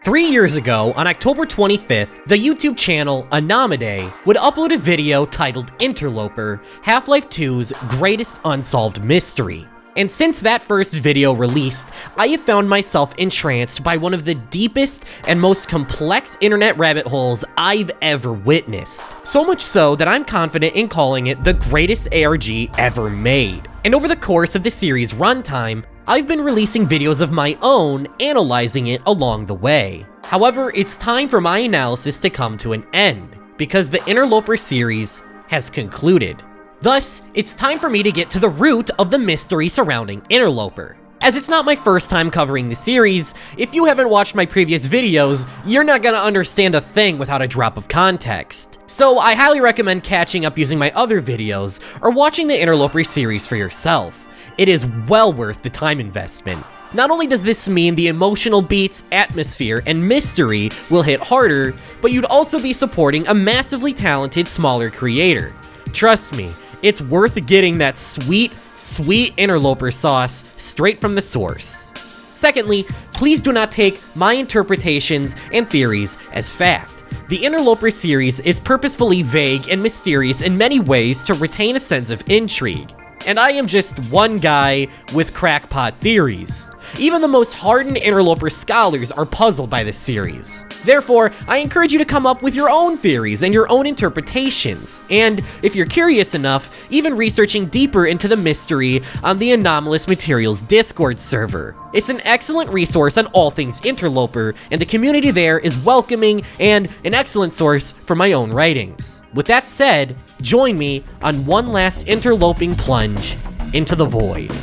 3 years ago, on October 25th, the YouTube channel Anamade would upload a video titled Interloper, Half-Life 2's Greatest Unsolved Mystery. And since that first video released, I have found myself entranced by one of the deepest and most complex internet rabbit holes I've ever witnessed. So much so that I'm confident in calling it the greatest ARG ever made. And over the course of the series' runtime, I've been releasing videos of my own, analyzing it along the way. However, it's time for my analysis to come to an end, because the Interloper series has concluded. Thus, it's time for me to get to the root of the mystery surrounding Interloper. As it's not my first time covering the series, if you haven't watched my previous videos, you're not gonna understand a thing without a drop of context. So I highly recommend catching up using my other videos, or watching the Interloper series for yourself. It is well worth the time investment. Not only does this mean the emotional beats, atmosphere, and mystery will hit harder, but you'd also be supporting a massively talented, smaller creator. Trust me, it's worth getting that sweet, sweet Interloper sauce straight from the source. Secondly, please do not take my interpretations and theories as fact. The Interloper series is purposefully vague and mysterious in many ways to retain a sense of intrigue. And I am just one guy with crackpot theories. Even the most hardened Interloper scholars are puzzled by this series. Therefore, I encourage you to come up with your own theories and your own interpretations, and if you're curious enough, even researching deeper into the mystery on the Anomalous Materials Discord server. It's an excellent resource on all things Interloper, and the community there is welcoming and an excellent source for my own writings. With that said, join me on one last interloping plunge into the void.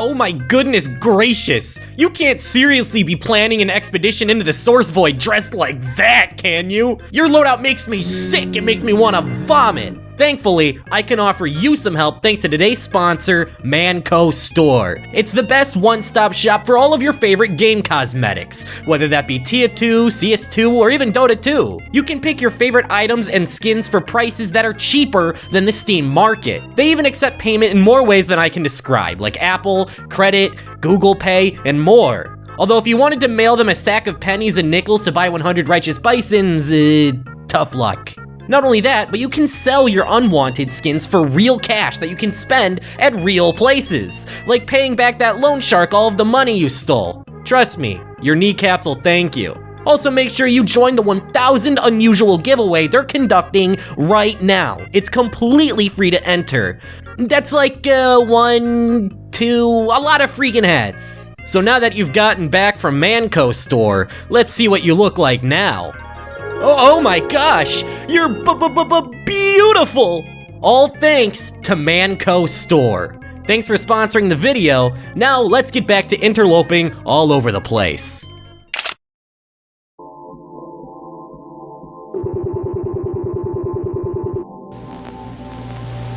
Oh my goodness gracious! You can't seriously be planning an expedition into the Source Void dressed like that, can you? Your loadout makes me sick, it makes me wanna vomit! Thankfully, I can offer you some help thanks to today's sponsor, Manco Store. It's the best one-stop shop for all of your favorite game cosmetics, whether that be TF2, CS2, or even Dota 2. You can pick your favorite items and skins for prices that are cheaper than the Steam market. They even accept payment in more ways than I can describe, like Apple, credit, Google Pay, and more. Although if you wanted to mail them a sack of pennies and nickels to buy 100 righteous bisons, tough luck. Not only that, but you can sell your unwanted skins for real cash that you can spend at real places, like paying back that loan shark all of the money you stole. Trust me, your kneecaps will thank you. Also, make sure you join the 1000 Unusual giveaway they're conducting right now. It's completely free to enter. That's like, 1, 2, a lot of freaking hats. So now that you've gotten back from Manco Store, let's see what you look like now. Oh my gosh, you're beautiful! All thanks to Manco Store. Thanks for sponsoring the video. Now let's get back to interloping all over the place.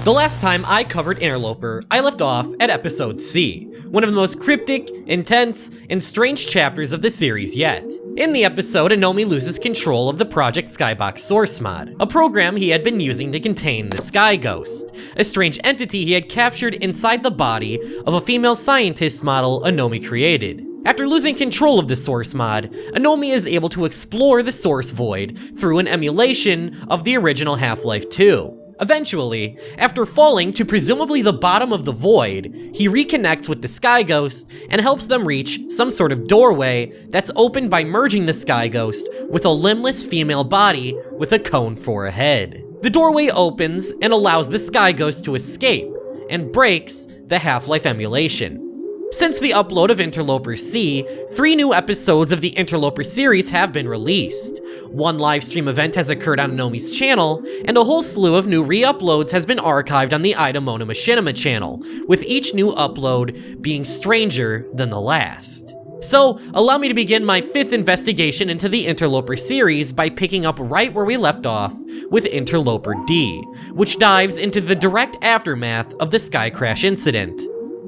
The last time I covered Interloper, I left off at episode C, one of the most cryptic, intense, and strange chapters of the series yet. In the episode, Anomi loses control of the Project Skybox source mod, a program he had been using to contain the Sky Ghost, a strange entity he had captured inside the body of a female scientist model Anomi created. After losing control of the source mod, Anomi is able to explore the source void through an emulation of the original Half-Life 2. Eventually, after falling to presumably the bottom of the void, he reconnects with the Sky Ghost and helps them reach some sort of doorway that's opened by merging the Sky Ghost with a limbless female body with a cone for a head. The doorway opens and allows the Sky Ghost to escape, and breaks the Half-Life emulation. Since the upload of Interloper C, 3 new episodes of the Interloper series have been released. 1 livestream event has occurred on Anomi's channel, and a whole slew of new re-uploads has been archived on the Idamona Machinima channel, with each new upload being stranger than the last. So, allow me to begin my 5th investigation into the Interloper series by picking up right where we left off with Interloper D, which dives into the direct aftermath of the sky crash incident.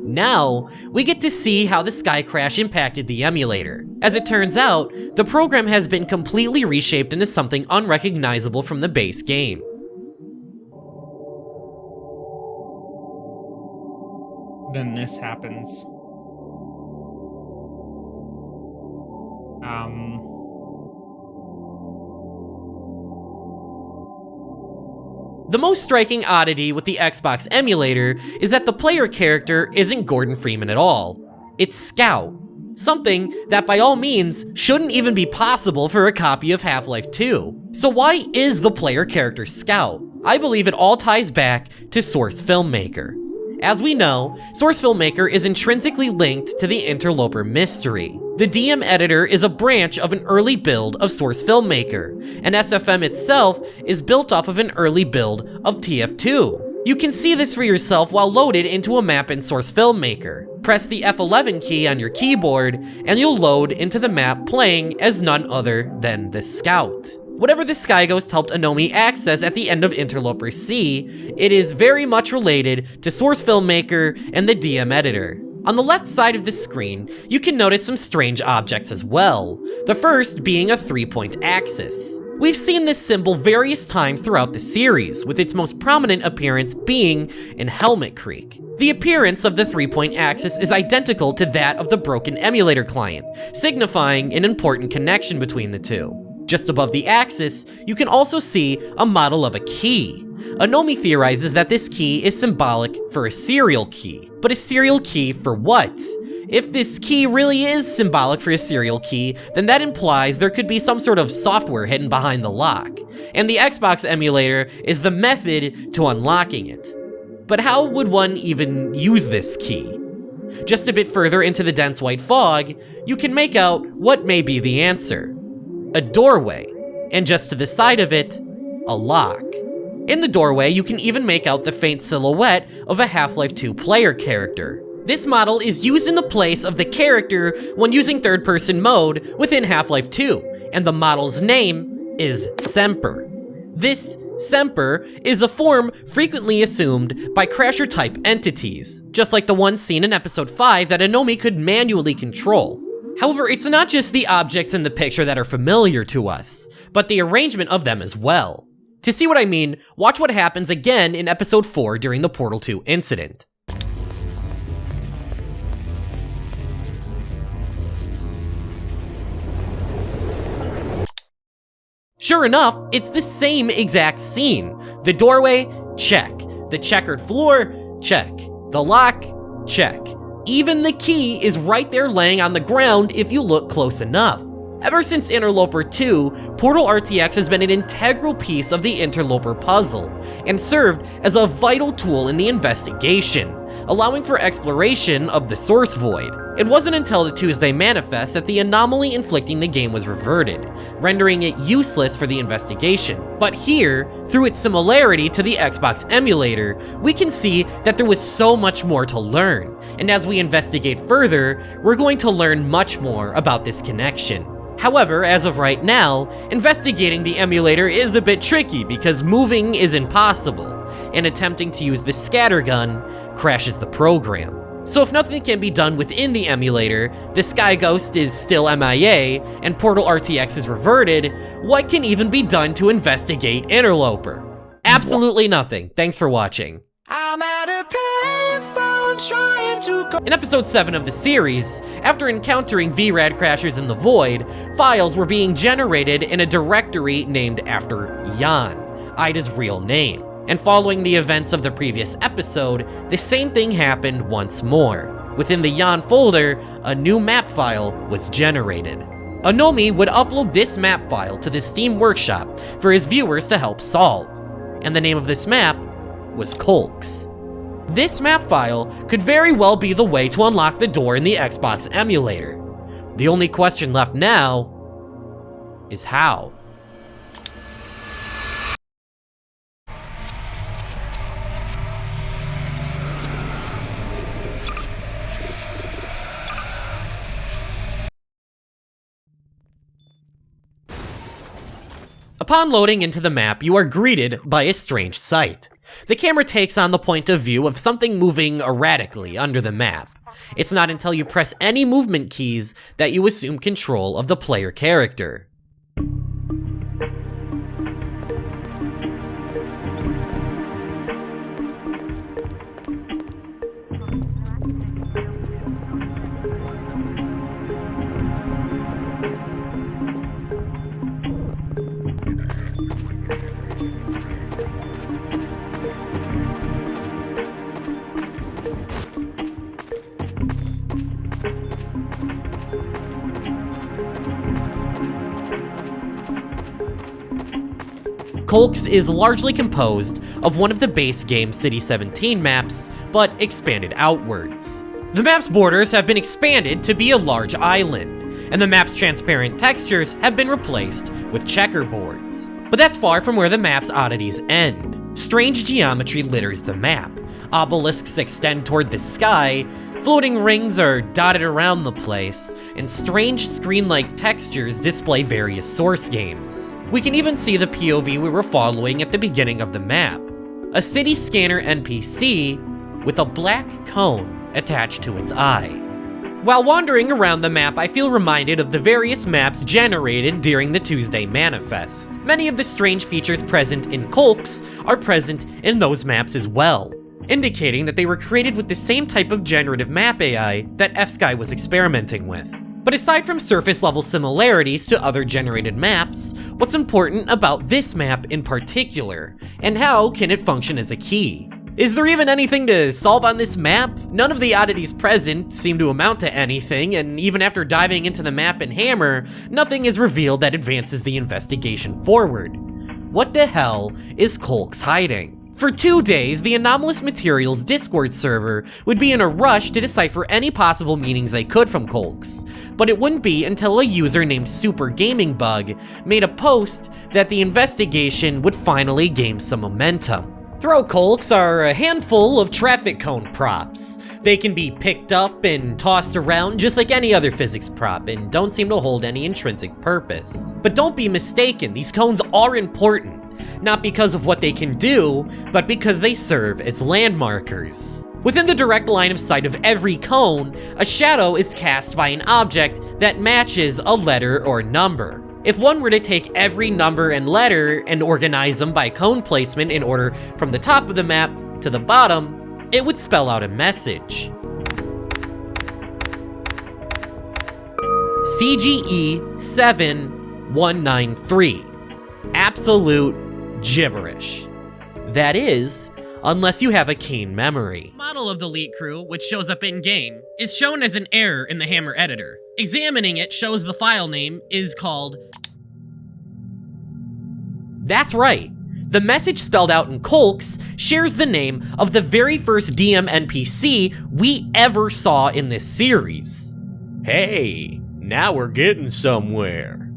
Now, we get to see how the sky crash impacted the emulator. As it turns out, the program has been completely reshaped into something unrecognizable from the base game. Then this happens. The most striking oddity with the Xbox emulator is that the player character isn't Gordon Freeman at all. It's Scout, something that by all means shouldn't even be possible for a copy of Half-Life 2. So why is the player character Scout? I believe it all ties back to Source Filmmaker. As we know, Source Filmmaker is intrinsically linked to the Interloper mystery. The DM editor is a branch of an early build of Source Filmmaker, and SFM itself is built off of an early build of TF2. You can see this for yourself while loaded into a map in Source Filmmaker. Press the F11 key on your keyboard, and you'll load into the map playing as none other than the Scout. Whatever the Sky Ghost helped Anomi access at the end of Interloper C, it is very much related to Source Filmmaker and the DM editor. On the left side of the screen, you can notice some strange objects as well, the first being a 3-point axis. We've seen this symbol various times throughout the series, with its most prominent appearance being in Helmet Creek. The appearance of the 3-point axis is identical to that of the broken emulator client, signifying an important connection between the two. Just above the axis, you can also see a model of a key. Anomi theorizes that this key is symbolic for a serial key. But a serial key for what? If this key really is symbolic for a serial key, then that implies there could be some sort of software hidden behind the lock, and the Xbox emulator is the method to unlocking it. But how would one even use this key? Just a bit further into the dense white fog, you can make out what may be the answer. A doorway, and just to the side of it, a lock. In the doorway, you can even make out the faint silhouette of a Half-Life 2 player character. This model is used in the place of the character when using third-person mode within Half-Life 2, and the model's name is Semper. This Semper is a form frequently assumed by Crasher-type entities, just like the one seen in Episode 5 that Anomi could manually control. However, it's not just the objects in the picture that are familiar to us, but the arrangement of them as well. To see what I mean, watch what happens again in Episode 4 during the Portal 2 incident. Sure enough, it's the same exact scene. The doorway, check. The checkered floor, check. The lock, check. Even the key is right there laying on the ground if you look close enough. Ever since Interloper 2, Portal RTX has been an integral piece of the Interloper puzzle, and served as a vital tool in the investigation, allowing for exploration of the source void. It wasn't until the Tuesday Manifest that the anomaly inflicting the game was reverted, rendering it useless for the investigation. But here, through its similarity to the Xbox emulator, we can see that there was so much more to learn, and as we investigate further, we're going to learn much more about this connection. However, as of right now, investigating the emulator is a bit tricky because moving is impossible, and attempting to use the scattergun crashes the program. So if nothing can be done within the emulator, the Sky Ghost is still MIA, and Portal RTX is reverted, what can even be done to investigate Interloper? Absolutely nothing. Thanks for watching. I'm at a payphone trying to go. In episode 7 of the series, after encountering VRAD crashers in the void, files were being generated in a directory named after Jan, Ida's real name. And following the events of the previous episode, the same thing happened once more. Within the Jan folder, a new map file was generated. Anomi would upload this map file to the Steam Workshop for his viewers to help solve, and the name of this map was Kolks. This map file could very well be the way to unlock the door in the Xbox emulator. The only question left now is how. Upon loading into the map, you are greeted by a strange sight. The camera takes on the point of view of something moving erratically under the map. It's not until you press any movement keys that you assume control of the player character. Colks is largely composed of one of the base game City 17 maps, but expanded outwards. The map's borders have been expanded to be a large island, and the map's transparent textures have been replaced with checkerboards. But that's far from where the map's oddities end. Strange geometry litters the map. Obelisks extend toward the sky, floating rings are dotted around the place, and strange screen-like textures display various source games. We can even see the POV we were following at the beginning of the map. A city scanner NPC with a black cone attached to its eye. While wandering around the map, I feel reminded of the various maps generated during the Tuesday Manifest. Many of the strange features present in Colks are present in those maps as well, indicating that they were created with the same type of generative map AI that F-Sky was experimenting with. But aside from surface level similarities to other generated maps, what's important about this map in particular, and how can it function as a key? Is there even anything to solve on this map? None of the oddities present seem to amount to anything, and even after diving into the map in Hammer, nothing is revealed that advances the investigation forward. What the hell is Colks hiding? For 2 days, the Anomalous Materials Discord server would be in a rush to decipher any possible meanings they could from Colks, but it wouldn't be until a user named Super Gaming Bug made a post that the investigation would finally gain some momentum. Throw Colks are a handful of traffic cone props. They can be picked up and tossed around just like any other physics prop and don't seem to hold any intrinsic purpose. But don't be mistaken, these cones are important. Not because of what they can do, but because they serve as landmarkers. Within the direct line of sight of every cone, a shadow is cast by an object that matches a letter or number. If one were to take every number and letter and organize them by cone placement in order from the top of the map to the bottom, it would spell out a message. CGE 7193. Absolute gibberish. That is, unless you have a keen memory. The model of the Elite Crew, which shows up in-game, is shown as an error in the Hammer editor. Examining it shows the file name is called... That's right. The message spelled out in Colks shares the name of the very first DM NPC we ever saw in this series. Hey, now we're getting somewhere.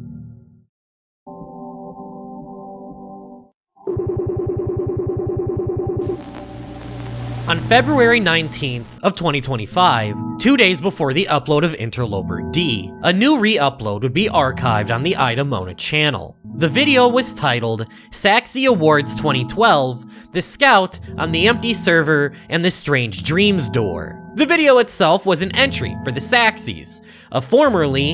On February 19th of 2025, 2 days before the upload of Interloper D, a new re-upload would be archived on the Idamona channel. The video was titled Saxy Awards 2012, The Scout on the Empty Server and the Strange Dreams Door. The video itself was an entry for the Saxies, a formerly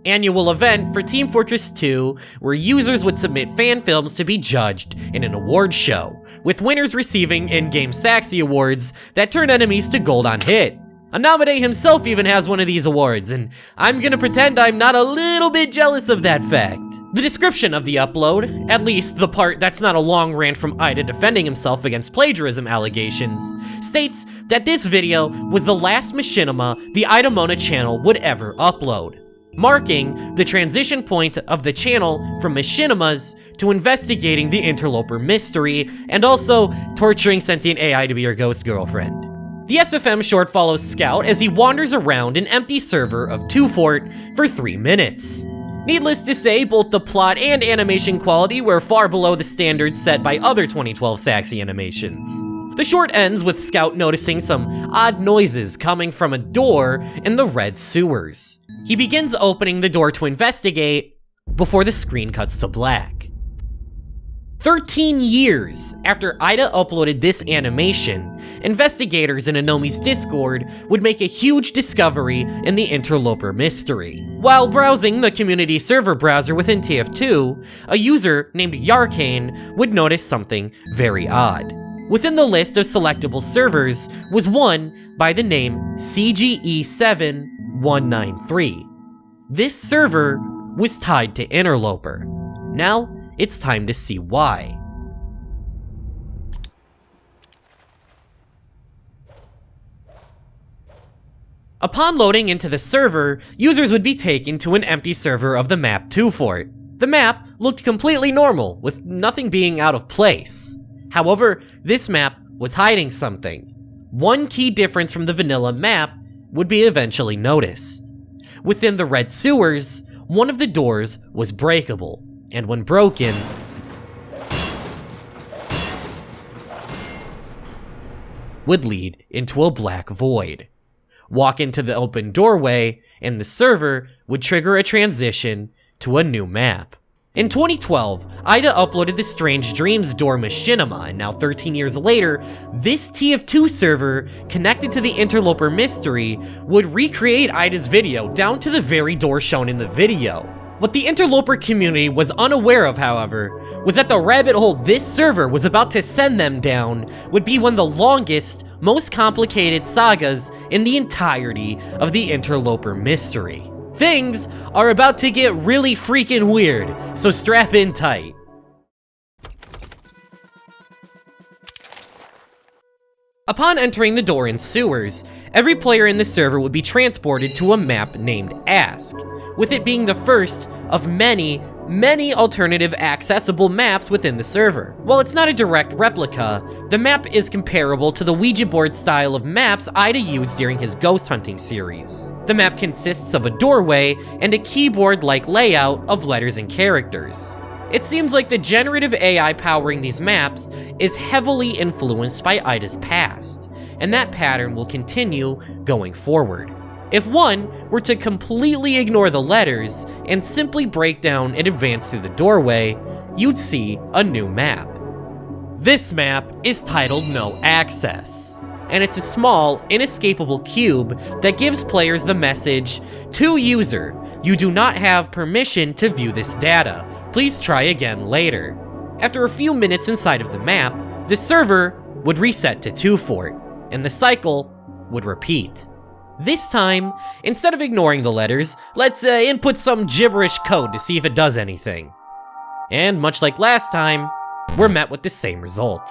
annual event for Team Fortress 2 where users would submit fan films to be judged in an award show, with winners receiving in-game Saxy Awards that turn enemies to gold on hit. Anamade himself even has one of these awards, and I'm gonna pretend I'm not a little bit jealous of that fact. The description of the upload, at least the part that's not a long rant from Ida defending himself against plagiarism allegations, states that this video was the last machinima the Idamona channel would ever upload. marking the transition point of the channel from machinimas to investigating the Interloper mystery, and also torturing sentient AI to be your ghost girlfriend. The SFM short follows Scout as he wanders around an empty server of Thewhat for 3 minutes. Needless to say, both the plot and animation quality were far below the standards set by other 2012 Saxy animations. The short ends with Scout noticing some odd noises coming from a door in the red sewers. He begins opening the door to investigate before the screen cuts to black. 13 years after Ida uploaded this animation, investigators in Anomi's Discord would make a huge discovery in the Interloper mystery. While browsing the community server browser within TF2, a user named Yarkane would notice something very odd. Within the list of selectable servers was one by the name CGE7193. This server was tied to Interloper. Now, it's time to see why. Upon loading into the server, users would be taken to an empty server of the map Thewhat. The map looked completely normal, with nothing being out of place. However, this map was hiding something. One key difference from the vanilla map would be eventually noticed. Within the red sewers, one of the doors was breakable, and when broken, would lead into a black void. Walk into the open doorway, and the server would trigger a transition to a new map. In 2012, Ida uploaded the Strange Dreams door machinima, and now 13 years later, this TF2 server, connected to the Interloper mystery, would recreate Ida's video down to the very door shown in the video. What the Interloper community was unaware of, however, was that the rabbit hole this server was about to send them down would be one of the longest, most complicated sagas in the entirety of the Interloper mystery. Things are about to get really freaking weird, so strap in tight. Upon entering the door in sewers, every player in the server would be transported to a map named Ask, with it being the first of many alternative accessible maps within the server. While it's not a direct replica, the map is comparable to the Ouija board style of maps Ida used during his ghost hunting series. The map consists of a doorway and a keyboard-like layout of letters and characters. It seems like the generative AI powering these maps is heavily influenced by Ida's past, and that pattern will continue going forward. If one were to completely ignore the letters and simply break down and advance through the doorway, you'd see a new map. This map is titled No Access, and it's a small, inescapable cube that gives players the message, "To user, you do not have permission to view this data. Please try again later." After a few minutes inside of the map, the server would reset to Thewhat, and the cycle would repeat. This time, instead of ignoring the letters, let's input some gibberish code to see if it does anything. And much like last time, we're met with the same result.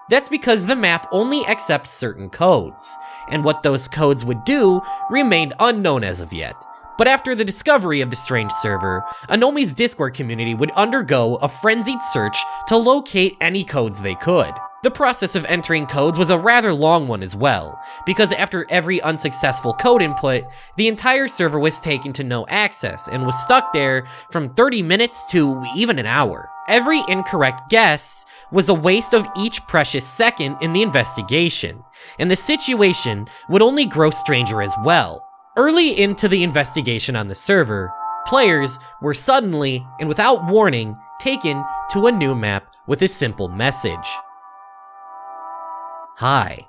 That's because the map only accepts certain codes, and what those codes would do remained unknown as of yet. But after the discovery of the strange server, Anomi's Discord community would undergo a frenzied search to locate any codes they could. The process of entering codes was a rather long one as well, because after every unsuccessful code input, the entire server was taken to no access and was stuck there from 30 minutes to even an hour. Every incorrect guess was a waste of each precious second in the investigation, and the situation would only grow stranger as well. Early into the investigation on the server, players were suddenly, and without warning, taken to a new map with a simple message. Hi.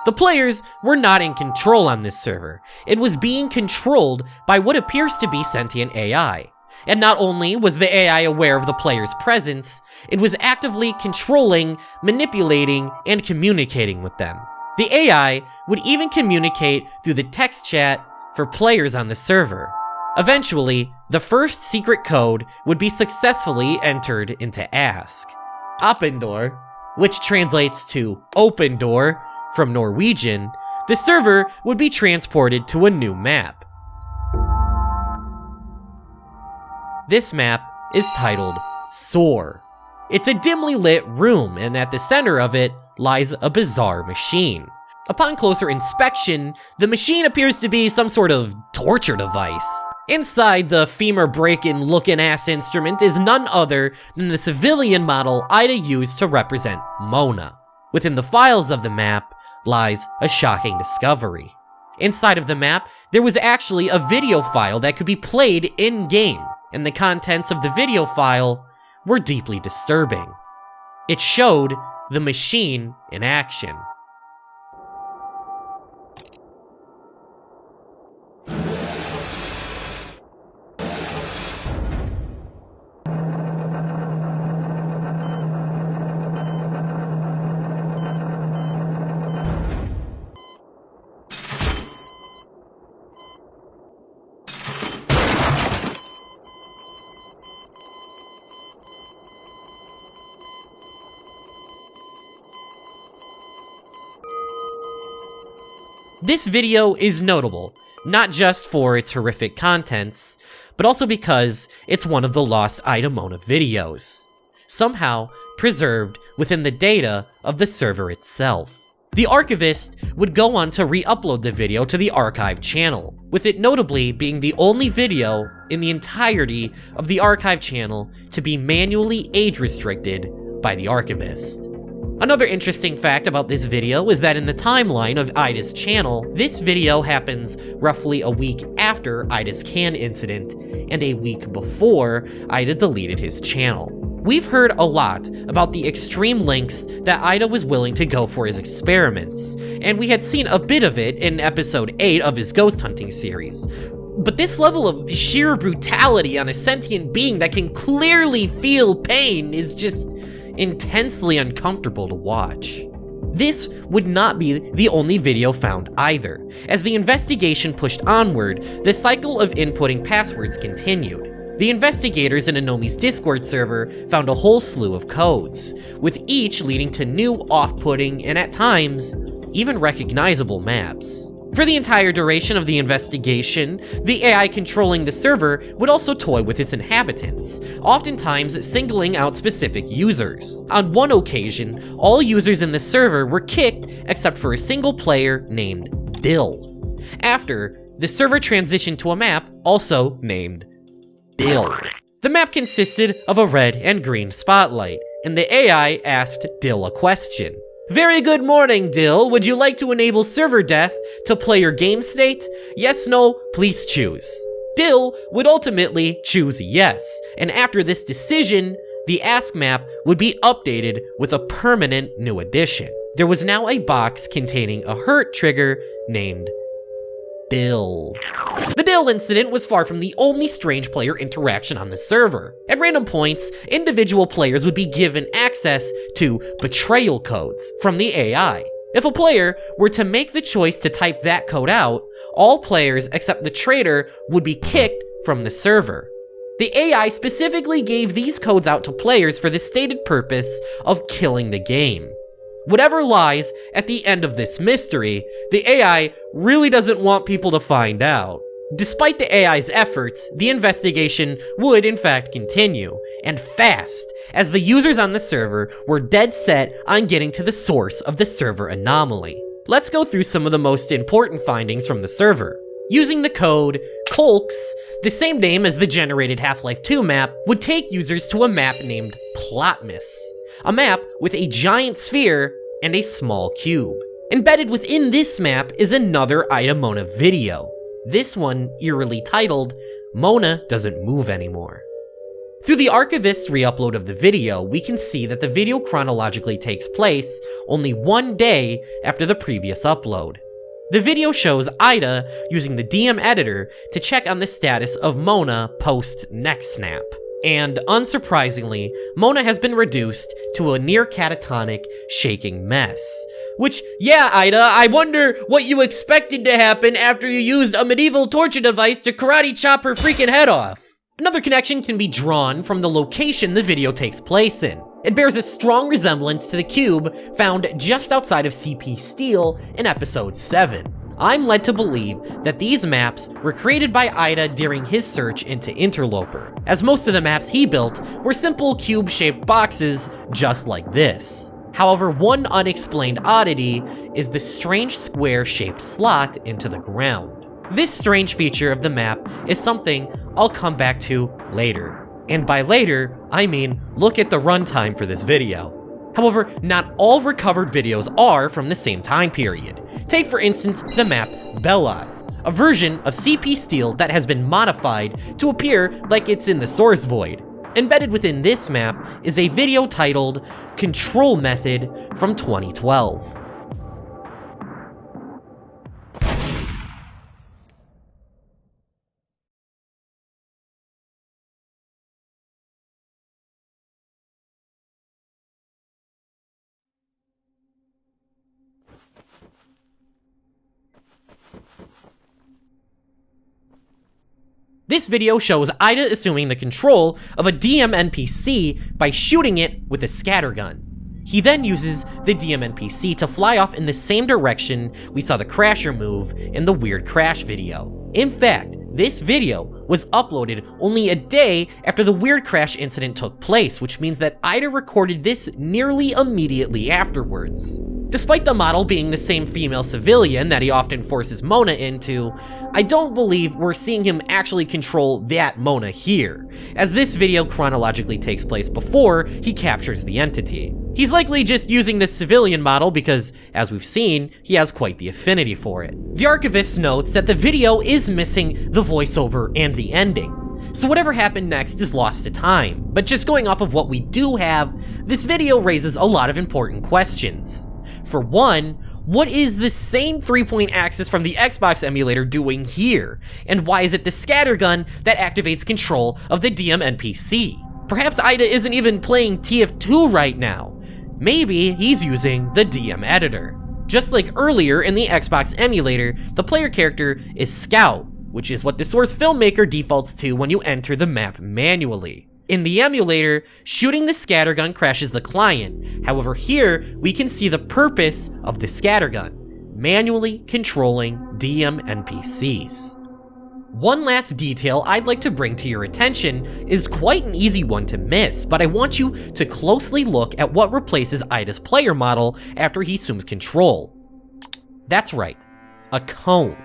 The players were not in control on this server. It was being controlled by what appears to be sentient AI. And not only was the AI aware of the player's presence, it was actively controlling, manipulating, and communicating with them. The AI would even communicate through the text chat for players on the server. Eventually, the first secret code would be successfully entered into Ask. Oppendor, which translates to open door from Norwegian, the server would be transported to a new map. This map is titled Soar. It's a dimly lit room, and at the center of it lies a bizarre machine. Upon closer inspection, the machine appears to be some sort of torture device. Inside the femur breaking looking ass instrument is none other than the civilian model Ida used to represent Mona. Within the files of the map lies a shocking discovery. Inside of the map, there was actually a video file that could be played in-game, and the contents of the video file were deeply disturbing. It showed the machine in action. This video is notable, not just for its horrific contents, but also because it's one of the lost Ida Mona videos, somehow preserved within the data of the server itself. The archivist would go on to re-upload the video to the archive channel, with it notably being the only video in the entirety of the archive channel to be manually age restricted by the archivist. Another interesting fact about this video is that in the timeline of Ida's channel, this video happens roughly a week after Ida's can incident and a week before Ida deleted his channel. We've heard a lot about the extreme lengths that Ida was willing to go for his experiments, and we had seen a bit of it in episode 8 of his ghost hunting series. But this level of sheer brutality on a sentient being that can clearly feel pain is just intensely uncomfortable to watch. This would not be the only video found either. As the investigation pushed onward, the cycle of inputting passwords continued. The investigators in Anomi's Discord server found a whole slew of codes, with each leading to new off-putting and at times, even recognizable maps. For the entire duration of the investigation, the AI controlling the server would also toy with its inhabitants, oftentimes singling out specific users. On one occasion, all users in the server were kicked except for a single player named Bill. After, the server transitioned to a map also named Bill. The map consisted of a red and green spotlight, and the AI asked Dill a question. "Very good morning, Dill. Would you like to enable server death to play your game state? Yes, no, please choose." Dill would ultimately choose yes, and after this decision, the Ask map would be updated with a permanent new addition. There was now a box containing a hurt trigger named Bill. The Dill incident was far from the only strange player interaction on the server. At random points, individual players would be given access to betrayal codes from the AI. If a player were to make the choice to type that code out, all players except the traitor would be kicked from the server. The AI specifically gave these codes out to players for the stated purpose of killing the game. Whatever lies at the end of this mystery, the AI really doesn't want people to find out. Despite the AI's efforts, the investigation would in fact continue, and fast, as the users on the server were dead set on getting to the source of the server anomaly. Let's go through some of the most important findings from the server. Using the code Colks, the same name as the generated Half-Life 2 map, would take users to a map named Plotmas, a map with a giant sphere and a small cube. Embedded within this map is another Ida Mona video, this one eerily titled, "Mona Doesn't Move Anymore." Through the archivist's re-upload of the video, we can see that the video chronologically takes place only one day after the previous upload. The video shows Ida using the DM editor to check on the status of Mona post-next snap. And unsurprisingly, Mona has been reduced to a near catatonic, shaking mess. Which, yeah, Ida, I wonder what you expected to happen after you used a medieval torture device to karate chop her freaking head off. Another connection can be drawn from the location the video takes place in. It bears a strong resemblance to the cube found just outside of CP Steel in episode 7. I'm led to believe that these maps were created by Ida during his search into Interloper, as most of the maps he built were simple cube-shaped boxes just like this. However, one unexplained oddity is the strange square-shaped slot into the ground. This strange feature of the map is something I'll come back to later. And by later, I mean look at the runtime for this video. However, not all recovered videos are from the same time period. Take for instance the map Belot, a version of CP Steel that has been modified to appear like it's in the source void. Embedded within this map is a video titled Control Method from 2012. This video shows Ida assuming the control of a DM NPC by shooting it with a scattergun. He then uses the DM NPC to fly off in the same direction we saw the Crasher move in the weird crash video. In fact, this video was uploaded only a day after the weird crash incident took place, which means that Ida recorded this nearly immediately afterwards. Despite the model being the same female civilian that he often forces Mona into, I don't believe we're seeing him actually control that Mona here, as this video chronologically takes place before he captures the entity. He's likely just using this civilian model because, as we've seen, he has quite the affinity for it. The archivist notes that the video is missing the voiceover and the ending, so whatever happened next is lost to time. But just going off of what we do have, this video raises a lot of important questions. For one, what is the same 3-point axis from the Xbox emulator doing here? And why is it the scattergun that activates control of the DM NPC? Perhaps Ida isn't even playing TF2 right now. Maybe he's using the DM editor. Just like earlier in the Xbox emulator, the player character is Scout, which is what the source filmmaker defaults to when you enter the map manually. In the emulator, shooting the scattergun crashes the client. However, here we can see the purpose of the scattergun, manually controlling DM NPCs. One last detail I'd like to bring to your attention is quite an easy one to miss, but I want you to closely look at what replaces Ida's player model after he assumes control. That's right, a cone.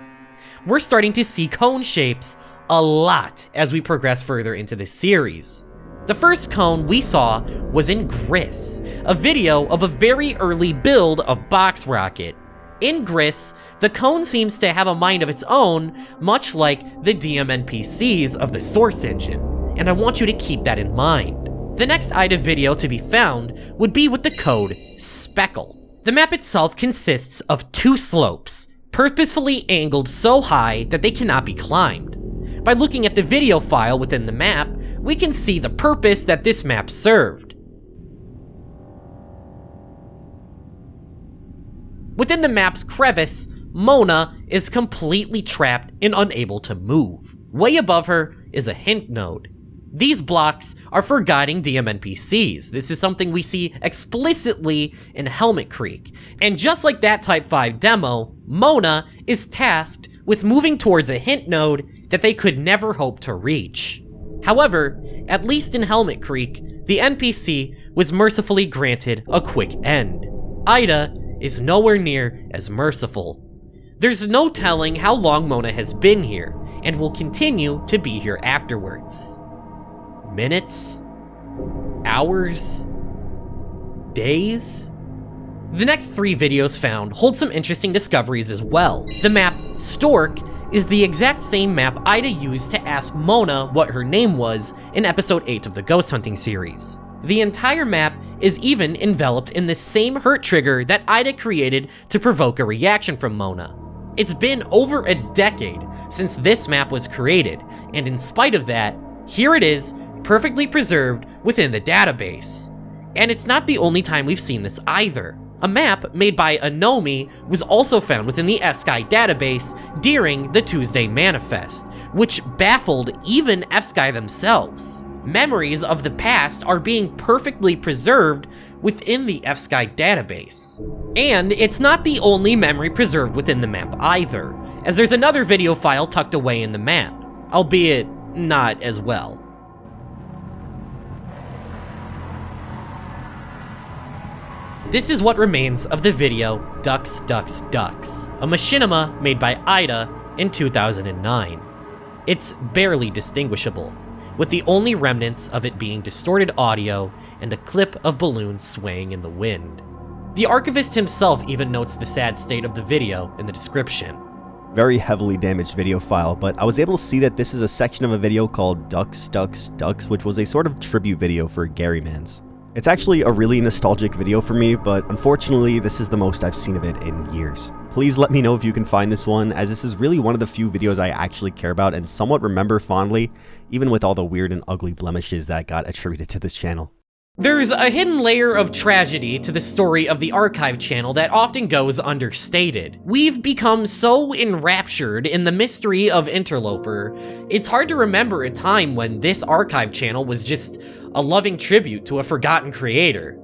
We're starting to see cone shapes a lot as we progress further into this series. The first cone we saw was in Gris, a video of a very early build of Box Rocket. In Gris, the cone seems to have a mind of its own, much like the DM NPCs of the Source engine, and I want you to keep that in mind. The next Ida video to be found would be with the code Speckle. The map itself consists of 2 slopes, purposefully angled so high that they cannot be climbed. By looking at the video file within the map, we can see the purpose that this map served. Within the map's crevice, Mona is completely trapped and unable to move. Way above her is a hint node. These blocks are for guiding DM NPCs. This is something we see explicitly in Helmet Creek. And just like that Type 5 demo, Mona is tasked with moving towards a hint node that they could never hope to reach. However, at least in Helmet Creek, the NPC was mercifully granted a quick end. Ida is nowhere near as merciful. There's no telling how long Mona has been here, and will continue to be here afterwards. Minutes? Hours? Days? The next 3 videos found hold some interesting discoveries as well. The map Stork is the exact same map Ida used to ask Mona what her name was in episode 8 of the Ghost Hunting series. The entire map is even enveloped in the same hurt trigger that Ida created to provoke a reaction from Mona. It's been over a decade since this map was created, and in spite of that, here it is, perfectly preserved within the database. And it's not the only time we've seen this either. A map made by Anomi was also found within the F-Sky database during the Tuesday Manifest, which baffled even F-Sky themselves. Memories of the past are being perfectly preserved within the FSky database. And it's not the only memory preserved within the map either, as there's another video file tucked away in the map, albeit not as well. This is what remains of the video Ducks, Ducks, Ducks, a machinima made by Ida in 2009. It's barely distinguishable, with the only remnants of it being distorted audio and a clip of balloons swaying in the wind. The archivist himself even notes the sad state of the video in the description. Very heavily damaged video file, but I was able to see that this is a section of a video called Ducks, Ducks, Ducks, which was a sort of tribute video for Gary Mans. It's actually a really nostalgic video for me, but unfortunately this is the most I've seen of it in years. Please let me know if you can find this one, as this is really one of the few videos I actually care about and somewhat remember fondly, even with all the weird and ugly blemishes that got attributed to this channel. There's a hidden layer of tragedy to the story of the archive channel that often goes understated. We've become so enraptured in the mystery of Interloper, it's hard to remember a time when this archive channel was just a loving tribute to a forgotten creator.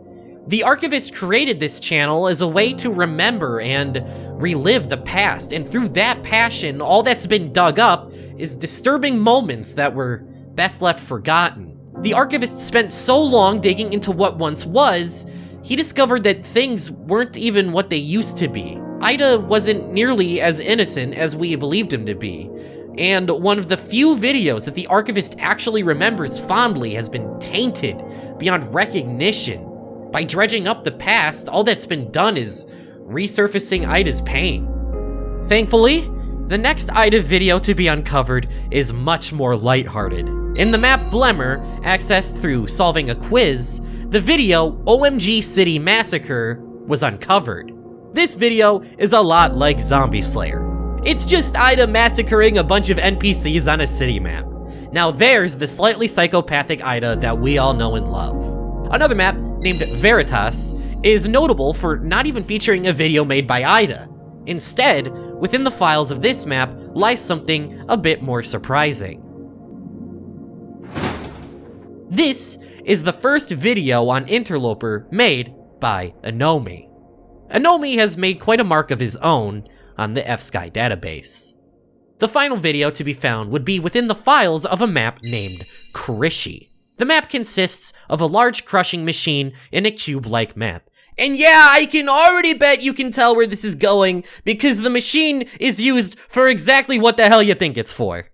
The archivist created this channel as a way to remember and relive the past, and through that passion, all that's been dug up is disturbing moments that were best left forgotten. The archivist spent so long digging into what once was, he discovered that things weren't even what they used to be. Ida wasn't nearly as innocent as we believed him to be, and one of the few videos that the archivist actually remembers fondly has been tainted beyond recognition. By dredging up the past, all that's been done is resurfacing Ida's pain. Thankfully, the next Ida video to be uncovered is much more lighthearted. In the map Blemmer, accessed through solving a quiz, the video OMG City Massacre was uncovered. This video is a lot like Zombie Slayer. It's just Ida massacring a bunch of NPCs on a city map. Now there's the slightly psychopathic Ida that we all know and love. Another map, named Veritas, is notable for not even featuring a video made by Ida. Instead, within the files of this map lies something a bit more surprising. This is the first video on Interloper made by Anomi. Anomi has made quite a mark of his own on the FSky database. The final video to be found would be within the files of a map named Krishi. The map consists of a large crushing machine in a cube-like map. And yeah, I can already bet you can tell where this is going, because the machine is used for exactly what the hell you think it's for.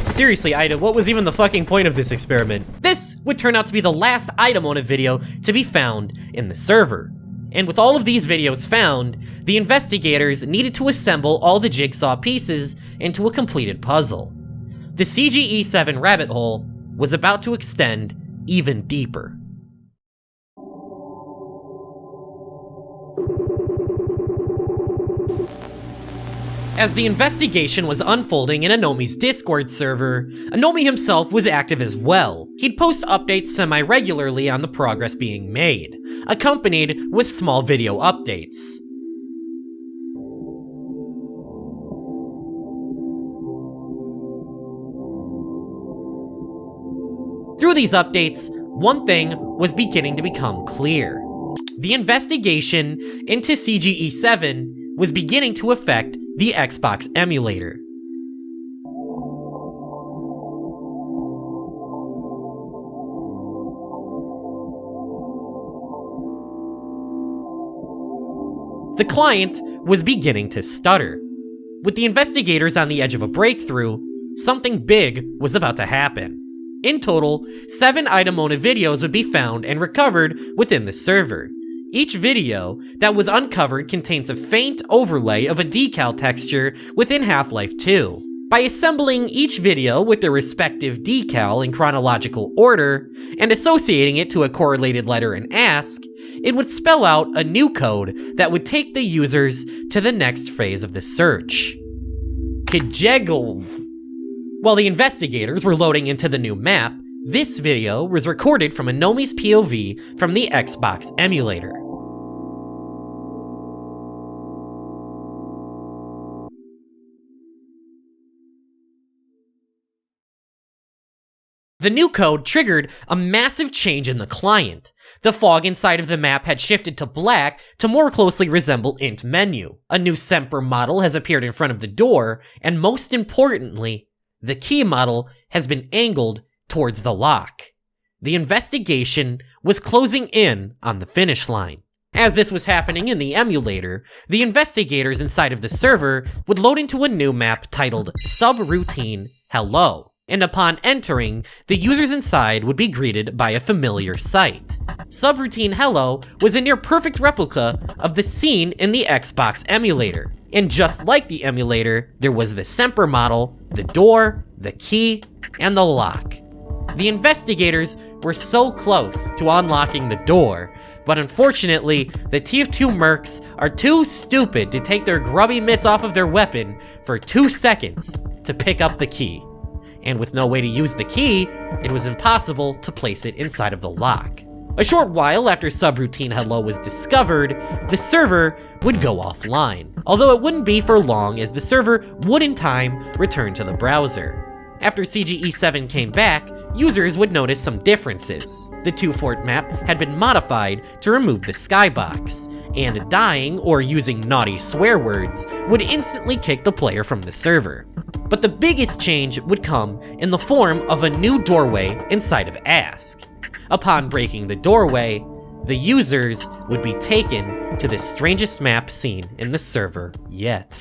Seriously, Ida, what was even the fucking point of this experiment? This would turn out to be the last Ida-mona video to be found in the server. And with all of these videos found, the investigators needed to assemble all the jigsaw pieces into a completed puzzle. The CGE7 rabbit hole was about to extend even deeper. As the investigation was unfolding in Anomi's Discord server, Anomi himself was active as well. He'd post updates semi-regularly on the progress being made, accompanied with small video updates. Through these updates, one thing was beginning to become clear. The investigation into CGE7 was beginning to affect the Xbox emulator. The client was beginning to stutter. With the investigators on the edge of a breakthrough, something big was about to happen. In total, 7 Ida-mona videos would be found and recovered within the server. Each video that was uncovered contains a faint overlay of a decal texture within Half-Life 2. By assembling each video with their respective decal in chronological order, and associating it to a correlated letter in ASC, it would spell out a new code that would take the users to the next phase of the search. Kjegl. While the investigators were loading into the new map, this video was recorded from Anomi's POV from the Xbox emulator. The new code triggered a massive change in the client. The fog inside of the map had shifted to black to more closely resemble int menu. A new Semper model has appeared in front of the door, and most importantly, the key model has been angled towards the lock. The investigation was closing in on the finish line. As this was happening in the emulator, the investigators inside of the server would load into a new map titled Subroutine Hello, and upon entering, the users inside would be greeted by a familiar sight. Subroutine Hello was a near-perfect replica of the scene in the Xbox emulator, and just like the emulator, there was the Semper model, the door, the key, and the lock. The investigators were so close to unlocking the door, but unfortunately, the TF2 mercs are too stupid to take their grubby mitts off of their weapon for 2 seconds to pick up the key. And with no way to use the key, it was impossible to place it inside of the lock. A short while after Subroutine Hello was discovered, the server would go offline, although it wouldn't be for long as the server would in time return to the browser. After CGE7 came back, users would notice some differences. The Thewhat map had been modified to remove the skybox, and dying or using naughty swear words would instantly kick the player from the server. But the biggest change would come in the form of a new doorway inside of Ask. Upon breaking the doorway, the users would be taken to the strangest map seen in the server yet.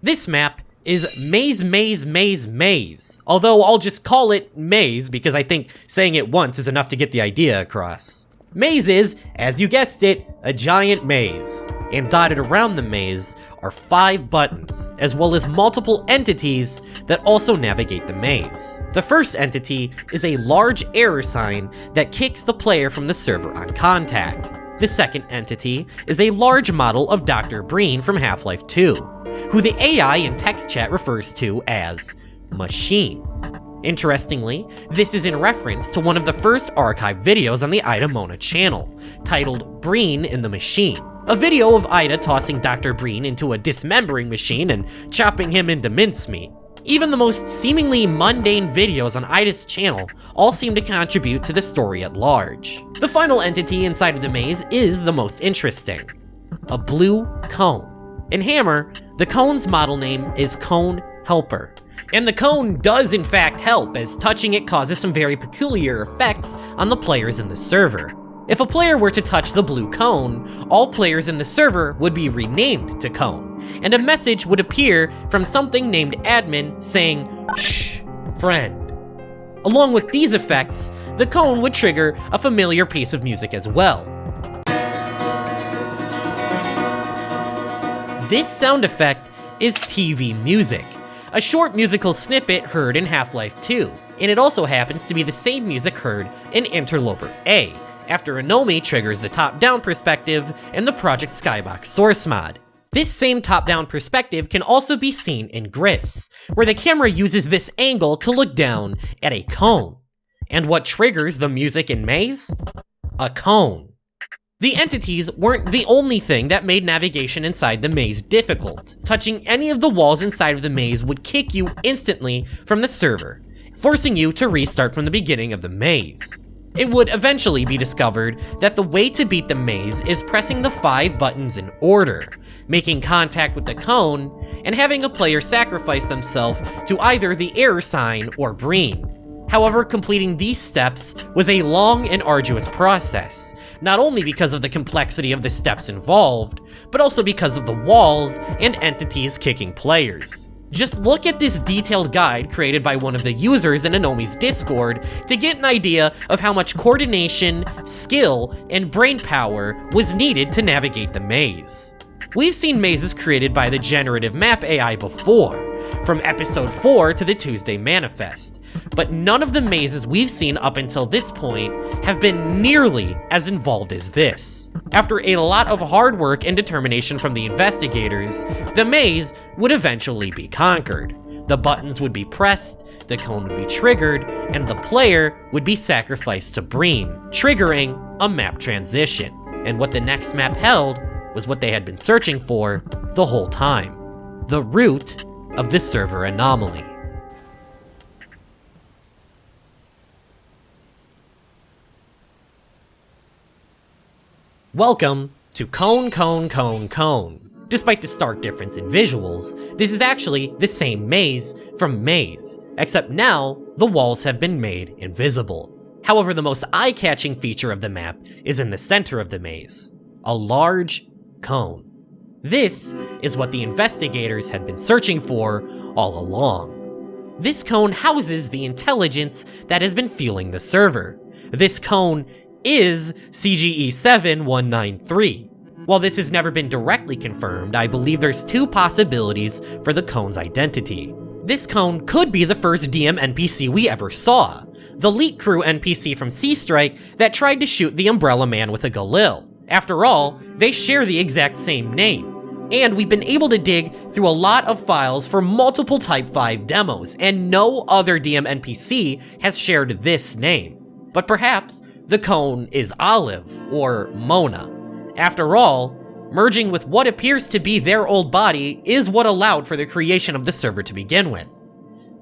This map is Maze, although I'll just call it Maze because I think saying it once is enough to get the idea across. Maze is, as you guessed it, a giant maze, and dotted around the maze are 5 buttons, as well as multiple entities that also navigate the maze. The first entity is a large error sign that kicks the player from the server on contact. The second entity is a large model of Dr. Breen from Half-Life 2, who the AI in text chat refers to as Machine. Interestingly, this is in reference to one of the first archived videos on the Ida Mona channel, titled Breen in the Machine, a video of Ida tossing Dr. Breen into a dismembering machine and chopping him into mincemeat. Even the most seemingly mundane videos on Ida's channel all seem to contribute to the story at large. The final entity inside of the maze is the most interesting: a blue cone. In Hammer, the cone's model name is Cone Helper, and the cone does in fact help, as touching it causes some very peculiar effects on the players in the server. If a player were to touch the blue cone, all players in the server would be renamed to Cone, and a message would appear from something named admin saying, "Shh, friend." Along with these effects, the cone would trigger a familiar piece of music as well. This sound effect is TV music, a short musical snippet heard in Half-Life 2, and it also happens to be the same music heard in Interloper A, after Anomi triggers the top-down perspective in the Project Skybox source mod. This same top-down perspective can also be seen in Gris, where the camera uses this angle to look down at a cone. And what triggers the music in Maze? A cone. The entities weren't the only thing that made navigation inside the maze difficult. Touching any of the walls inside of the maze would kick you instantly from the server, forcing you to restart from the beginning of the maze. It would eventually be discovered that the way to beat the maze is pressing the 5 buttons in order, making contact with the cone, and having a player sacrifice themselves to either the error sign or Breen. However, completing these steps was a long and arduous process, not only because of the complexity of the steps involved, but also because of the walls and entities kicking players. Just look at this detailed guide created by one of the users in Anomi's Discord to get an idea of how much coordination, skill, and brain power was needed to navigate the maze. We've seen mazes created by the generative map AI before, from episode 4 to the Tuesday Manifest, but none of the mazes we've seen up until this point have been nearly as involved as this. After a lot of hard work and determination from the investigators, the maze would eventually be conquered. The buttons would be pressed, the cone would be triggered, and the player would be sacrificed to Breen, triggering a map transition. And what the next map held was what they had been searching for the whole time: the root of the server anomaly. Welcome to Cone, Cone, Cone, Cone. Despite the stark difference in visuals, this is actually the same maze from Maze, except now the walls have been made invisible. However, the most eye-catching feature of the map is in the center of the maze: a large cone. This is what the investigators had been searching for all along. This cone houses the intelligence that has been fueling the server. This cone is CGE-7193. While this has never been directly confirmed, I believe there's two possibilities for the cone's identity. This cone could be the first DM NPC we ever saw, the Leet Crew NPC from Sea Strike that tried to shoot the Umbrella Man with a Galil. After all, they share the exact same name, and we've been able to dig through a lot of files for multiple Type 5 demos, and no other DM NPC has shared this name. But perhaps the cone is Olive, or Mona. After all, merging with what appears to be their old body is what allowed for the creation of the server to begin with.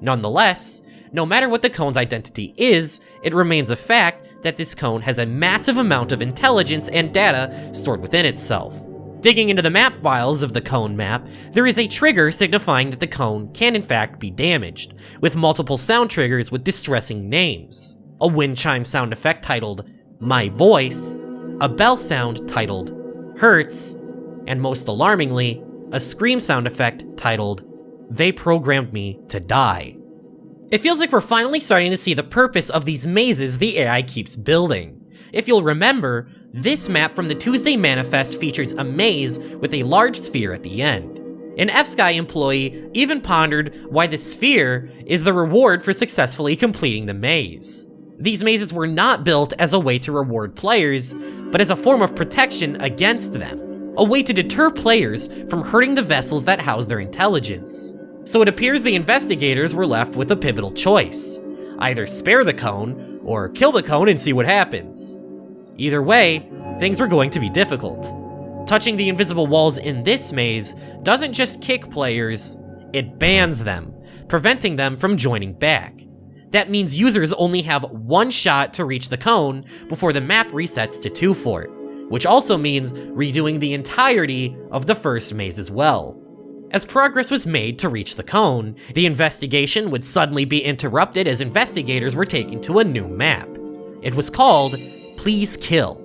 Nonetheless, no matter what the cone's identity is, it remains a fact that this cone has a massive amount of intelligence and data stored within itself. Digging into the map files of the cone map, there is a trigger signifying that the cone can in fact be damaged, with multiple sound triggers with distressing names. A wind chime sound effect titled My Voice, a bell sound titled Hurts, and most alarmingly, a scream sound effect titled They Programmed Me to Die. It feels like we're finally starting to see the purpose of these mazes the AI keeps building. If you'll remember, this map from the Tuesday Manifest features a maze with a large sphere at the end. An F-Sky employee even pondered why the sphere is the reward for successfully completing the maze. These mazes were not built as a way to reward players, but as a form of protection against them, a way to deter players from hurting the vessels that house their intelligence. So it appears the investigators were left with a pivotal choice: either spare the cone, or kill the cone and see what happens. Either way, things were going to be difficult. Touching the invisible walls in this maze doesn't just kick players, it bans them, preventing them from joining back. That means users only have one shot to reach the cone before the map resets to 2 fort, which also means redoing the entirety of the first maze as well. As progress was made to reach the cone, the investigation would suddenly be interrupted as investigators were taken to a new map. It was called Please Kill.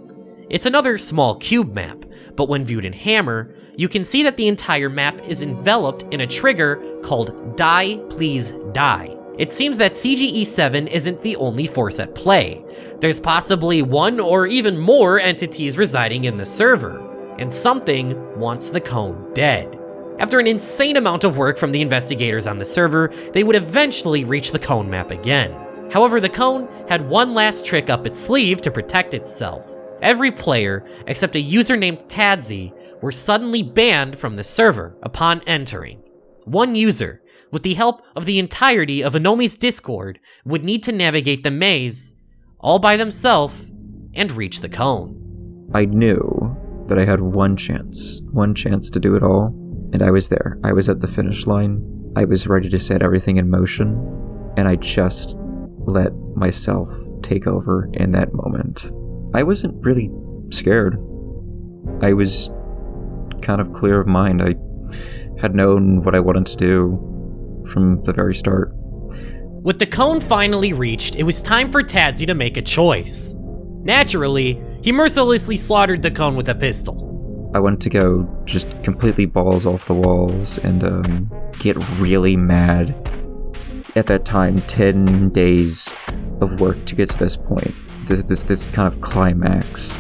It's another small cube map, but when viewed in Hammer, you can see that the entire map is enveloped in a trigger called Die Please Die. It seems that CGE-7 isn't the only force at play. There's possibly one or even more entities residing in the server, and something wants the cone dead. After an insane amount of work from the investigators on the server, they would eventually reach the cone map again. However, the cone had one last trick up its sleeve to protect itself. Every player, except a user named Tadzy, were suddenly banned from the server upon entering. One user, with the help of the entirety of Anomi's Discord, would need to navigate the maze all by themselves and reach the cone. I knew that I had one chance to do it all, and I was there. I was at the finish line. I was ready to set everything in motion, and I just let myself take over in that moment. I wasn't really scared. I was kind of clear of mind. I had known what I wanted to do from the very start. With the cone finally reached, it was time for Tadzy to make a choice. Naturally, he mercilessly slaughtered the cone with a pistol. I wanted to go just completely balls off the walls and get really mad. At that time, 10 days of work to get to this point. This kind of climax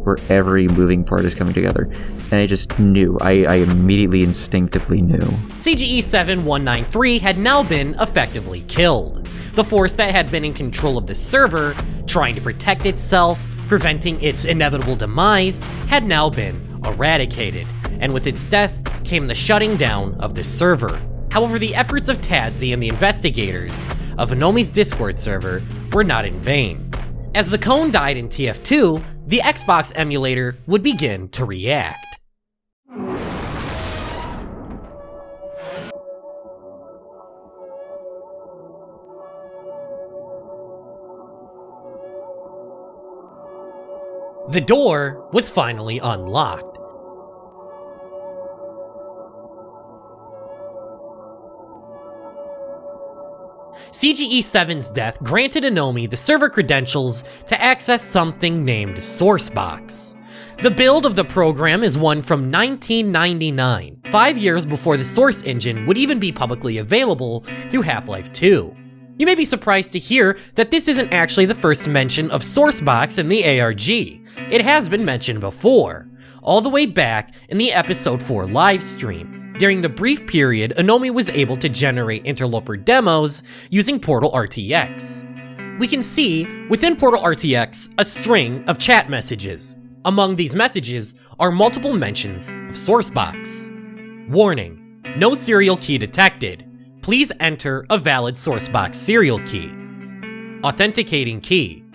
where every moving part is coming together. And I just knew. I immediately instinctively knew. CGE-7193 had now been effectively killed. The force that had been in control of the server, trying to protect itself, preventing its inevitable demise, had now been eradicated, and with its death came the shutting down of the server. However, the efforts of Tadzy and the investigators of Anomi's Discord server were not in vain. As the cone died in TF2, the Xbox emulator would begin to react. The door was finally unlocked. CGE-7's death granted Anomi the server credentials to access something named Sourcebox. The build of the program is one from 1999, 5 years before the Source engine would even be publicly available through Half-Life 2. You may be surprised to hear that this isn't actually the first mention of Sourcebox in the ARG. It has been mentioned before, all the way back in the Episode 4 livestream. During the brief period, Anomi was able to generate Interloper demos using Portal RTX. We can see, within Portal RTX, a string of chat messages. Among these messages are multiple mentions of Sourcebox. Warning, no serial key detected. Please enter a valid Sourcebox serial key. Authenticating key.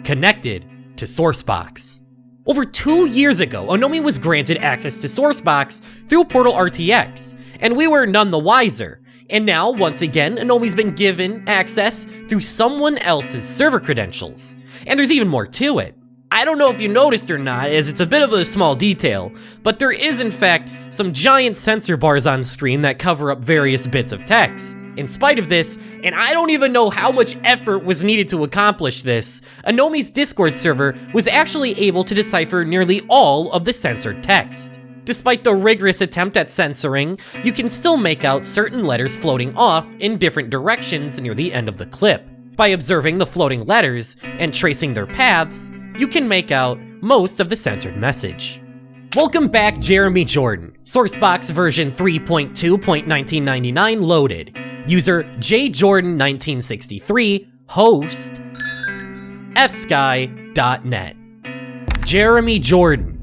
Connected to Sourcebox. Over 2 years ago, Anomi was granted access to Sourcebox through Portal RTX, and we were none the wiser. And now, once again, Anomi's been given access through someone else's server credentials. And there's even more to it. I don't know if you noticed or not, as it's a bit of a small detail, but there is in fact some giant censor bars on screen that cover up various bits of text. In spite of this, and I don't even know how much effort was needed to accomplish this, Anomi's Discord server was actually able to decipher nearly all of the censored text. Despite the rigorous attempt at censoring, you can still make out certain letters floating off in different directions near the end of the clip. By observing the floating letters and tracing their paths, you can make out most of the censored message. Welcome back, Jeremy Jordan. Sourcebox version 3.2.1999 loaded. User JJordan1963, host fsky.net. Jeremy Jordan,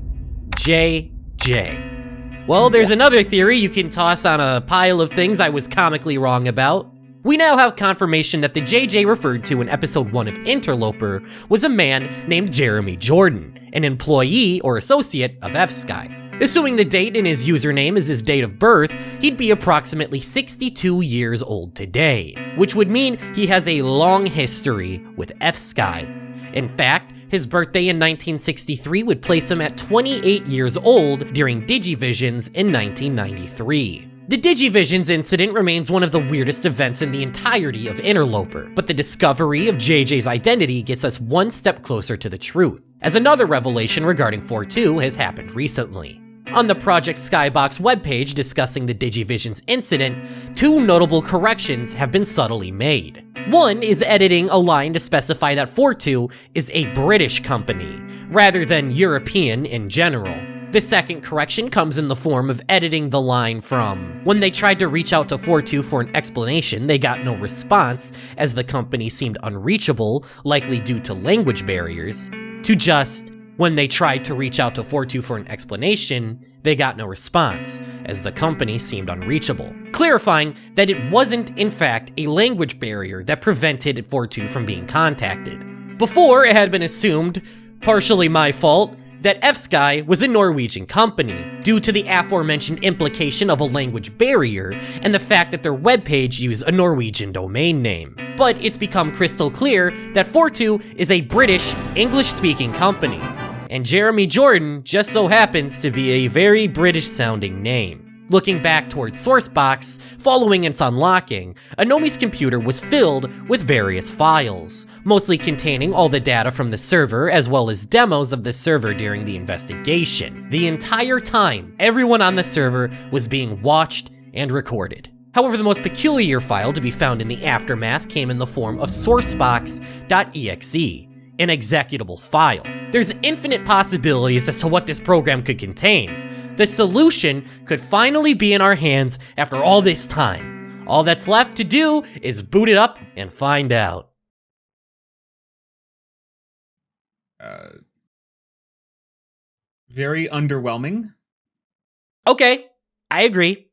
JJ. Well, there's another theory you can toss on a pile of things I was comically wrong about. We now have confirmation that the JJ referred to in episode 1 of Interloper was a man named Jeremy Jordan, an employee or associate of F-Sky. Assuming the date in his username is his date of birth, he'd be approximately 62 years old today, which would mean he has a long history with F-Sky. In fact, his birthday in 1963 would place him at 28 years old during Digivisions in 1993. The Digivisions incident remains one of the weirdest events in the entirety of Interloper, but the discovery of JJ's identity gets us one step closer to the truth, as another revelation regarding 4.2 has happened recently. On the Project Skybox webpage discussing the Digivisions incident, two notable corrections have been subtly made. One is editing a line to specify that 4.2 is a British company, rather than European in general. The second correction comes in the form of editing the line from, when they tried to reach out to 4.2 for an explanation, they got no response, as the company seemed unreachable, likely due to language barriers, to just, when they tried to reach out to 4.2 for an explanation, they got no response, as the company seemed unreachable, clarifying that it wasn't, in fact, a language barrier that prevented 4.2 from being contacted. Before, it had been assumed, partially my fault, that F-Sky was a Norwegian company, due to the aforementioned implication of a language barrier and the fact that their webpage used a Norwegian domain name. But it's become crystal clear that 4.2 is a British, English-speaking company, and Jeremy Jordan just so happens to be a very British-sounding name. Looking back towards Sourcebox, following its unlocking, Anomi's computer was filled with various files, mostly containing all the data from the server as well as demos of the server during the investigation. The entire time, everyone on the server was being watched and recorded. However, the most peculiar file to be found in the aftermath came in the form of sourcebox.exe, an executable file. There's infinite possibilities as to what this program could contain. The solution could finally be in our hands after all this time. All that's left to do is boot it up and find out. Very underwhelming. Okay, I agree.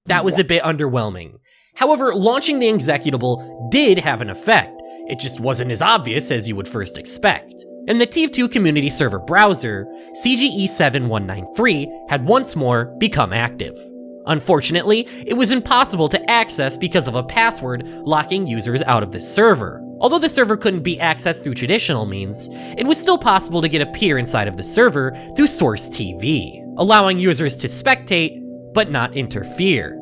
That was a bit underwhelming. However, launching the executable did have an effect. It just wasn't as obvious as you would first expect. In the TF2 community server browser, CGE7193 had once more become active. Unfortunately, it was impossible to access because of a password locking users out of the server. Although the server couldn't be accessed through traditional means, it was still possible to get a peer inside of the server through Source TV, allowing users to spectate, but not interfere.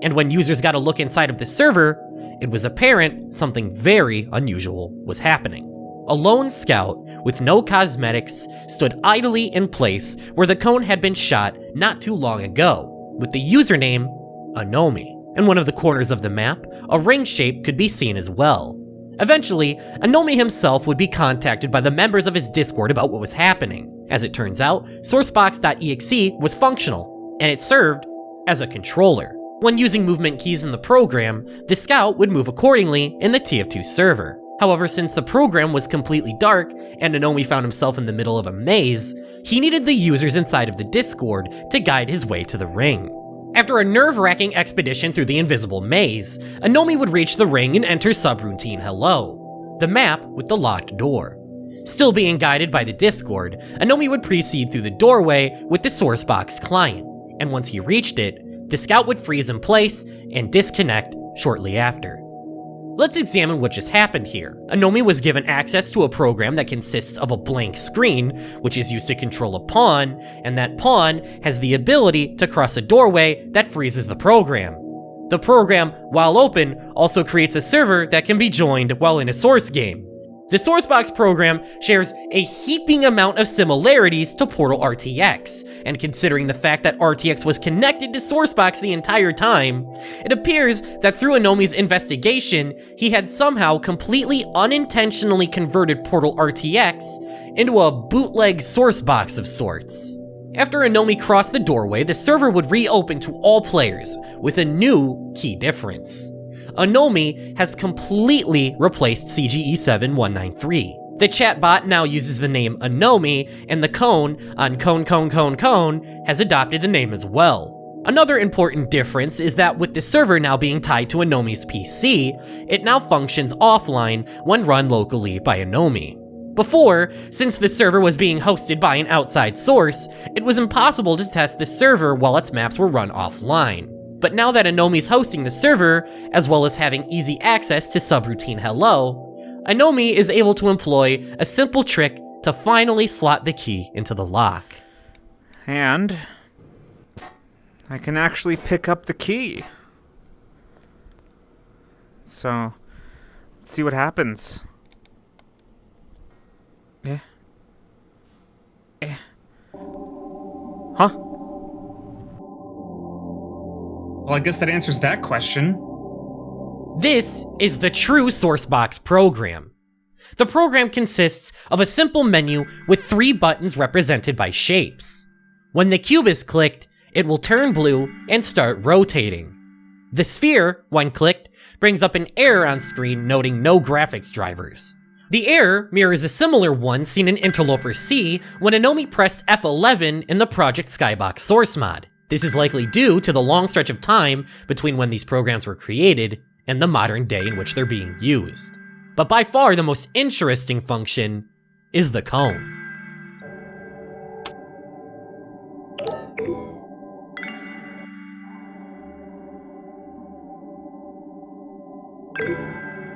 And when users got a look inside of the server, it was apparent something very unusual was happening. A lone scout with no cosmetics stood idly in place where the cone had been shot not too long ago, with the username Anomi. In one of the corners of the map, a ring shape could be seen as well. Eventually, Anomi himself would be contacted by the members of his Discord about what was happening. As it turns out, sourcebox.exe was functional, and it served as a controller. When using movement keys in the program, the scout would move accordingly in the TF2 server. However, since the program was completely dark and Anomi found himself in the middle of a maze, he needed the users inside of the Discord to guide his way to the ring. After a nerve-wracking expedition through the invisible maze, Anomi would reach the ring and enter subroutine Hello, the map with the locked door. Still being guided by the Discord, Anomi would proceed through the doorway with the Sourcebox client, and once he reached it, the scout would freeze in place and disconnect shortly after. Let's examine what just happened here. Anomi was given access to a program that consists of a blank screen, which is used to control a pawn, and that pawn has the ability to cross a doorway that freezes the program. The program, while open, also creates a server that can be joined while in a source game. The Sourcebox program shares a heaping amount of similarities to Portal RTX, and considering the fact that RTX was connected to Sourcebox the entire time, it appears that through Anomi's investigation, he had somehow completely unintentionally converted Portal RTX into a bootleg Sourcebox of sorts. After Anomi crossed the doorway, the server would reopen to all players, with a new key difference. Anomi has completely replaced CGE7193. The chatbot now uses the name Anomi, and the cone on cone has adopted the name as well. Another important difference is that with the server now being tied to Anomi's PC, it now functions offline when run locally by Anomi. Before, since the server was being hosted by an outside source, it was impossible to test the server while its maps were run offline. But now that Anomi's hosting the server, as well as having easy access to subroutine Hello, Anomi is able to employ a simple trick to finally slot the key into the lock. And I can actually pick up the key. So, let's see what happens. Huh? Well, I guess that answers that question. This is the true Sourcebox program. The program consists of a simple menu with 3 buttons represented by shapes. When the cube is clicked, it will turn blue and start rotating. The sphere, when clicked, brings up an error on screen noting no graphics drivers. The error mirrors a similar one seen in Interloper C when Anomi pressed F11 in the Project Skybox source mod. This is likely due to the long stretch of time between when these programs were created and the modern day in which they're being used. But by far the most interesting function is the cone.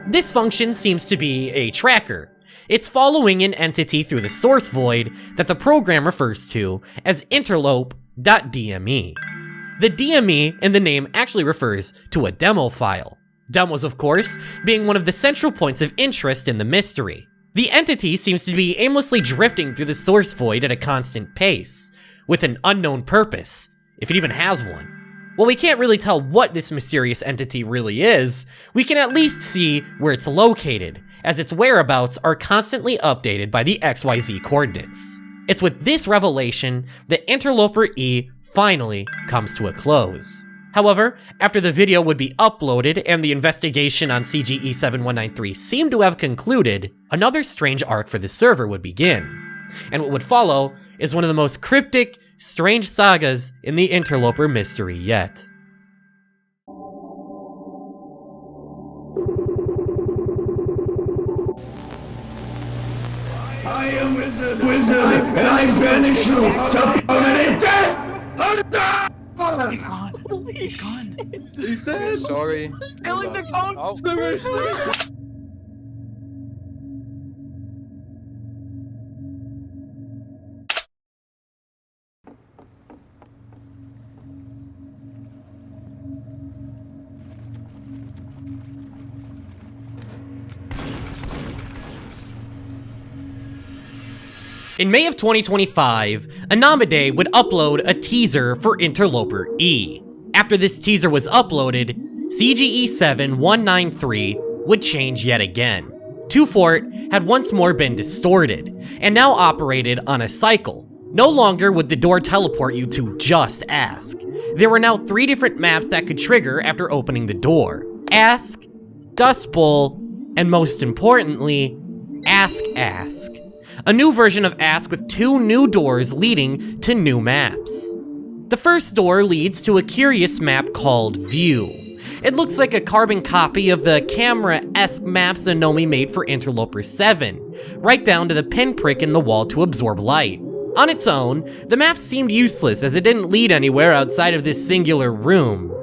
This function seems to be a tracker. It's following an entity through the source void that the program refers to as Interloper.dme. The DME in the name actually refers to a demo file. Demos, of course, being one of the central points of interest in the mystery. The entity seems to be aimlessly drifting through the source void at a constant pace, with an unknown purpose, if it even has one. While we can't really tell what this mysterious entity really is, we can at least see where it's located, as its whereabouts are constantly updated by the XYZ coordinates. It's with this revelation that Interloper E finally comes to a close. However, after the video would be uploaded and the investigation on CGE 7193 seemed to have concluded, another strange arc for the server would begin. And what would follow is one of the most cryptic, strange sagas in the Interloper mystery yet. I am wizard, and I banish you to permanent death! He's gone. He's gone. He's dead. Sorry. Killing the cone. Oh. In May of 2025, Anamide would upload a teaser for Interloper E. After this teaser was uploaded, CGE 7193 would change yet again. Thewhat had once more been distorted, and now operated on a cycle. No longer would the door teleport you to just Ask. There were now 3 different maps that could trigger after opening the door. Ask, Dust Bowl, and most importantly, Ask. A new version of Ask with 2 new doors leading to new maps. The first door leads to a curious map called View. It looks like a carbon copy of the camera-esque maps Anomi made for Interloper 7, right down to the pinprick in the wall to absorb light. On its own, the map seemed useless as it didn't lead anywhere outside of this singular room.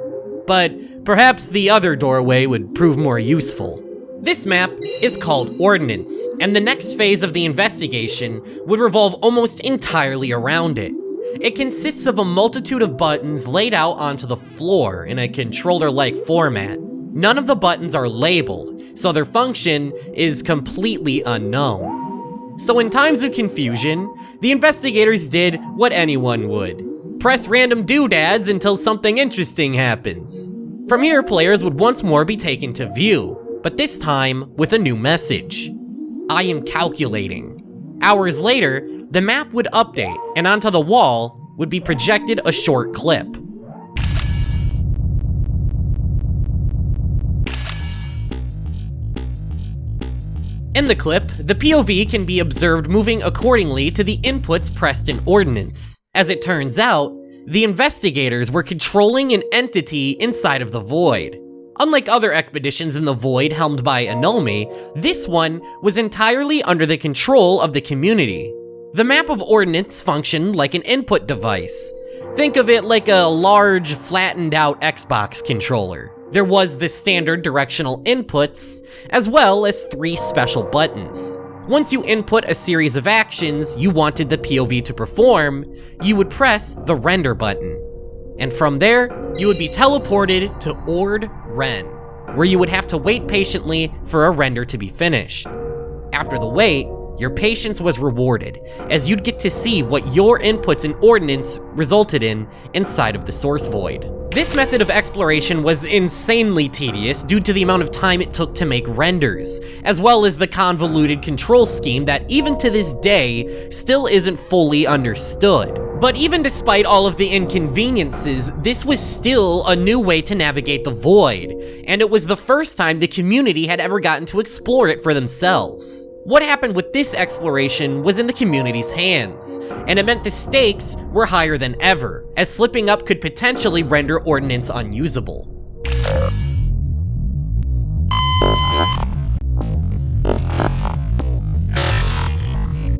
But perhaps the other doorway would prove more useful. This map is called Ordinance, and the next phase of the investigation would revolve almost entirely around it. It consists of a multitude of buttons laid out onto the floor in a controller-like format. None of the buttons are labeled, so their function is completely unknown. So in times of confusion, the investigators did what anyone would. Press random doodads until something interesting happens. From here, players would once more be taken to View, but this time with a new message. I am calculating. Hours later, the map would update, and onto the wall would be projected a short clip. In the clip, the POV can be observed moving accordingly to the inputs pressed in Ordinance. As it turns out, the investigators were controlling an entity inside of the void. Unlike other expeditions in the void helmed by Anomi, this one was entirely under the control of the community. The map of Ordinance functioned like an input device. Think of it like a large, flattened out Xbox controller. There was the standard directional inputs, as well as 3 special buttons. Once you input a series of actions you wanted the POV to perform, you would press the render button. And from there, you would be teleported to Ord Ren, where you would have to wait patiently for a render to be finished. After the wait, your patience was rewarded, as you'd get to see what your inputs in Ordinance resulted in inside of the source void. This method of exploration was insanely tedious due to the amount of time it took to make renders, as well as the convoluted control scheme that even to this day still isn't fully understood. But even despite all of the inconveniences, this was still a new way to navigate the void, and it was the first time the community had ever gotten to explore it for themselves. What happened with this exploration was in the community's hands, and it meant the stakes were higher than ever, as slipping up could potentially render Ordinance unusable.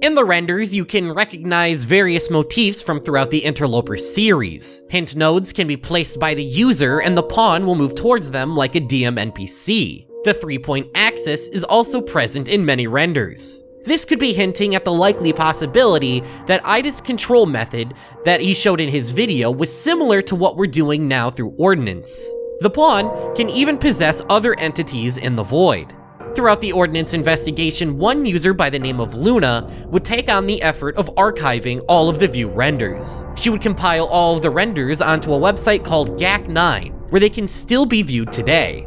In the renders, you can recognize various motifs from throughout the Interloper series. Hint nodes can be placed by the user, and the pawn will move towards them like a DM NPC. The 3-point axis is also present in many renders. This could be hinting at the likely possibility that Ida's control method that he showed in his video was similar to what we're doing now through Ordinance. The pawn can even possess other entities in the void. Throughout the Ordinance investigation, one user by the name of Luna would take on the effort of archiving all of the view renders. She would compile all of the renders onto a website called GAC9, where they can still be viewed today.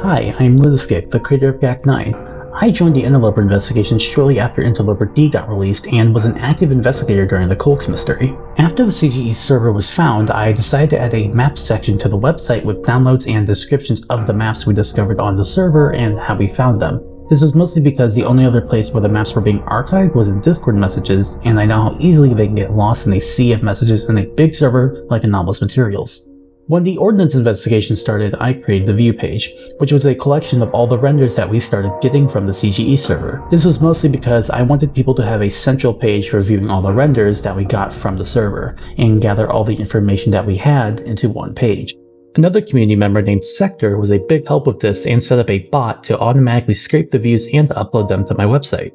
Hi, I'm Lunascape, the creator of GAC9. I joined the Interloper investigation shortly after Interloper D got released and was an active investigator during the Colx mystery. After the CGE server was found, I decided to add a maps section to the website with downloads and descriptions of the maps we discovered on the server and how we found them. This was mostly because the only other place where the maps were being archived was in Discord messages, and I know how easily they can get lost in a sea of messages in a big server like Anomalous Materials. When the Ordinance investigation started, I created the view page, which was a collection of all the renders that we started getting from the CGE server. This was mostly because I wanted people to have a central page for viewing all the renders that we got from the server, and gather all the information that we had into one page. Another community member named Sector was a big help with this and set up a bot to automatically scrape the views and to upload them to my website.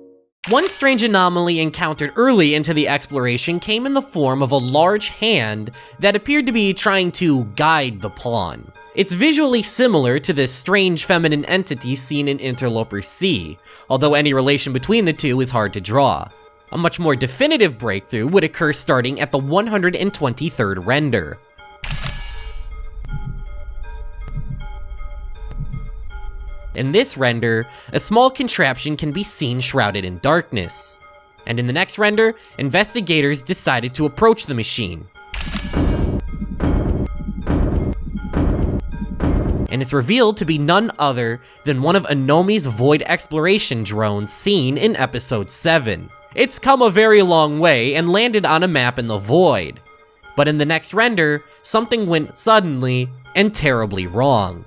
One strange anomaly encountered early into the exploration came in the form of a large hand that appeared to be trying to guide the pawn. It's visually similar to this strange feminine entity seen in Interloper C, although any relation between the two is hard to draw. A much more definitive breakthrough would occur starting at the 123rd render. In this render, a small contraption can be seen shrouded in darkness. And in the next render, investigators decided to approach the machine. And it's revealed to be none other than one of Anomi's void exploration drones seen in episode 7. It's come a very long way and landed on a map in the void. But in the next render, something went suddenly and terribly wrong.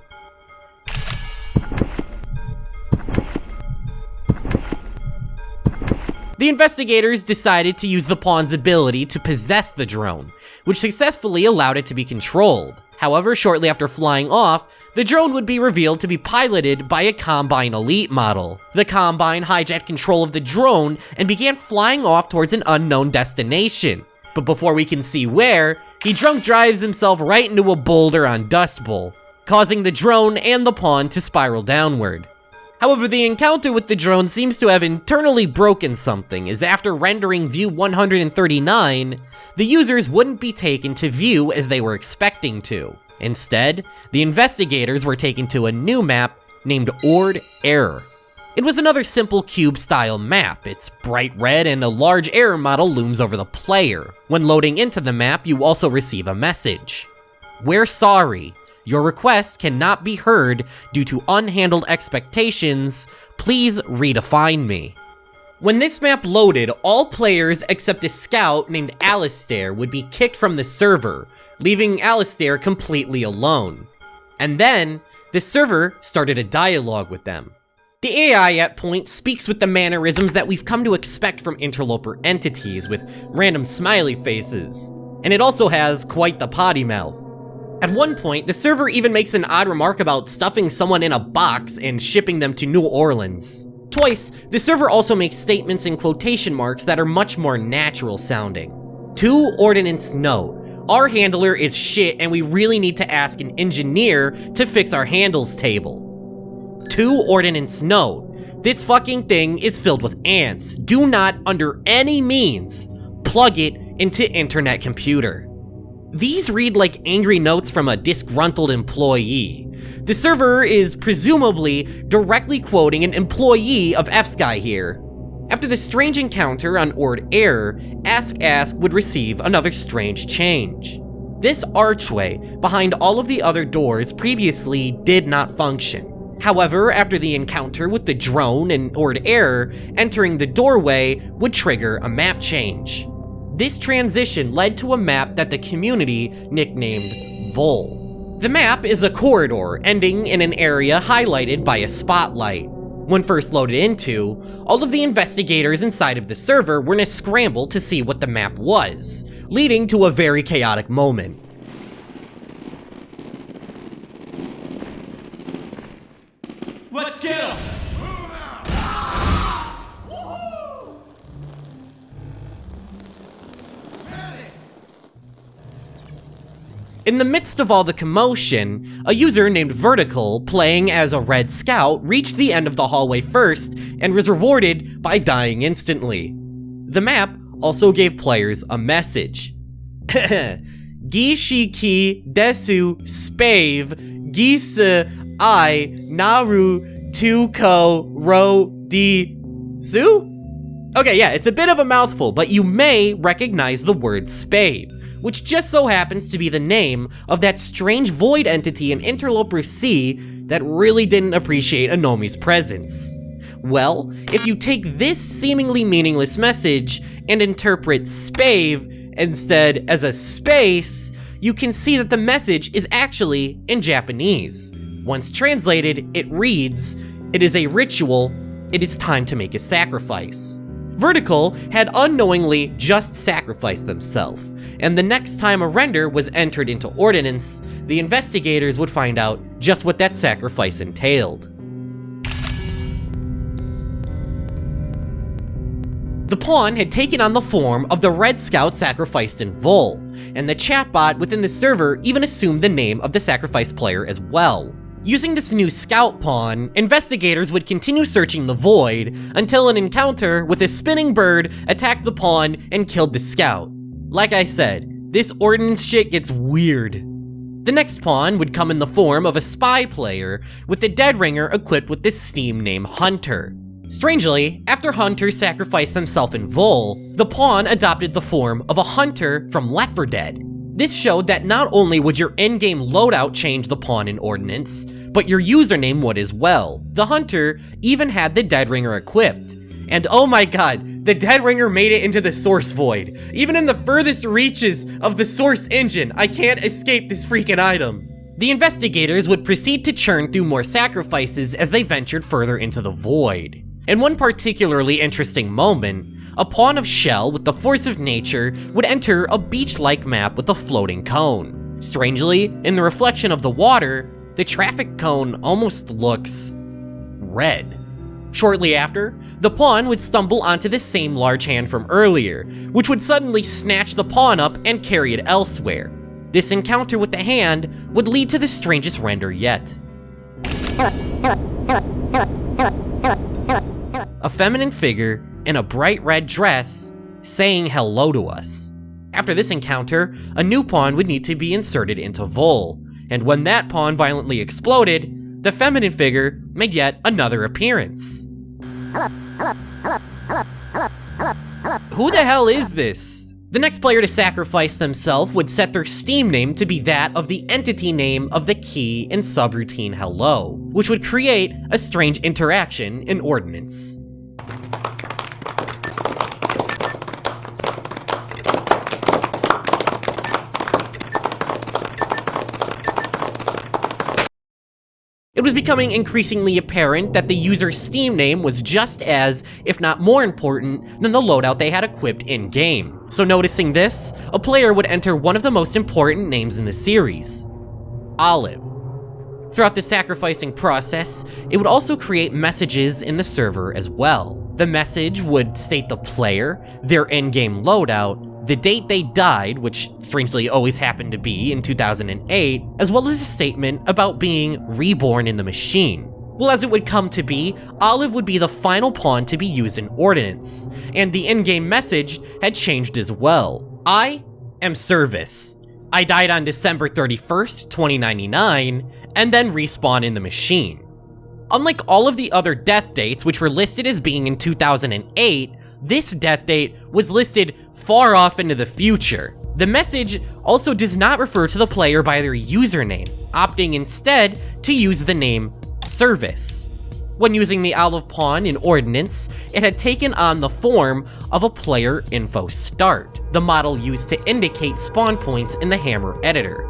The investigators decided to use the pawn's ability to possess the drone, which successfully allowed it to be controlled. However, shortly after flying off, the drone would be revealed to be piloted by a Combine Elite model. The Combine hijacked control of the drone and began flying off towards an unknown destination. But before we can see where, he drunk drives himself right into a boulder on Dust Bowl, causing the drone and the pawn to spiral downward. However, the encounter with the drone seems to have internally broken something, as after rendering view 139, the users wouldn't be taken to view as they were expecting to. Instead, the investigators were taken to a new map named Ord Error. It was another simple cube-style map. It's bright red and a large error model looms over the player. When loading into the map, you also receive a message. "We're sorry. Your request cannot be heard due to unhandled expectations. Please redefine me." When this map loaded, all players except a scout named Alistair would be kicked from the server, leaving Alistair completely alone. And then, the server started a dialogue with them. The AI at point speaks with the mannerisms that we've come to expect from interloper entities, with random smiley faces. And it also has quite the potty mouth. At one point, the server even makes an odd remark about stuffing someone in a box and shipping them to New Orleans. Twice, the server also makes statements in quotation marks that are much more natural sounding. To Ordinance note, our handler is shit and we really need to ask an engineer to fix our handles table. To Ordinance note, this fucking thing is filled with ants. Do not, under any means, plug it into internet computer. These read like angry notes from a disgruntled employee. The server is presumably directly quoting an employee of F-Sky here. After the strange encounter on Ord Error, Ask would receive another strange change. This archway behind all of the other doors previously did not function. However, after the encounter with the drone and Ord Error, entering the doorway would trigger a map change. This transition led to a map that the community nicknamed Vol. The map is a corridor ending in an area highlighted by a spotlight. When first loaded into, all of the investigators inside of the server were in a scramble to see what the map was, leading to a very chaotic moment. Let's get him! In the midst of all the commotion, a user named Vertical, playing as a red scout, reached the end of the hallway first and was rewarded by dying instantly. The map also gave players a message. Gishiki desu spave gisa I naru tuko ro di su? Okay, yeah, it's a bit of a mouthful, but you may recognize the word spave, which just so happens to be the name of that strange void entity in Interloper C that really didn't appreciate Anomi's presence. Well, if you take this seemingly meaningless message and interpret spave instead as a space, you can see that the message is actually in Japanese. Once translated, it reads, "It is a ritual, it is time to make a sacrifice." Vertical had unknowingly just sacrificed themselves, and the next time a render was entered into Ordinance, the investigators would find out just what that sacrifice entailed. The pawn had taken on the form of the Red Scout sacrificed in Vol, and the chatbot within the server even assumed the name of the sacrificed player as well. Using this new scout pawn, investigators would continue searching the void until an encounter with a spinning bird attacked the pawn and killed the scout. Like I said, this Ordinance shit gets weird. The next pawn would come in the form of a spy player with the Dead Ringer equipped with this Steam name Hunter. Strangely, after Hunter sacrificed himself in Vol, the pawn adopted the form of a hunter from Left 4 Dead. This showed that not only would your in-game loadout change the pawn in Ordinance, but your username would as well. The hunter even had the Dead Ringer equipped. And oh my god, the Dead Ringer made it into the source void. Even in the furthest reaches of the source engine, I can't escape this freaking item. The investigators would proceed to churn through more sacrifices as they ventured further into the void. In one particularly interesting moment, a pawn of Shell with the force of nature would enter a beach-like map with a floating cone. Strangely, in the reflection of the water, the traffic cone almost looks red. Shortly after, the pawn would stumble onto the same large hand from earlier, which would suddenly snatch the pawn up and carry it elsewhere. This encounter with the hand would lead to the strangest render yet. A feminine figure in a bright red dress saying hello to us. After this encounter, a new pawn would need to be inserted into Vol, and when that pawn violently exploded, the feminine figure made yet another appearance. Who the hell is this? The next player to sacrifice themselves would set their Steam name to be that of the entity name of the key in subroutine hello, which would create a strange interaction in Ordinance. It was becoming increasingly apparent that the user's Steam name was just as, if not more important, than the loadout they had equipped in-game. So noticing this, a player would enter one of the most important names in the series, Olive. Throughout the sacrificing process, it would also create messages in the server as well. The message would state the player, their in-game loadout, the date they died, which strangely always happened to be in 2008, as well as a statement about being reborn in the machine. Well, as it would come to be, Olive would be the final pawn to be used in Ordinance, and the in-game message had changed as well. I am Service. I died on December 31st, 2099, and then respawn in the machine. Unlike all of the other death dates, which were listed as being in 2008, this death date was listed far off into the future. The message also does not refer to the player by their username, opting instead to use the name Service. When using the Olive pawn in Ordinance, it had taken on the form of a player info start, the model used to indicate spawn points in the Hammer editor.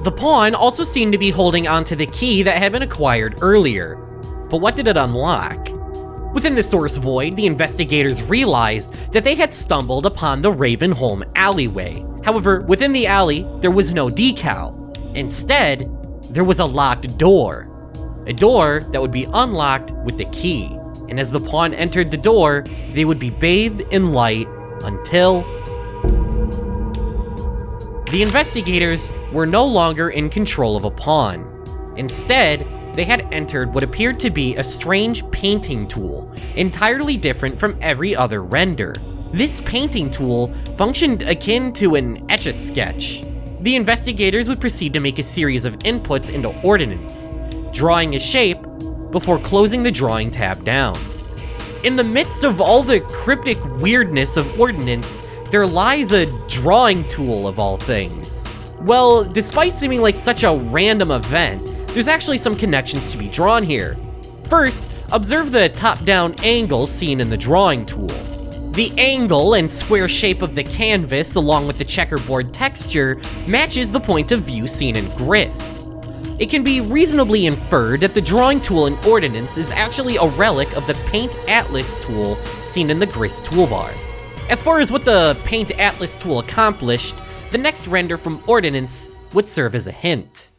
The pawn also seemed to be holding onto the key that had been acquired earlier. But what did it unlock? Within the source void, the investigators realized that they had stumbled upon the Ravenholm alleyway. However, within the alley, there was no decal. Instead, there was a locked door. A door that would be unlocked with the key. And as the pawn entered the door, they would be bathed in light until... The investigators were no longer in control of a pawn. Instead, they had entered what appeared to be a strange painting tool, entirely different from every other render. This painting tool functioned akin to an Etch-a-Sketch. The investigators would proceed to make a series of inputs into Ordinance, drawing a shape before closing the drawing tab down. In the midst of all the cryptic weirdness of Ordinance, there lies a drawing tool of all things. Well, despite seeming like such a random event, there's actually some connections to be drawn here. First, observe the top-down angle seen in the drawing tool. The angle and square shape of the canvas, along with the checkerboard texture, matches the point of view seen in Gris. It can be reasonably inferred that the drawing tool in Ordinance is actually a relic of the Paint Atlas tool seen in the Gris toolbar. As far as what the Paint Atlas tool accomplished, the next render from Ordinance would serve as a hint.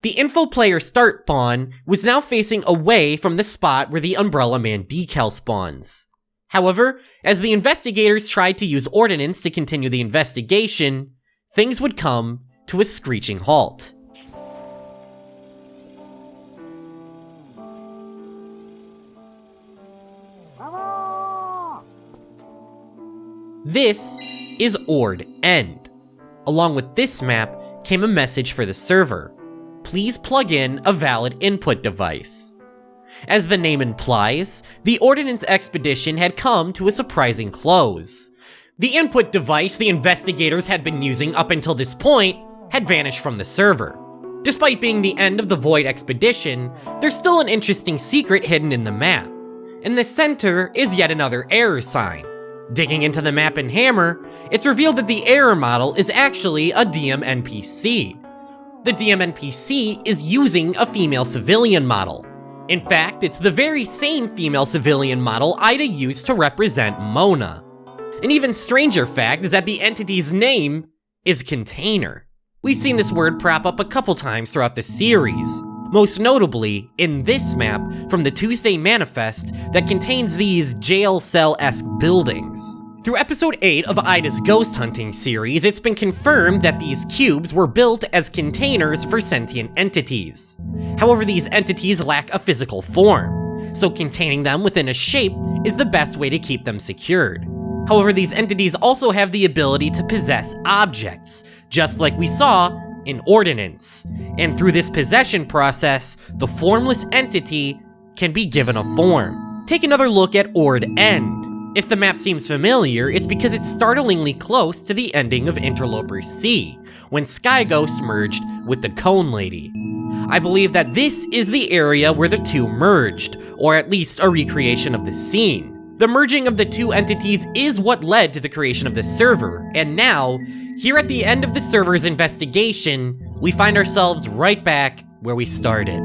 The info player start pawn was now facing away from the spot where the Umbrella Man decal spawns. However, as the investigators tried to use Ordinance to continue the investigation, things would come to a screeching halt. This is Ord End. Along with this map came a message for the server. Please plug in a valid input device. As the name implies, the Ordinance expedition had come to a surprising close. The input device the investigators had been using up until this point had vanished from the server. Despite being the end of the Void expedition, there's still an interesting secret hidden in the map. In the center is yet another error sign. Digging into the map in Hammer, it's revealed that the error model is actually a DM NPC. The DM NPC is using a female civilian model. In fact, it's the very same female civilian model Ida used to represent Mona. An even stranger fact is that the entity's name is Container. We've seen this word prop up a couple times throughout the series, most notably in this map from the Tuesday Manifest that contains these jail cell-esque buildings. Through episode 8 of Ida's ghost hunting series, it's been confirmed that these cubes were built as containers for sentient entities. However, these entities lack a physical form, so containing them within a shape is the best way to keep them secured. However, these entities also have the ability to possess objects, just like we saw in Ordinance. And through this possession process, the formless entity can be given a form. Take another look at Ord End. If the map seems familiar, it's because it's startlingly close to the ending of Interloper C, when Sky Ghost merged with the Cone Lady. I believe that this is the area where the two merged, or at least a recreation of the scene. The merging of the two entities is what led to the creation of the server, and now, here at the end of the server's investigation, we find ourselves right back where we started.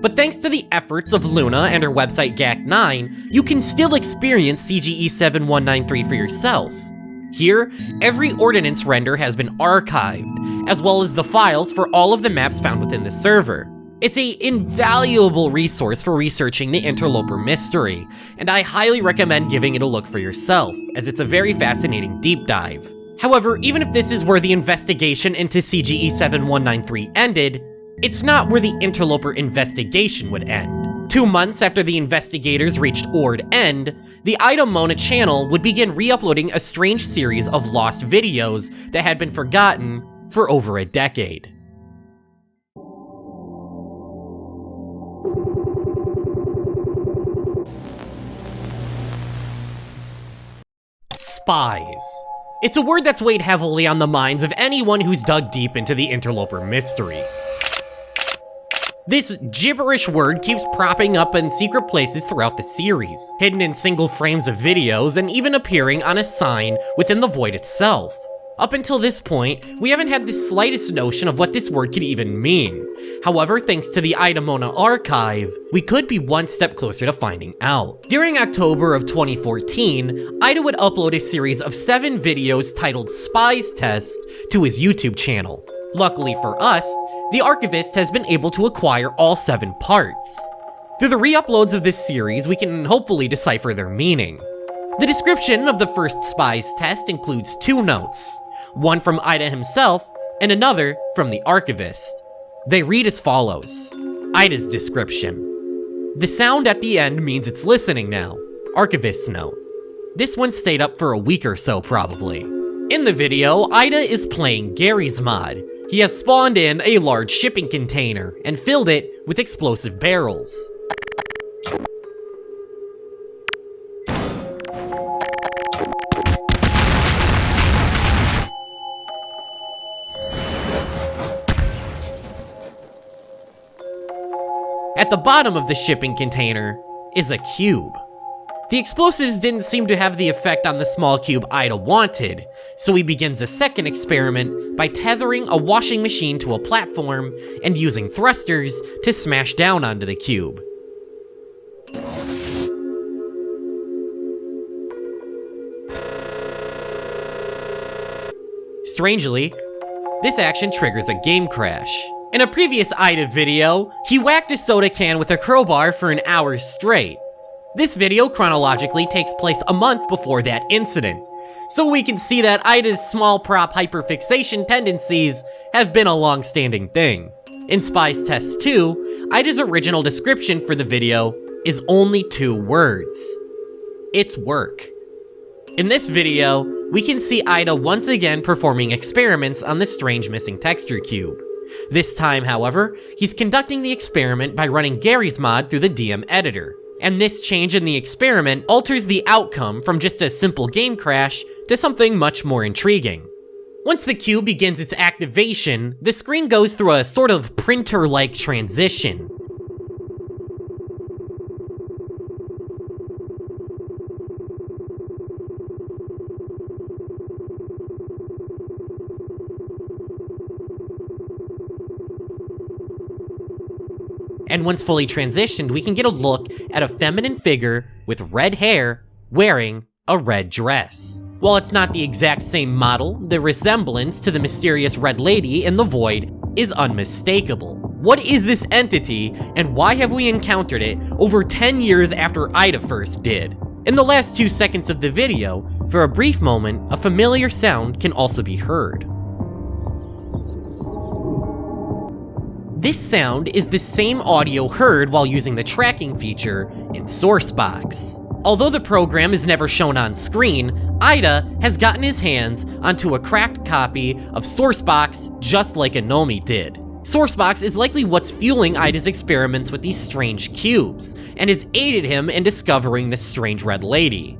But thanks to the efforts of Luna and her website GAC9, you can still experience CGE 7193 for yourself. Here, every Ordinance render has been archived, as well as the files for all of the maps found within the server. It's an invaluable resource for researching the Interloper mystery, and I highly recommend giving it a look for yourself, as it's a very fascinating deep dive. However, even if this is where the investigation into CGE 7193 ended, it's not where the Interloper investigation would end. 2 months after the investigators reached Ord End, the Ida Mona channel would begin re-uploading a strange series of lost videos that had been forgotten for over a decade. Spise. It's a word that's weighed heavily on the minds of anyone who's dug deep into the Interloper mystery. This gibberish word keeps propping up in secret places throughout the series, hidden in single frames of videos and even appearing on a sign within the Void itself. Up until this point, we haven't had the slightest notion of what this word could even mean. However, thanks to the Ida Mona archive, we could be one step closer to finding out. During October of 2014, Ida would upload a series of 7 videos titled Spise Tests to his YouTube channel. Luckily for us, the archivist has been able to acquire all 7 parts. Through the re-uploads of this series, we can hopefully decipher their meaning. The description of the first Spise test includes 2 notes. one from Ida himself, and another from the archivist. They read as follows. Ida's description. The sound at the end means it's listening now. Archivist's note. This one stayed up for a week or so, probably. In the video, Ida is playing Gary's mod. He has spawned in a large shipping container and filled it with explosive barrels. At the bottom of the shipping container is a cube. The explosives didn't seem to have the effect on the small cube Ida wanted, so he begins a second experiment by tethering a washing machine to a platform and using thrusters to smash down onto the cube. Strangely, this action triggers a game crash. In a previous Ida video, he whacked a soda can with a crowbar for an hour straight. This video chronologically takes place a month before that incident, so we can see that Ida's small prop hyperfixation tendencies have been a long-standing thing. In Spise Test 2, Ida's original description for the video is only 2 words. It's work. In this video, we can see Ida once again performing experiments on the strange missing texture cube. This time, however, he's conducting the experiment by running Gary's mod through the DM editor, and this change in the experiment alters the outcome from just a simple game crash to something much more intriguing. Once the cube begins its activation, the screen goes through a sort of printer-like transition. And once fully transitioned, we can get a look at a feminine figure with red hair wearing a red dress. While it's not the exact same model, the resemblance to the mysterious red lady in the void is unmistakable. What is this entity, and why have we encountered it over 10 years after Ida first did? In the last 2 seconds of the video, for a brief moment, a familiar sound can also be heard. This sound is the same audio heard while using the tracking feature in Sourcebox. Although the program is never shown on screen, Ida has gotten his hands onto a cracked copy of Sourcebox just like Anomi did. Sourcebox is likely what's fueling Ida's experiments with these strange cubes, and has aided him in discovering this strange red lady.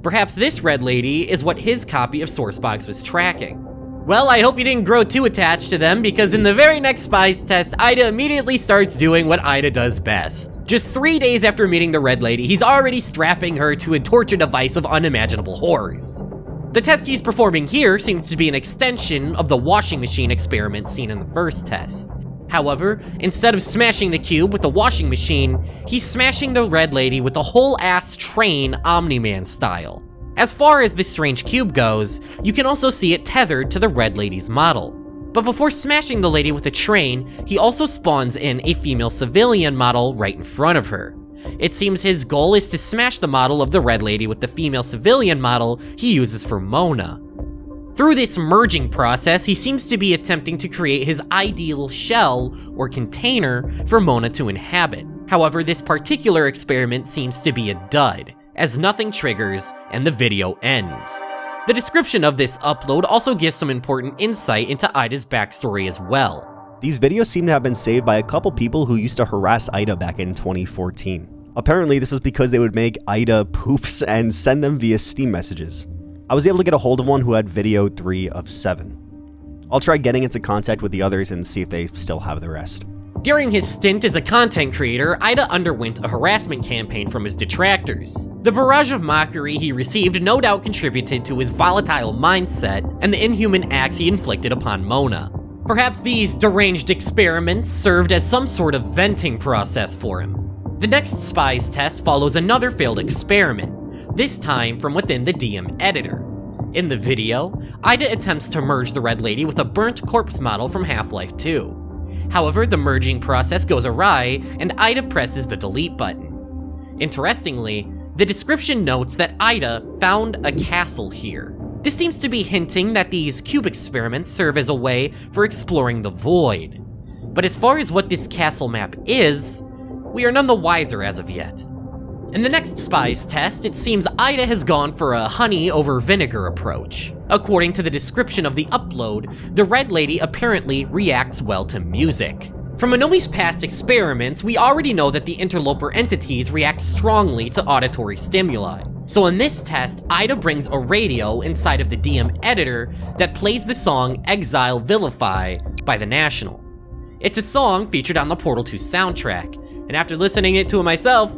Perhaps this red lady is what his copy of Sourcebox was tracking. Well, I hope you didn't grow too attached to them, because in the very next Spise test, Ida immediately starts doing what Ida does best. Just 3 days after meeting the Red Lady, he's already strapping her to a torture device of unimaginable horrors. The test he's performing here seems to be an extension of the washing machine experiment seen in the first test. However, instead of smashing the cube with the washing machine, he's smashing the Red Lady with a whole-ass train Omni-Man style. As far as this strange cube goes, you can also see it tethered to the Red Lady's model. But before smashing the lady with a train, he also spawns in a female civilian model right in front of her. It seems his goal is to smash the model of the Red Lady with the female civilian model he uses for Mona. Through this merging process, he seems to be attempting to create his ideal shell or container for Mona to inhabit. However, this particular experiment seems to be a dud, as nothing triggers and the video ends. The description of this upload also gives some important insight into Ida's backstory as well. These videos seem to have been saved by a couple people who used to harass Ida back in 2014. Apparently this was because they would make Ida poops and send them via Steam messages. I was able to get a hold of one who had video 3 of 7. I'll try getting into contact with the others and see if they still have the rest. During his stint as a content creator, Ida underwent a harassment campaign from his detractors. The barrage of mockery he received no doubt contributed to his volatile mindset and the inhuman acts he inflicted upon Mona. Perhaps these deranged experiments served as some sort of venting process for him. The next Spise test follows another failed experiment, this time from within the DM editor. In the video, Ida attempts to merge the Red Lady with a burnt corpse model from Half-Life 2. However, the merging process goes awry, and Ida presses the delete button. Interestingly, the description notes that Ida found a castle here. This seems to be hinting that these cube experiments serve as a way for exploring the void. But as far as what this castle map is, we are none the wiser as of yet. In the next Spise test, it seems Ida has gone for a honey over vinegar approach. According to the description of the upload, the Red Lady apparently reacts well to music. From Anomi's past experiments, we already know that the interloper entities react strongly to auditory stimuli. So in this test, Ida brings a radio inside of the DM editor that plays the song Exile Vilify by The National. It's a song featured on the Portal 2 soundtrack, and after listening to it myself,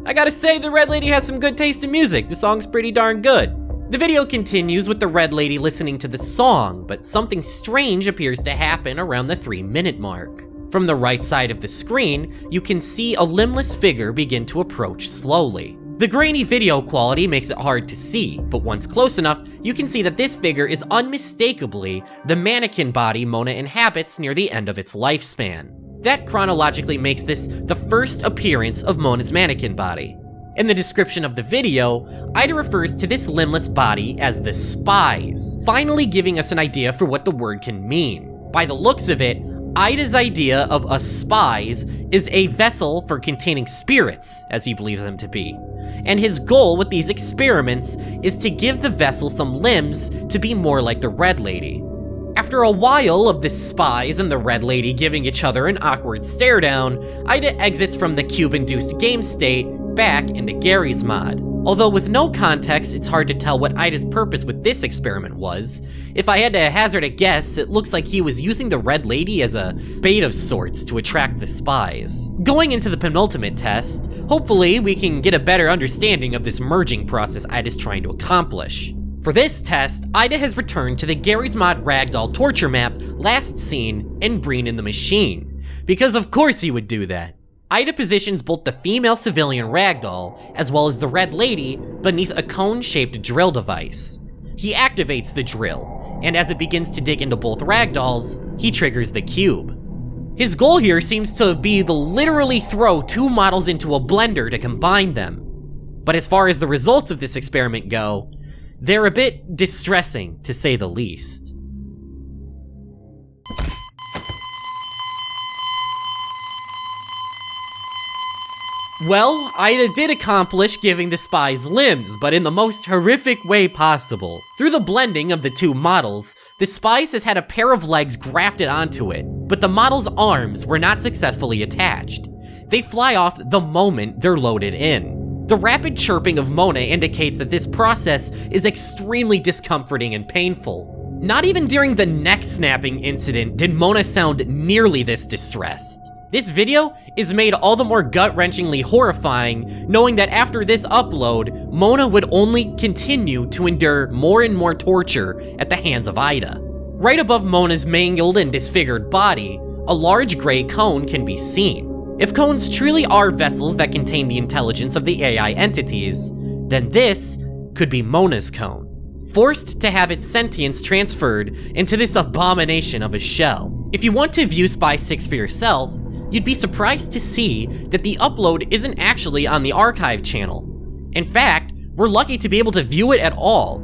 I gotta say the Red Lady has some good taste in music. The song's pretty darn good. The video continues with the Red Lady listening to the song, but something strange appears to happen around the 3-minute mark. From the right side of the screen, you can see a limbless figure begin to approach slowly. The grainy video quality makes it hard to see, but once close enough, you can see that this figure is unmistakably the mannequin body Mona inhabits near the end of its lifespan. That chronologically makes this the first appearance of Mona's mannequin body. In the description of the video, Ida refers to this limbless body as the Spise, finally giving us an idea for what the word can mean. By the looks of it, Ida's idea of a spise is a vessel for containing spirits, as he believes them to be. And his goal with these experiments is to give the vessel some limbs to be more like the Red Lady. After a while of the Spise and the Red Lady giving each other an awkward stare down, Ida exits from the cube-induced game state back into Gary's mod. Although with no context, it's hard to tell what Ida's purpose with this experiment was. If I had to hazard a guess, it looks like he was using the Red Lady as a bait of sorts to attract the Spise. Going into the penultimate test, hopefully we can get a better understanding of this merging process Ida's trying to accomplish. For this test, Ida has returned to the Gary's Mod Ragdoll torture map last seen in Breen in the Machine, because of course he would do that. Ida positions both the female civilian Ragdoll as well as the Red Lady beneath a cone-shaped drill device. He activates the drill, and as it begins to dig into both Ragdolls, he triggers the cube. His goal here seems to be to literally throw two models into a blender to combine them. But as far as the results of this experiment go, they're a bit distressing, to say the least. Well, Ida did accomplish giving the Spise limbs, but in the most horrific way possible. Through the blending of the two models, the Spise has had a pair of legs grafted onto it, but the model's arms were not successfully attached. They fly off the moment they're loaded in. The rapid chirping of Mona indicates that this process is extremely discomforting and painful. Not even during the neck snapping incident did Mona sound nearly this distressed. This video is made all the more gut-wrenchingly horrifying, knowing that after this upload, Mona would only continue to endure more and more torture at the hands of Ida. Right above Mona's mangled and disfigured body, a large gray cone can be seen. If cones truly are vessels that contain the intelligence of the AI entities, then this could be Mona's cone, forced to have its sentience transferred into this abomination of a shell. If you want to view Spise 6 for yourself, you'd be surprised to see that the upload isn't actually on the archive channel. In fact, we're lucky to be able to view it at all.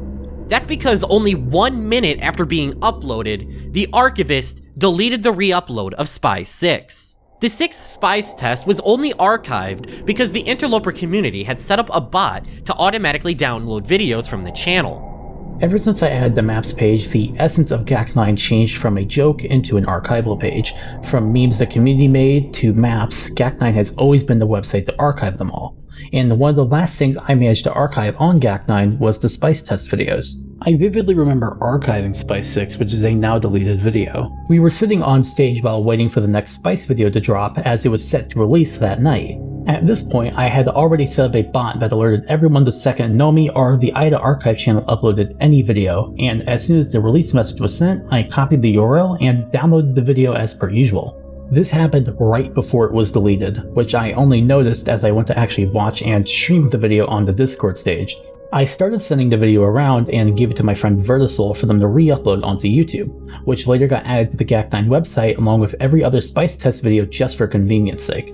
That's because only 1 minute after being uploaded, the archivist deleted the re-upload of Spise 6. The 6th Spise test was only archived because the Interloper community had set up a bot to automatically download videos from the channel. Ever since I added the maps page, the essence of GAC9 changed from a joke into an archival page. From memes the community made to maps, GAC9 has always been the website to archive them all. And one of the last things I managed to archive on GAC9 was the Spise test videos. I vividly remember archiving Spise 6, which is a now deleted video. We were sitting on stage while waiting for the next Spise video to drop as it was set to release that night. At this point, I had already set up a bot that alerted everyone the second Nomi or the Ida archive channel uploaded any video, and as soon as the release message was sent, I copied the URL and downloaded the video as per usual. This happened right before it was deleted, which I only noticed as I went to actually watch and stream the video on the Discord stage. I started sending the video around and gave it to my friend Vertisol for them to re-upload onto YouTube, which later got added to the GAC9 website along with every other Spise test video just for convenience sake.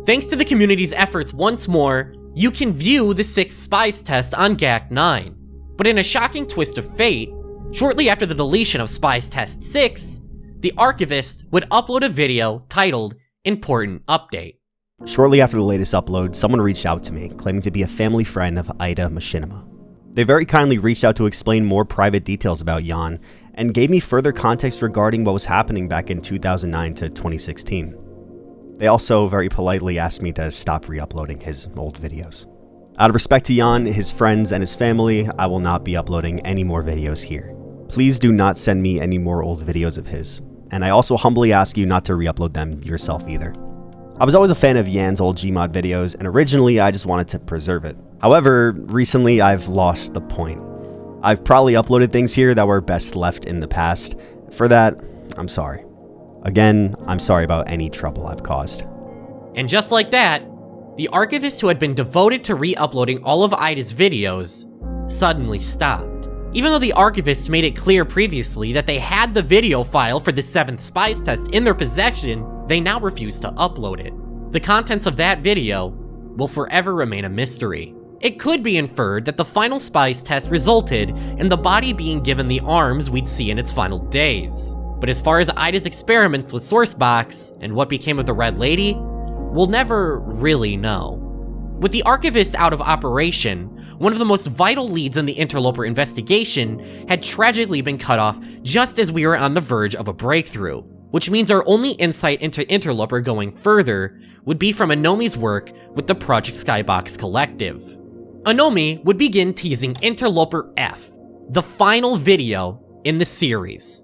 Thanks to the community's efforts once more, you can view the 6th Spise test on GAC9. But in a shocking twist of fate, shortly after the deletion of Spise Test 6, the archivist would upload a video titled Important Update. Shortly after the latest upload, someone reached out to me, claiming to be a family friend of Ida Machinima. They very kindly reached out to explain more private details about Jan, and gave me further context regarding what was happening back in 2009 to 2016. They also very politely asked me to stop re-uploading his old videos. Out of respect to Jan, his friends, and his family, I will not be uploading any more videos here. Please do not send me any more old videos of his, and I also humbly ask you not to re-upload them yourself either. I was always a fan of Jan's old Gmod videos, and originally I just wanted to preserve it. However, recently I've lost the point. I've probably uploaded things here that were best left in the past. For that, I'm sorry. Again, I'm sorry about any trouble I've caused. And just like that, the archivist who had been devoted to re-uploading all of Ida's videos suddenly stopped. Even though the archivist made it clear previously that they had the video file for the 7th Spise Test in their possession, they now refuse to upload it. The contents of that video will forever remain a mystery. It could be inferred that the final Spise Test resulted in the body being given the arms we'd see in its final days. But as far as Ida's experiments with Sourcebox and what became of the Red Lady, we'll never really know. With the archivist out of operation, one of the most vital leads in the Interloper investigation had tragically been cut off just as we were on the verge of a breakthrough, which means our only insight into Interloper going further would be from Anomi's work with the Project Skybox Collective. Anomi would begin teasing Interloper F, the final video in the series.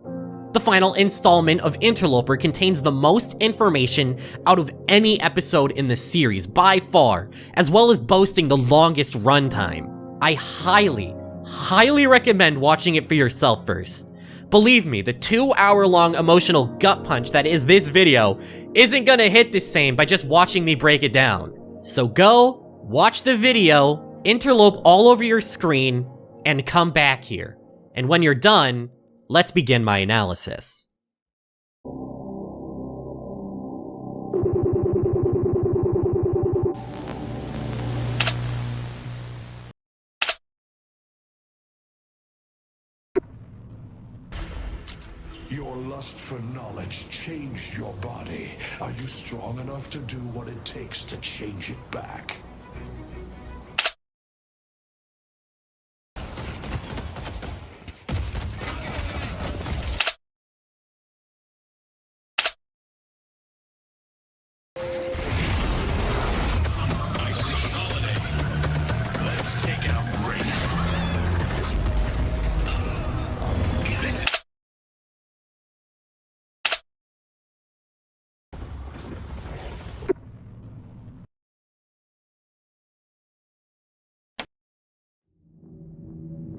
The final installment of Interloper contains the most information out of any episode in the series by far, as well as boasting the longest runtime. I highly recommend watching it for yourself first. Believe me, the 2-hour-long emotional gut punch that is this video isn't gonna hit the same by just watching me break it down. So go, watch the video, interlope all over your screen, and come back here. And when you're done, let's begin my analysis. Your lust for knowledge changed your body. Are you strong enough to do what it takes to change it back?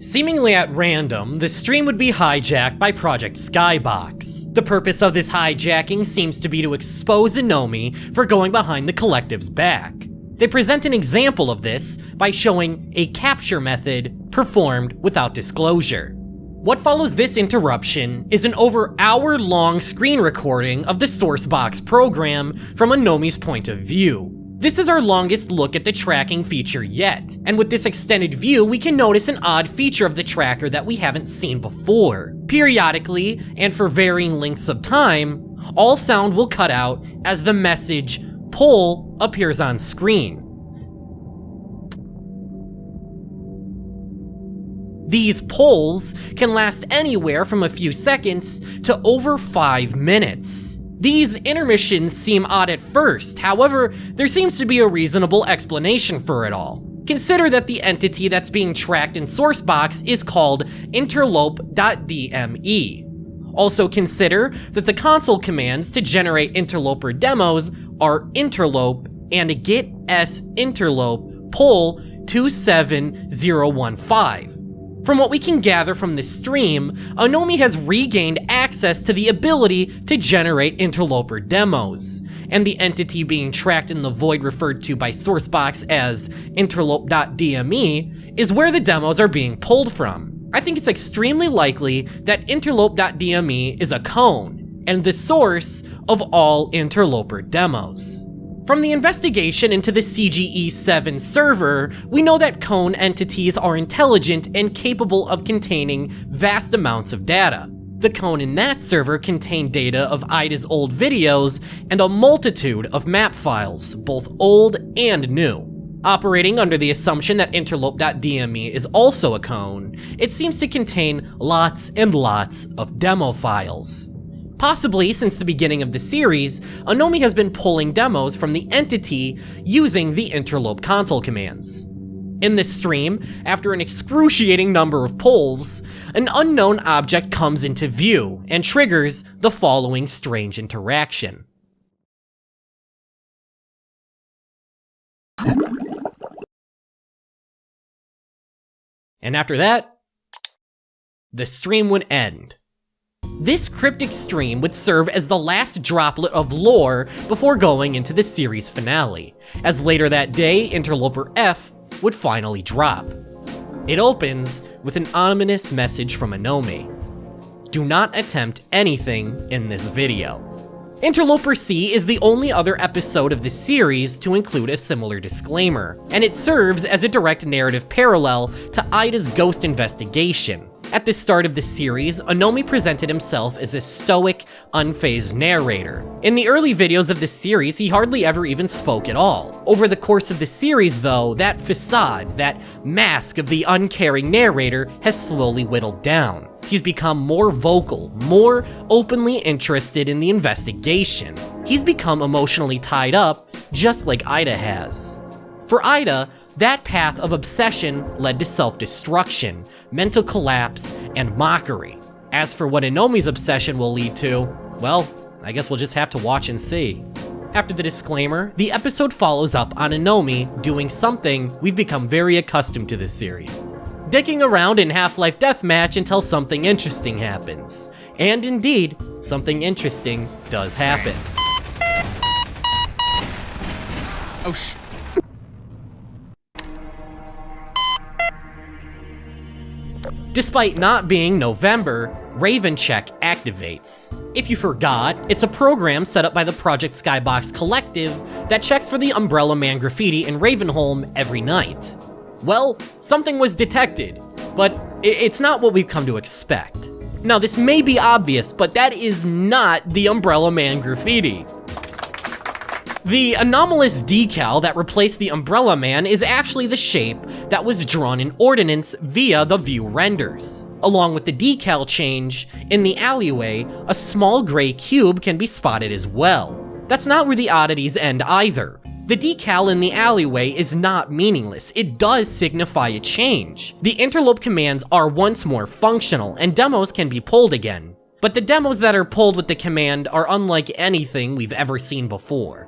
Seemingly at random, the stream would be hijacked by Project Skybox. The purpose of this hijacking seems to be to expose Anomi for going behind the Collective's back. They present an example of this by showing a capture method performed without disclosure. What follows this interruption is an over hour-long screen recording of the Sourcebox program from Anomi's point of view. This is our longest look at the tracking feature yet, and with this extended view we can notice an odd feature of the tracker that we haven't seen before. Periodically, and for varying lengths of time, all sound will cut out as the message "pull" appears on screen. These pulls can last anywhere from a few seconds to over 5 minutes. These intermissions seem odd at first, however, there seems to be a reasonable explanation for it all. Consider that the entity that's being tracked in Sourcebox is called Interlope.dme. Also consider that the console commands to generate Interloper demos are interlope and get s interlope pull 27015. From what we can gather from this stream, Anomi has regained access to the ability to generate Interloper demos, and the entity being tracked in the void referred to by Sourcebox as Interlope.dme is where the demos are being pulled from. I think it's extremely likely that Interlope.dme is a cone, and the source of all Interloper demos. From the investigation into the CGE-7 server, we know that cone entities are intelligent and capable of containing vast amounts of data. The cone in that server contained data of Ida's old videos and a multitude of map files, both old and new. Operating under the assumption that Interlope.dme is also a cone, it seems to contain lots and lots of demo files. Possibly since the beginning of the series, Anomi has been pulling demos from the entity using the Interlope console commands. In this stream, after an excruciating number of pulls, an unknown object comes into view and triggers the following strange interaction. And after that, the stream would end. This cryptic stream would serve as the last droplet of lore before going into the series finale, as later that day, Interloper F would finally drop. It opens with an ominous message from Anomi. Do not attempt anything in this video. Interloper C is the only other episode of the series to include a similar disclaimer, and it serves as a direct narrative parallel to Ida's ghost investigation. At the start of the series, Anomi presented himself as a stoic, unfazed narrator. In the early videos of the series, he hardly ever even spoke at all. Over the course of the series, though, that facade, that mask of the uncaring narrator has slowly whittled down. He's become more vocal, more openly interested in the investigation. He's become emotionally tied up, just like Ida has. For Ida, that path of obsession led to self-destruction, mental collapse, and mockery. As for what Anomi's obsession will lead to, well, I guess we'll just have to watch and see. After the disclaimer, the episode follows up on Anomi doing something we've become very accustomed to this series. Dicking around in Half-Life Deathmatch until something interesting happens. And indeed, something interesting does happen. Oh, sh... Despite not being November, Raven Check activates. If you forgot, it's a program set up by the Project Skybox Collective that checks for the Umbrella Man graffiti in Ravenholm every night. Well, something was detected, but it's not what we've come to expect. Now, this may be obvious, but that is not the Umbrella Man graffiti. The anomalous decal that replaced the Umbrella Man is actually the shape that was drawn in Ordinance via the view renders. Along with the decal change, in the alleyway, a small gray cube can be spotted as well. That's not where the oddities end either. The decal in the alleyway is not meaningless, it does signify a change. The interlope commands are once more functional, and demos can be pulled again. But the demos that are pulled with the command are unlike anything we've ever seen before.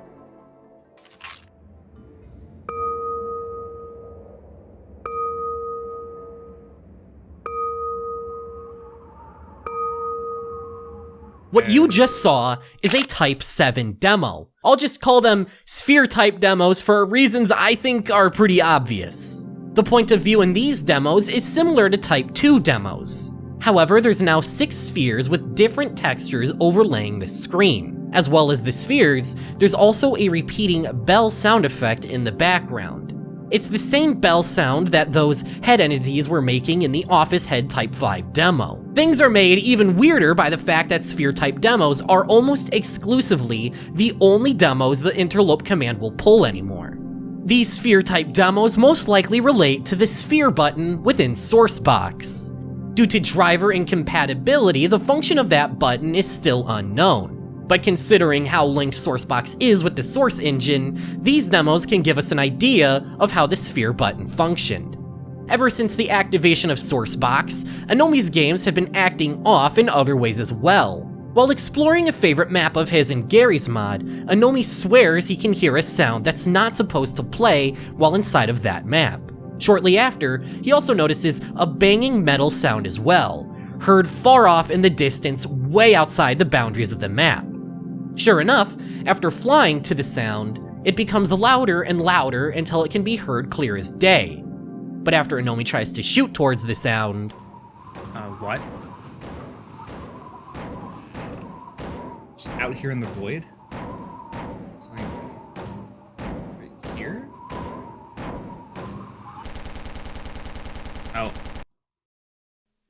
What you just saw is a Type 7 demo. I'll just call them sphere-type demos for reasons I think are pretty obvious. The point of view in these demos is similar to Type 2 demos. However, there's now 6 spheres with different textures overlaying the screen. As well as the spheres, there's also a repeating bell sound effect in the background. It's the same bell sound that those head entities were making in the Office Head Type 5 demo. Things are made even weirder by the fact that sphere-type demos are almost exclusively the only demos the interlope command will pull anymore. These sphere-type demos most likely relate to the sphere button within Sourcebox. Due to driver incompatibility, the function of that button is still unknown. But considering how linked Sourcebox is with the Source engine, these demos can give us an idea of how the sphere button functioned. Ever since the activation of Sourcebox, Anomi's games have been acting off in other ways as well. While exploring a favorite map of his in Gary's mod, Anomi swears he can hear a sound that's not supposed to play while inside of that map. Shortly after, he also notices a banging metal sound as well, heard far off in the distance way outside the boundaries of the map. Sure enough, after flying to the sound, it becomes louder and louder until it can be heard clear as day. But after Anomi tries to shoot towards the sound... What? Just out here in the void? It's like... Oh.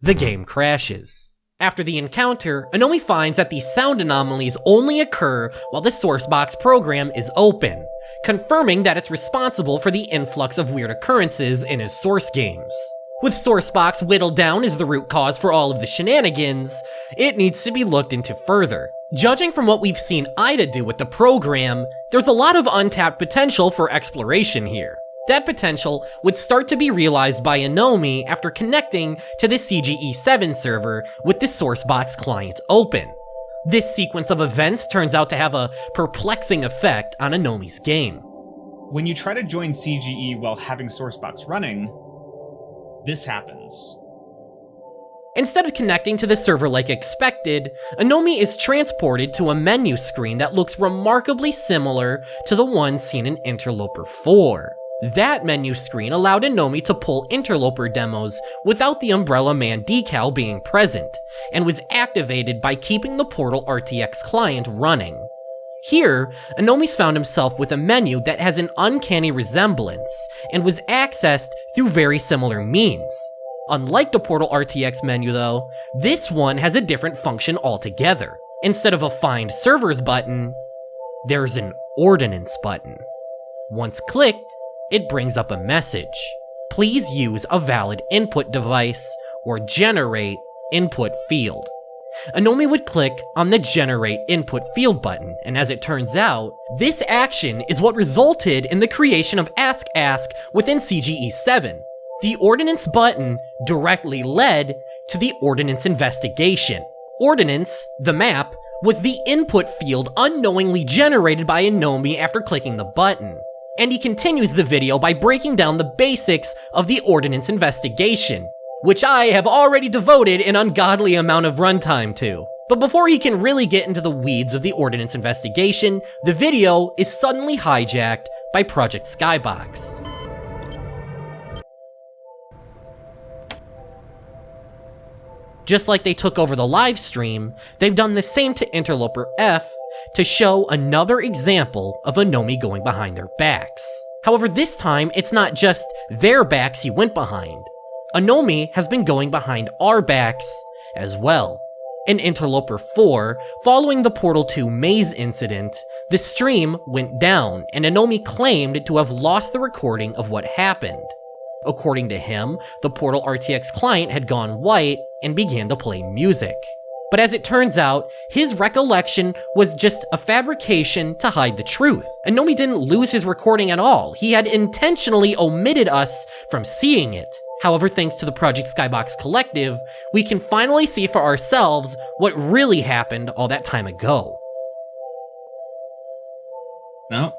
The game crashes. After the encounter, Anomi finds that these sound anomalies only occur while the sourcebox program is open, confirming that it's responsible for the influx of weird occurrences in his source games. With sourcebox whittled down as the root cause for all of the shenanigans, it needs to be looked into further. Judging from what we've seen Ida do with the program, there's a lot of untapped potential for exploration here. That potential would start to be realized by Anomi after connecting to the CGE7 server with the sourcebox client open. This sequence of events turns out to have a perplexing effect on Anomi's game. When you try to join CGE while having sourcebox running, this happens. Instead of connecting to the server like expected, Anomi is transported to a menu screen that looks remarkably similar to the one seen in Interloper 4. That menu screen allowed Anomi to pull Interloper demos without the Umbrella Man decal being present, and was activated by keeping the Portal RTX client running. Here, Anomi's found himself with a menu that has an uncanny resemblance, and was accessed through very similar means. Unlike the Portal RTX menu though, this one has a different function altogether. Instead of a Find Servers button, there's an Ordinance button. Once clicked, it brings up a message. Please use a valid input device or generate input field. Anomi would click on the Generate Input Field button, and as it turns out, this action is what resulted in the creation of Ask within CGE7. The Ordinance button directly led to the Ordinance investigation. Ordinance, the map, was the input field unknowingly generated by Anomi after clicking the button. And he continues the video by breaking down the basics of the Ordinance investigation, which I have already devoted an ungodly amount of runtime to. But before he can really get into the weeds of the Ordinance investigation, the video is suddenly hijacked by Project Skybox. Just like they took over the live stream, they've done the same to Interloper F to show another example of Anomi going behind their backs. However, this time, it's not just their backs he went behind. Anomi has been going behind our backs as well. In Interloper 4, following the Portal 2 maze incident, the stream went down and Anomi claimed to have lost the recording of what happened. According to him, the Portal RTX client had gone white and began to play music. But as it turns out, his recollection was just a fabrication to hide the truth. Anomi didn't lose his recording at all. He had intentionally omitted us from seeing it. However, thanks to the Project Skybox Collective, we can finally see for ourselves what really happened all that time ago. No.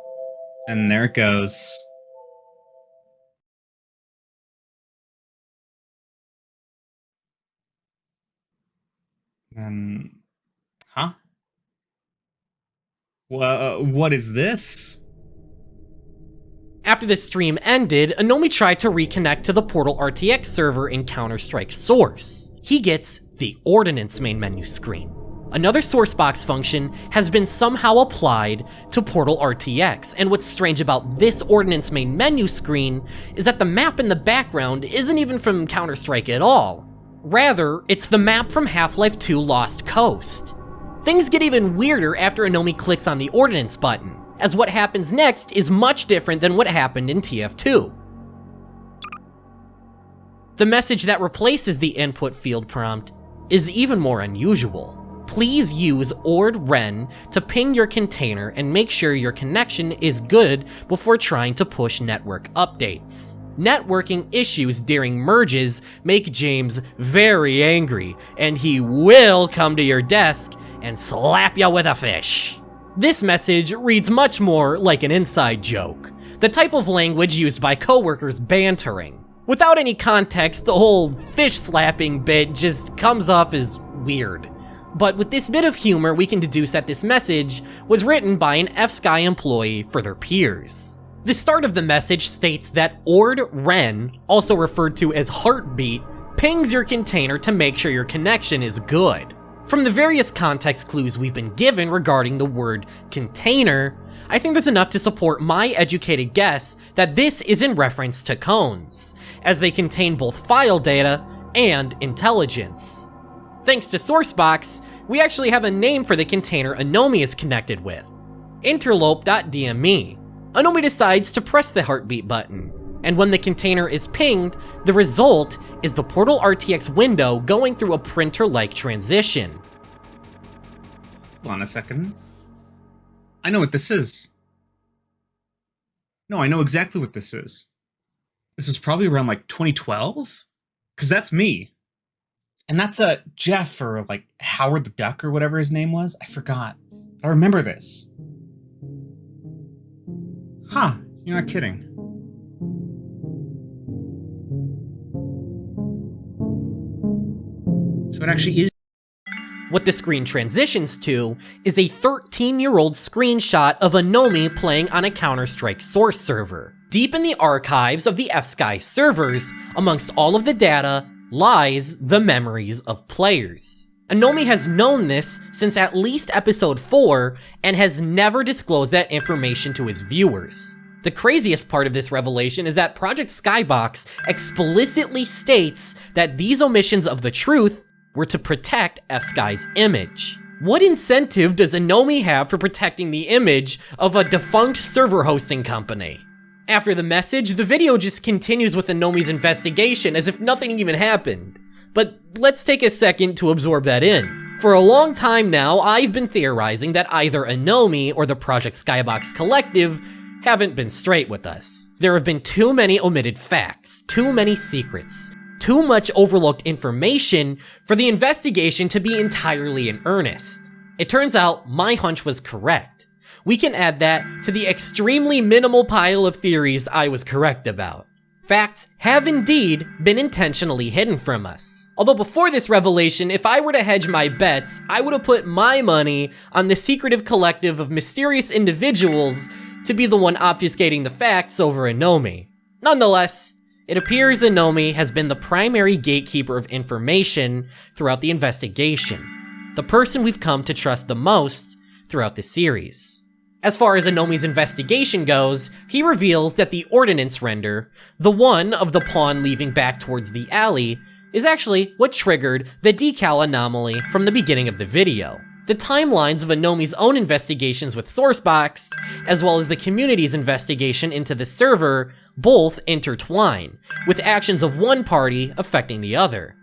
And there it goes. Huh? What is this? After the stream ended, Anomi tried to reconnect to the Portal RTX server in Counter-Strike Source. He gets the Ordinance main menu screen. Another sourcebox function has been somehow applied to Portal RTX, and what's strange about this Ordinance main menu screen is that the map in the background isn't even from Counter-Strike at all. Rather, it's the map from Half-Life 2 Lost Coast. Things get even weirder after Anomi clicks on the Ordinance button, as what happens next is much different than what happened in TF2. The message that replaces the input field prompt is even more unusual. Please use ord_ren to ping your container and make sure your connection is good before trying to push network updates. Networking issues during merges make James very angry, and he will come to your desk and slap ya with a fish. This message reads much more like an inside joke, the type of language used by coworkers bantering. Without any context, the whole fish slapping bit just comes off as weird. But with this bit of humor, we can deduce that this message was written by an F-Sky employee for their peers. The start of the message states that ord_ren, also referred to as heartbeat, pings your container to make sure your connection is good. From the various context clues we've been given regarding the word container, I think there's enough to support my educated guess that this is in reference to cones, as they contain both file data and intelligence. Thanks to Sourcebox, we actually have a name for the container Anomi is connected with: Interlope.dme. Anomi decides to press the heartbeat button, and when the container is pinged, the result is the Portal RTX window going through a printer-like transition. Hold on a second. I know what this is. No, I know exactly what this is. This was probably around like 2012? Because that's me. And that's Jeff or like Howard the Duck or whatever his name was. I forgot. I remember this. Huh, you're not kidding. So it actually is. What the screen transitions to is a 13-year-old screenshot of Anomi playing on a Counter-Strike source server. Deep in the archives of the F-Sky servers, amongst all of the data, lies the memories of players. Anomi has known this since at least episode 4 and has never disclosed that information to his viewers. The craziest part of this revelation is that Project Skybox explicitly states that these omissions of the truth were to protect F-Sky's image. What incentive does Anomi have for protecting the image of a defunct server hosting company? After the message, the video just continues with Anomi's investigation as if nothing even happened. But let's take a second to absorb that in. For a long time now, I've been theorizing that either Anomi or the Project Skybox Collective haven't been straight with us. There have been too many omitted facts, too many secrets, too much overlooked information for the investigation to be entirely in earnest. It turns out my hunch was correct. We can add that to the extremely minimal pile of theories I was correct about. Facts have indeed been intentionally hidden from us. Although before this revelation, if I were to hedge my bets, I would have put my money on the secretive collective of mysterious individuals to be the one obfuscating the facts over Anomi. Nonetheless, it appears Anomi has been the primary gatekeeper of information throughout the investigation, the person we've come to trust the most throughout the series. As far as Anomi's investigation goes, he reveals that the Ordinance render, the one of the pawn leaving back towards the alley, is actually what triggered the decal anomaly from the beginning of the video. The timelines of Anomi's own investigations with Sourcebox, as well as the community's investigation into the server, both intertwine, with actions of one party affecting the other.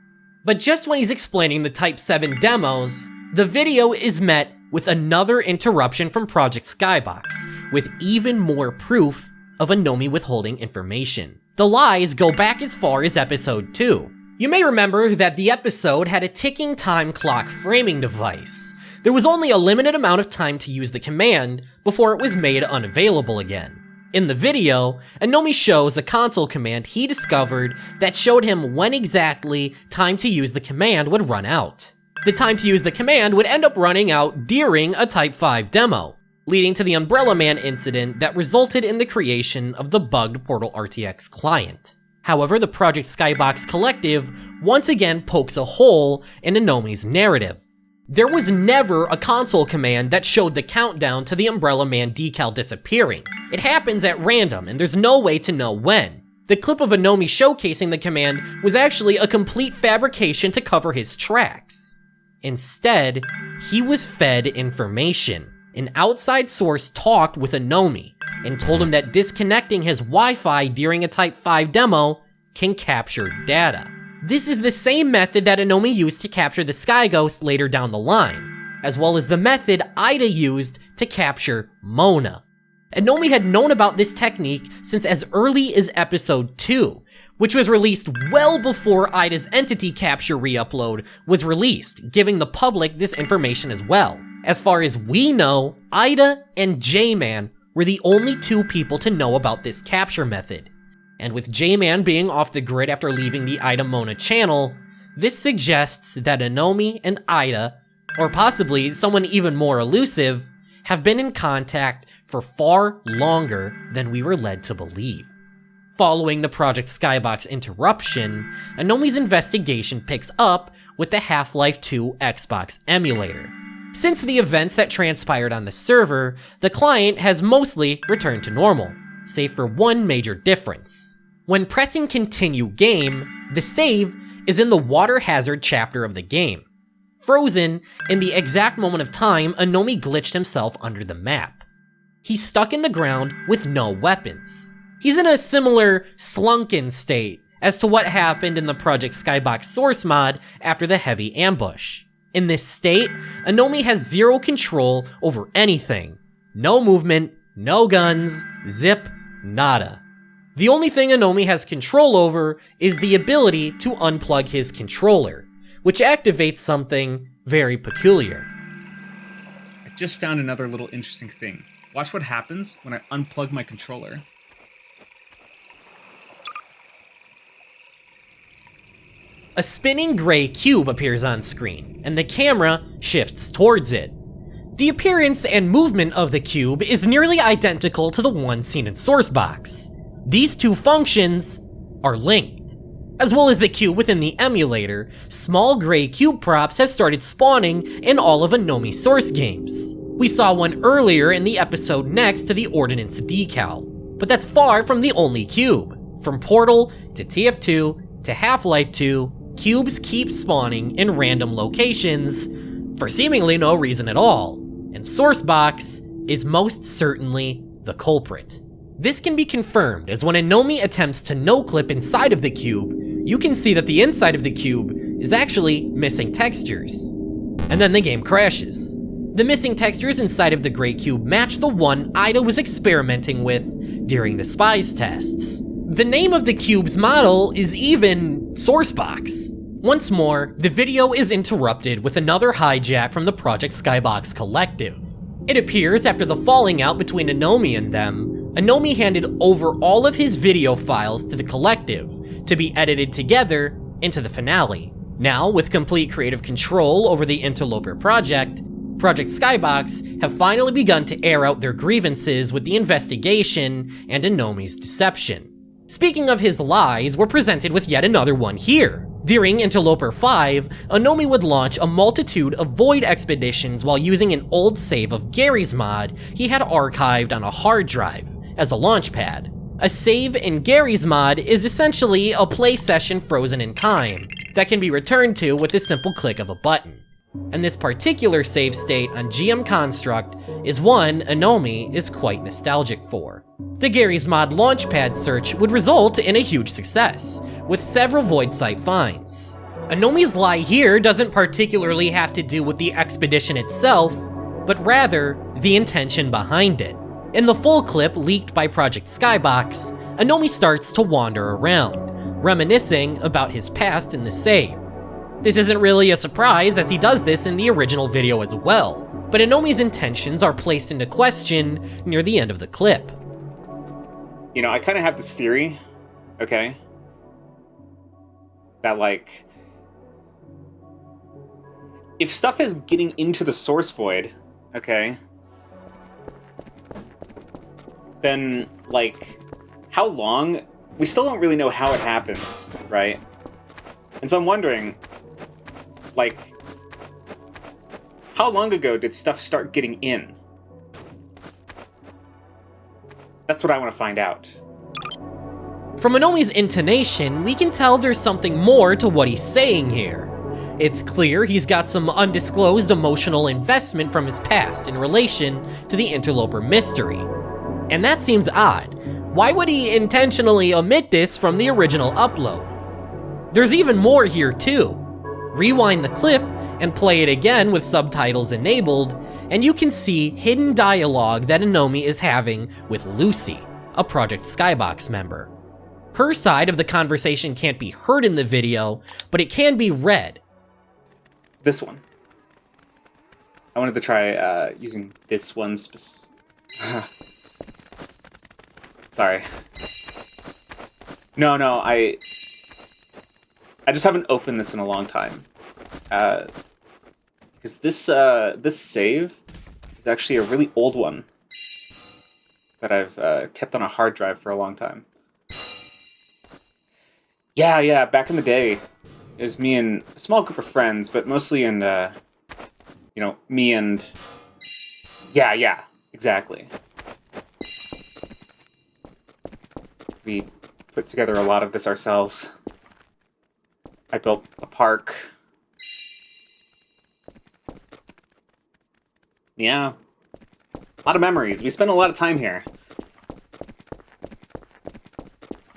But just when he's explaining the Type 7 demos, the video is met with another interruption from Project Skybox, with even more proof of Anomi withholding information. The lies go back as far as episode 2. You may remember that the episode had a ticking time clock framing device. There was only a limited amount of time to use the command before it was made unavailable again. In the video, Anomi shows a console command he discovered that showed him when exactly time to use the command would run out. The time to use the command would end up running out during a Type 5 demo, leading to the Umbrella Man incident that resulted in the creation of the bugged Portal RTX client. However, the Project Skybox Collective once again pokes a hole in Anomi's narrative. There was never a console command that showed the countdown to the Umbrella Man decal disappearing. It happens at random, and there's no way to know when. The clip of Anomi showcasing the command was actually a complete fabrication to cover his tracks. Instead, he was fed information. An outside source talked with Anomi and told him that disconnecting his Wi-Fi during a Type 5 demo can capture data. This is the same method that Anomi used to capture the Sky Ghost later down the line, as well as the method Ida used to capture Mona. Anomi had known about this technique since as early as episode 2, which was released well before Ida's entity capture re-upload was released, giving the public this information as well. As far as we know, Ida and J-Man were the only two people to know about this capture method. And with J-Man being off the grid after leaving the Ida Mona channel, this suggests that Anomi and Ida, or possibly someone even more elusive, have been in contact for far longer than we were led to believe. Following the Project Skybox interruption, Anomi's investigation picks up with the Half-Life 2 Xbox emulator. Since the events that transpired on the server, the client has mostly returned to normal, save for one major difference. When pressing continue game, the save is in the water hazard chapter of the game. Frozen in the exact moment of time Anomie glitched himself under the map. He's stuck in the ground with no weapons. He's in a similar slunken state as to what happened in the Project Skybox source mod after the heavy ambush. In this state, Anomie has zero control over anything. No movement, no guns, zip, nada. The only thing Anomie has control over is the ability to unplug his controller, which activates something very peculiar. I just found another little interesting thing. Watch what happens when I unplug my controller. A spinning gray cube appears on screen, and the camera shifts towards it. The appearance and movement of the cube is nearly identical to the one seen in Sourcebox. These two functions are linked. As well as the cube within the emulator, small gray cube props have started spawning in all of Anomie's source games. We saw one earlier in the episode next to the Ordinance decal, but that's far from the only cube. From Portal to TF2 to Half-Life 2, cubes keep spawning in random locations for seemingly no reason at all, and Sourcebox is most certainly the culprit. This can be confirmed as when Anomie attempts to no-clip inside of the cube, you can see that the inside of the cube is actually missing textures. And then the game crashes. The missing textures inside of the gray cube match the one Ida was experimenting with during the Spise Tests. The name of the cube's model is even Sourcebox. Once more, the video is interrupted with another hijack from the Project Skybox collective. It appears after the falling out between Anomie and them, Anomie handed over all of his video files to the collective to be edited together into the finale. Now, with complete creative control over the Interloper project, Project Skybox have finally begun to air out their grievances with the investigation and Anomie's deception. Speaking of his lies, we're presented with yet another one here. During Interloper 5, Anomie would launch a multitude of void expeditions while using an old save of Gary's mod he had archived on a hard drive as a launchpad. A save in Gary's mod is essentially a play session frozen in time that can be returned to with a simple click of a button. And this particular save state on GM Construct is one Anomie is quite nostalgic for. The Gary's Mod Launchpad search would result in a huge success, with several void site finds. Anomie's lie here doesn't particularly have to do with the expedition itself, but rather the intention behind it. In the full clip leaked by Project Skybox, Anomie starts to wander around, reminiscing about his past in the save. This isn't really a surprise as he does this in the original video as well, but Anomie's intentions are placed into question near the end of the clip. You know, I kind of have this theory, okay, that like, if stuff is getting into the source void, okay, then like, how long, we still don't really know how it happens, right? And so I'm wondering, like, how long ago did stuff start getting in? That's what I want to find out. From Anomie's intonation, we can tell there's something more to what he's saying here. It's clear he's got some undisclosed emotional investment from his past in relation to the Interloper mystery. And that seems odd. Why would he intentionally omit this from the original upload? There's even more here too. Rewind the clip and play it again with subtitles enabled, and you can see hidden dialogue that Anomie is having with Lucy, a Project Skybox member. Her side of the conversation can't be heard in the video, but it can be read. This one. I wanted to try using this one Sorry. No, I just haven't opened this in a long time. Because this save is actually a really old one that I've kept on a hard drive for a long time. Yeah, back in the day, it was me and a small group of friends, but mostly in, me and... Yeah, exactly. We put together a lot of this ourselves. I built a park. Yeah. A lot of memories. We spent a lot of time here.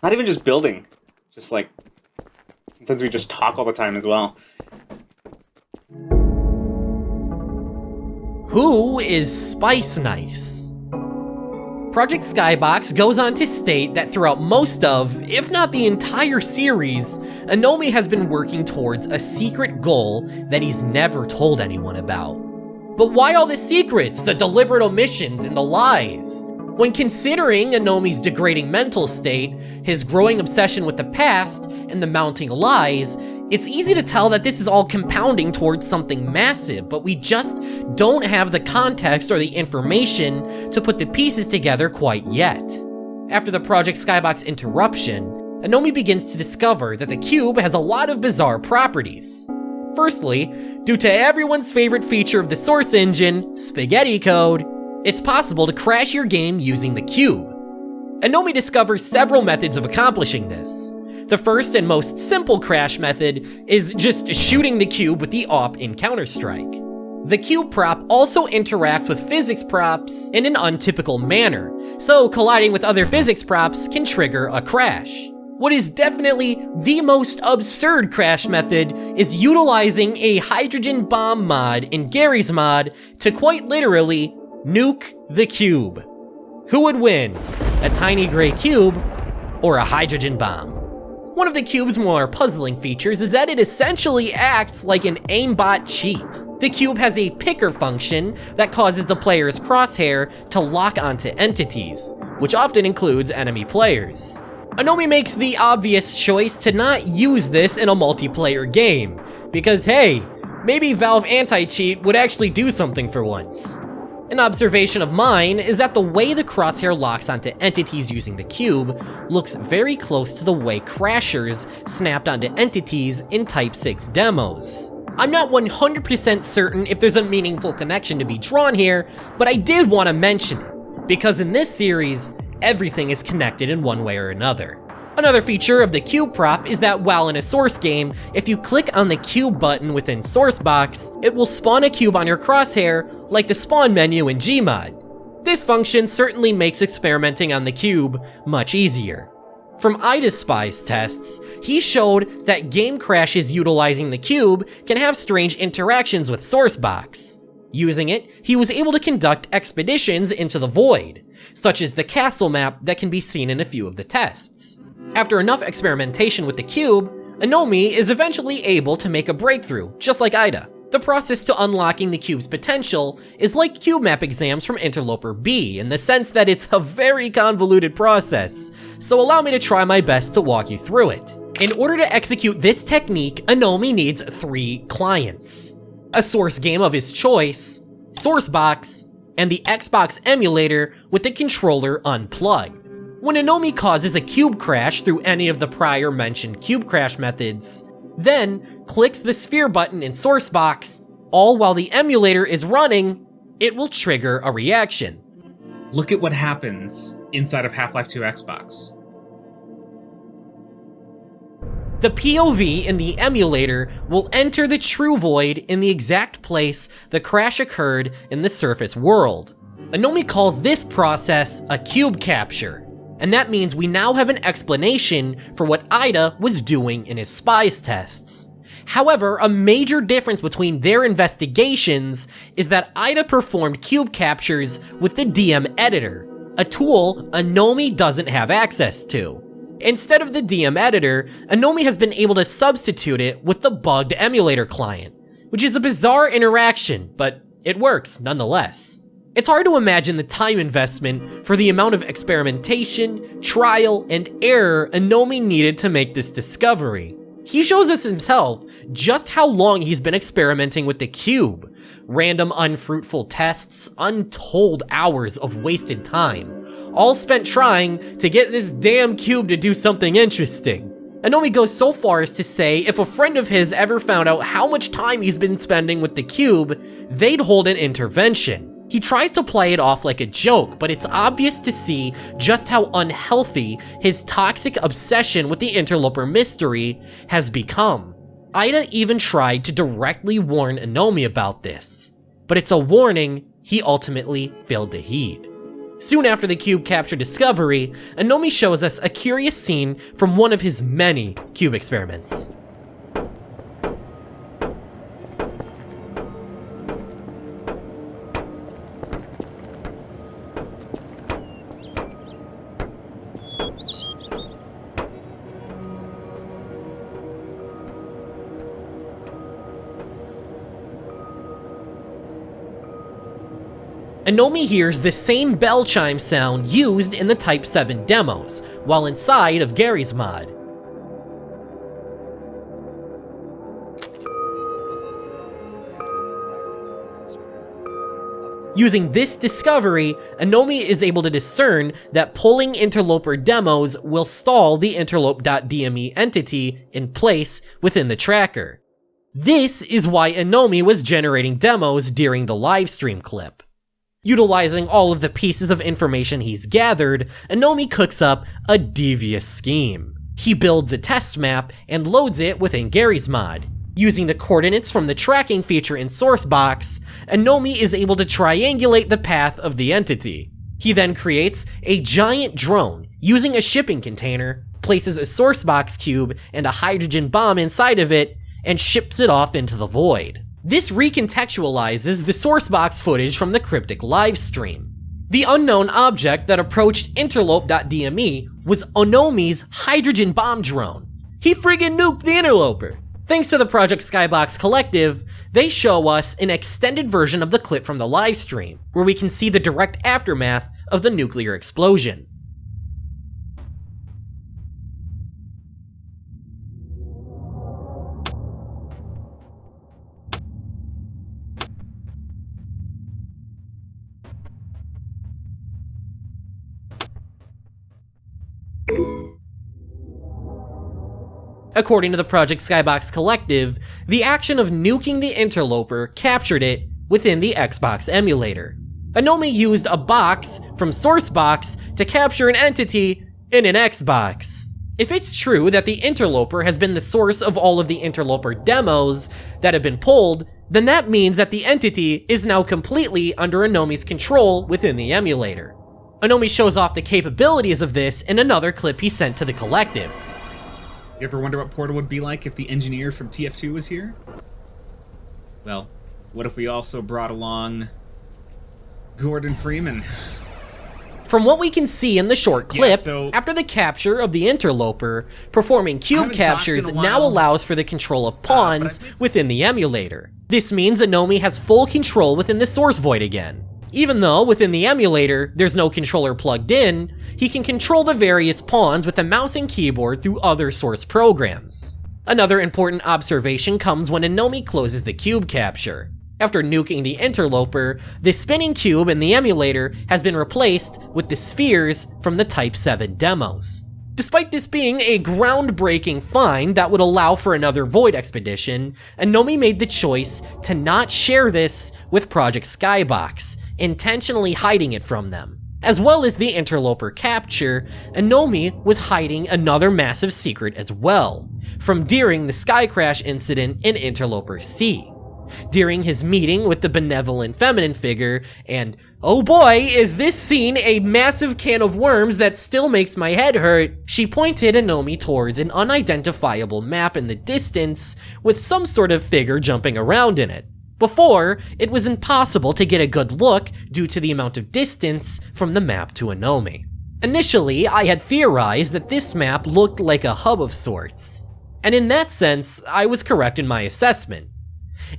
Not even just building. Just like... Sometimes we just talk all the time as well. Who is Spice Nice? Project Skybox goes on to state that throughout most of, if not the entire series, Anomi has been working towards a secret goal that he's never told anyone about. But why all the secrets, the deliberate omissions, and the lies? When considering Anomi's degrading mental state, his growing obsession with the past, and the mounting lies, it's easy to tell that this is all compounding towards something massive, but we just don't have the context or the information to put the pieces together quite yet. After the Project Skybox interruption, Anomi begins to discover that the cube has a lot of bizarre properties. Firstly, due to everyone's favorite feature of the source engine, spaghetti code, it's possible to crash your game using the cube. Anomi discovers several methods of accomplishing this. The first and most simple crash method is just shooting the cube with the AWP in Counter-Strike. The cube prop also interacts with physics props in an untypical manner, so colliding with other physics props can trigger a crash. What is definitely the most absurd crash method is utilizing a hydrogen bomb mod in Gary's mod to quite literally nuke the cube. Who would win? A tiny gray cube or a hydrogen bomb? One of the cube's more puzzling features is that it essentially acts like an aimbot cheat. The cube has a picker function that causes the player's crosshair to lock onto entities, which often includes enemy players. Anomi makes the obvious choice to not use this in a multiplayer game, because hey, maybe Valve anti-cheat would actually do something for once. An observation of mine is that the way the crosshair locks onto entities using the cube looks very close to the way crashers snapped onto entities in Type 6 demos. I'm not 100% certain if there's a meaningful connection to be drawn here, but I did want to mention it, because in this series, everything is connected in one way or another. Another feature of the cube prop is that while in a source game, if you click on the cube button within Sourcebox, it will spawn a cube on your crosshair like the spawn menu in Gmod. This function certainly makes experimenting on the cube much easier. From Ida's Spise Tests, he showed that game crashes utilizing the cube can have strange interactions with Sourcebox. Using it, he was able to conduct expeditions into the void, such as the castle map that can be seen in a few of the tests. After enough experimentation with the cube, Anomi is eventually able to make a breakthrough, just like Ida. The process to unlocking the cube's potential is like cube map exams from Interloper B in the sense that it's a very convoluted process, so allow me to try my best to walk you through it. In order to execute this technique, Anomi needs 3 clients: a source game of his choice, Sourcebox, and the Xbox emulator with the controller unplugged. When Anomi causes a cube crash through any of the prior mentioned cube crash methods, then clicks the sphere button in Sourcebox, all while the emulator is running, it will trigger a reaction. Look at what happens inside of Half-Life 2 Xbox. The POV in the emulator will enter the true void in the exact place the crash occurred in the surface world. Anomi calls this process a cube capture, and that means we now have an explanation for what Ida was doing in his Spise Tests. However, a major difference between their investigations is that Ida performed cube captures with the DM editor, a tool Anomi doesn't have access to. Instead of the DM editor, Anomi has been able to substitute it with the bugged emulator client, which is a bizarre interaction, but it works nonetheless. It's hard to imagine the time investment for the amount of experimentation, trial, and error Anomi needed to make this discovery. He shows us himself just how long he's been experimenting with the cube. Random unfruitful tests, untold hours of wasted time, all spent trying to get this damn cube to do something interesting. Anomi goes so far as to say if a friend of his ever found out how much time he's been spending with the cube, they'd hold an intervention. He tries to play it off like a joke, but it's obvious to see just how unhealthy his toxic obsession with the Interloper mystery has become. Ida even tried to directly warn Anomi about this, but it's a warning he ultimately failed to heed. Soon after the cube capture discovery, Anomi shows us a curious scene from one of his many cube experiments. Anomi hears the same bell chime sound used in the Type 7 demos, while inside of Gary's mod. Using this discovery, Anomi is able to discern that pulling interloper demos will stall the interlope.dme entity in place within the tracker. This is why Anomi was generating demos during the livestream clip. Utilizing all of the pieces of information he's gathered, Anomi cooks up a devious scheme. He builds a test map and loads it within Gary's mod. Using the coordinates from the tracking feature in Sourcebox, Anomi is able to triangulate the path of the entity. He then creates a giant drone using a shipping container, places a Sourcebox cube and a hydrogen bomb inside of it, and ships it off into the void. This recontextualizes the Sourcebox footage from the cryptic livestream. The unknown object that approached interlope.dme was Anomi's hydrogen bomb drone. He friggin' nuked the interloper! Thanks to the Project Skybox Collective, they show us an extended version of the clip from the livestream, where we can see the direct aftermath of the nuclear explosion. According to the Project Skybox Collective, the action of nuking the interloper captured it within the Xbox emulator. Anomi used a box from Sourcebox to capture an entity in an Xbox. If it's true that the interloper has been the source of all of the interloper demos that have been pulled, then that means that the entity is now completely under Anomi's control within the emulator. Anomi shows off the capabilities of this in another clip he sent to the Collective. You ever wonder what Portal would be like if the engineer from TF2 was here? Well, what if we also brought along Gordon Freeman? From what we can see in the short clip, so after the capture of the interloper, performing cube captures now allows for the control of pawns within the emulator. This means Anomi has full control within the source void again. Even though within the emulator there's no controller plugged in, he can control the various pawns with a mouse and keyboard through other source programs. Another important observation comes when Anomi closes the cube capture. After nuking the interloper, the spinning cube in the emulator has been replaced with the spheres from the Type 7 demos. Despite this being a groundbreaking find that would allow for another Void expedition, Anomi made the choice to not share this with Project Skybox, intentionally hiding it from them. As well as the interloper capture, Anomi was hiding another massive secret as well, from during the Sky Crash incident in Interloper C. During his meeting with the benevolent feminine figure, and oh boy, is this scene a massive can of worms that still makes my head hurt, she pointed Anomi towards an unidentifiable map in the distance with some sort of figure jumping around in it. Before, it was impossible to get a good look due to the amount of distance from the map to Anomi. Initially, I had theorized that this map looked like a hub of sorts. And in that sense, I was correct in my assessment.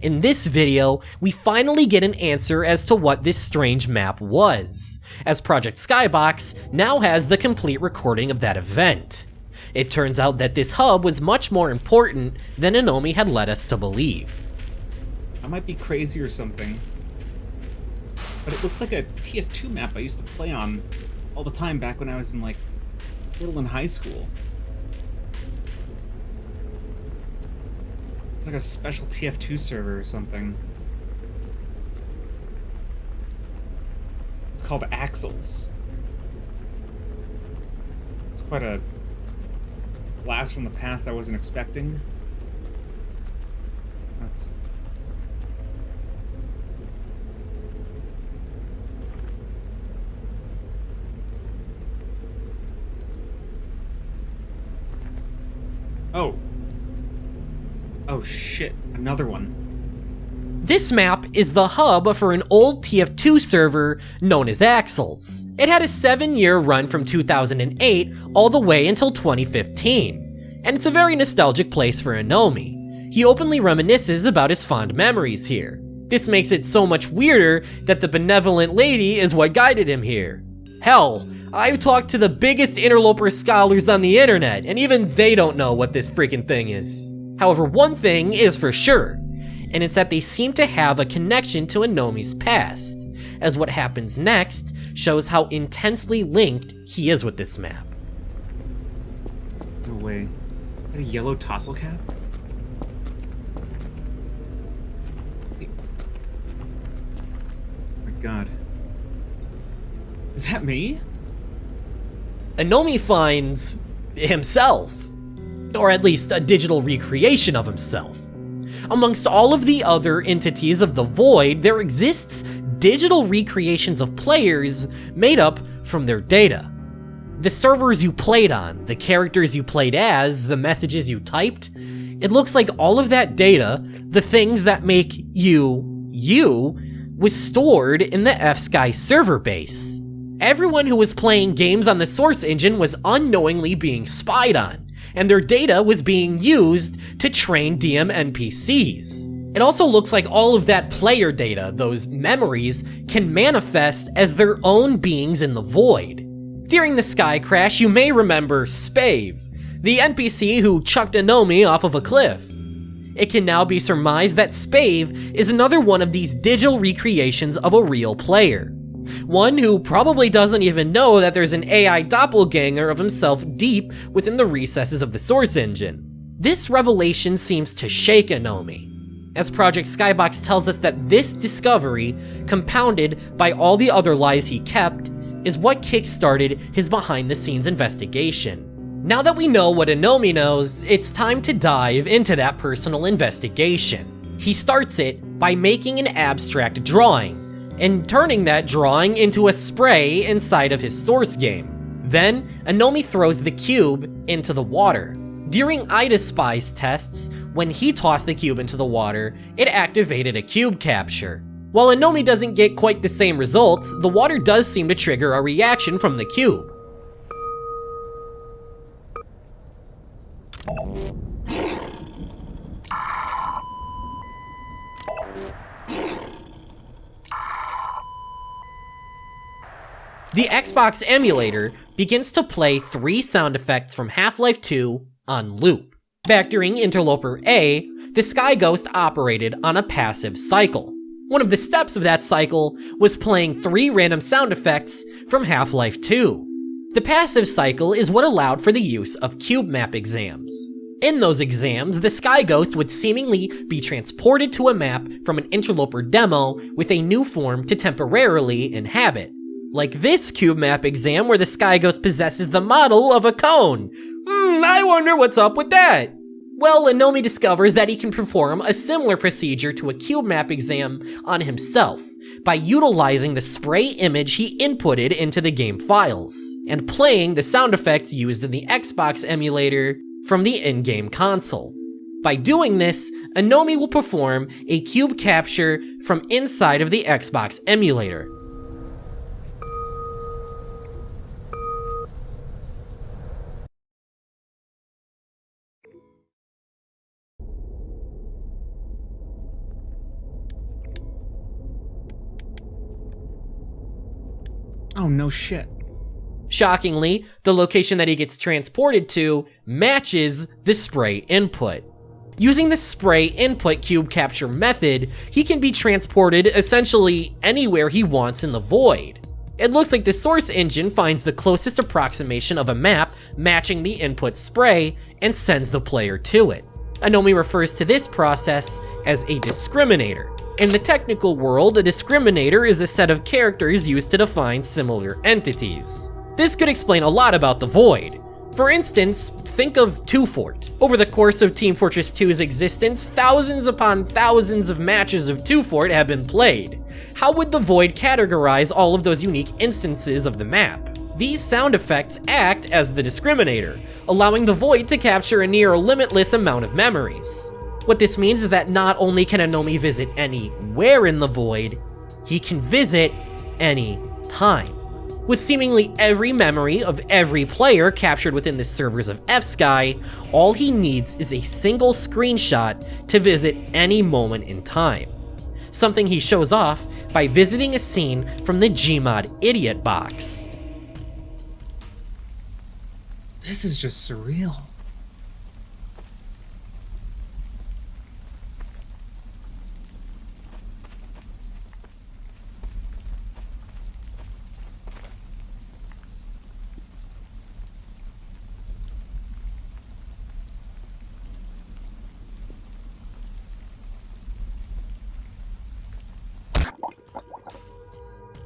In this video, we finally get an answer as to what this strange map was, as Project Skybox now has the complete recording of that event. It turns out that this hub was much more important than Anomi had led us to believe. I might be crazy or something, but it looks like a TF2 map I used to play on all the time back when I was in, like, middle and high school. Like a special TF2 server or something. It's called Axles. It's quite a blast from the past I wasn't expecting. That's... Oh. Oh shit, another one. This map is the hub for an old TF2 server known as Axles. It had a 7-year run from 2008 all the way until 2015, and it's a very nostalgic place for Anomi. He openly reminisces about his fond memories here. This makes it so much weirder that the benevolent lady is what guided him here. Hell, I've talked to the biggest interloper scholars on the internet, and even they don't know what this freaking thing is. However, one thing is for sure, and it's that they seem to have a connection to Anomi's past, as what happens next shows how intensely linked he is with this map. No way. Is that a yellow tassel cap? Hey. Oh my god. Is that me? Anomi finds himself, or at least a digital recreation of himself. Amongst all of the other entities of the Void, there exists digital recreations of players made up from their data. The servers you played on, the characters you played as, the messages you typed, it looks like all of that data, the things that make you, was stored in the F-Sky server base. Everyone who was playing games on the source engine was unknowingly being spied on, and their data was being used to train DM NPCs. It also looks like all of that player data, those memories, can manifest as their own beings in the Void. During the sky crash, you may remember Spave, the NPC who chucked Anomi off of a cliff. It can now be surmised that Spave is another one of these digital recreations of a real player. One who probably doesn't even know that there's an AI doppelganger of himself deep within the recesses of the source engine. This revelation seems to shake Anomi, as Project Skybox tells us that this discovery, compounded by all the other lies he kept, is what kickstarted his behind-the-scenes investigation. Now that we know what Anomi knows, it's time to dive into that personal investigation. He starts it by making an abstract drawing, and turning that drawing into a spray inside of his source game. Then, Anomi throws the cube into the water. During Ida's Spise tests, when he tossed the cube into the water, it activated a cube capture. While Anomi doesn't get quite the same results, the water does seem to trigger a reaction from the cube. The Xbox emulator begins to play 3 sound effects from Half-Life 2 on loop. Back during Interloper A, the Sky Ghost operated on a passive cycle. One of the steps of that cycle was playing 3 random sound effects from Half-Life 2. The passive cycle is what allowed for the use of cube map exams. In those exams, the Sky Ghost would seemingly be transported to a map from an Interloper demo with a new form to temporarily inhabit. Like this cube map exam where the Sky Ghost possesses the model of a cone. I wonder what's up with that. Well, Anomi discovers that he can perform a similar procedure to a cube map exam on himself by utilizing the spray image he inputted into the game files, and playing the sound effects used in the Xbox emulator from the in-game console. By doing this, Anomi will perform a cube capture from inside of the Xbox emulator. Oh, no shit. Shockingly, the location that he gets transported to matches the spray input. Using the spray input cube capture method, he can be transported essentially anywhere he wants in the Void. It looks like the source engine finds the closest approximation of a map matching the input spray and sends the player to it. Anomi refers to this process as a discriminator. In the technical world, a discriminator is a set of characters used to define similar entities. This could explain a lot about the Void. For instance, think of Thewhat. Over the course of Team Fortress 2's existence, thousands upon thousands of matches of Thewhat have been played. How would the Void categorize all of those unique instances of the map? These sound effects act as the discriminator, allowing the Void to capture a near limitless amount of memories. What this means is that not only can Anomi visit anywhere in the Void, he can visit any time. With seemingly every memory of every player captured within the servers of F-Sky, all he needs is a single screenshot to visit any moment in time. Something he shows off by visiting a scene from the Gmod Idiot box. This is just surreal.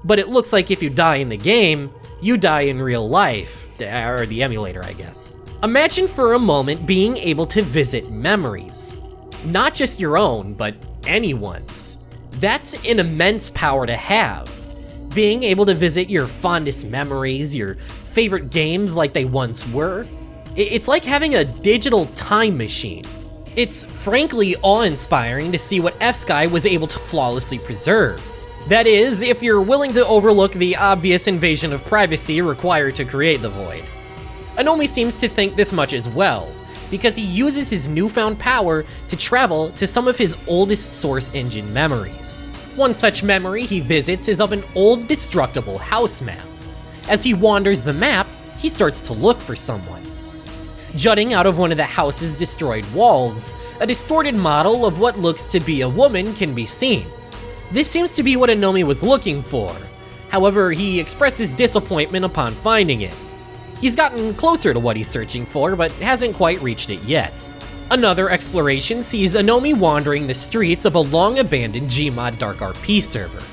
But it looks like if you die in the game, you die in real life, or the emulator, I guess. Imagine for a moment being able to visit memories. Not just your own, but anyone's. That's an immense power to have. Being able to visit your fondest memories, your favorite games like they once were. It's like having a digital time machine. It's frankly awe-inspiring to see what F-Sky was able to flawlessly preserve. That is, if you're willing to overlook the obvious invasion of privacy required to create the Void. Anomi seems to think this much as well, because he uses his newfound power to travel to some of his oldest Source Engine memories. One such memory he visits is of an old destructible house map. As he wanders the map, he starts to look for someone. Jutting out of one of the house's destroyed walls, a distorted model of what looks to be a woman can be seen. This seems to be what Anomi was looking for. However, he expresses disappointment upon finding it. He's gotten closer to what he's searching for, but hasn't quite reached it yet. Another exploration sees Anomi wandering the streets of a long-abandoned Gmod Dark RP server.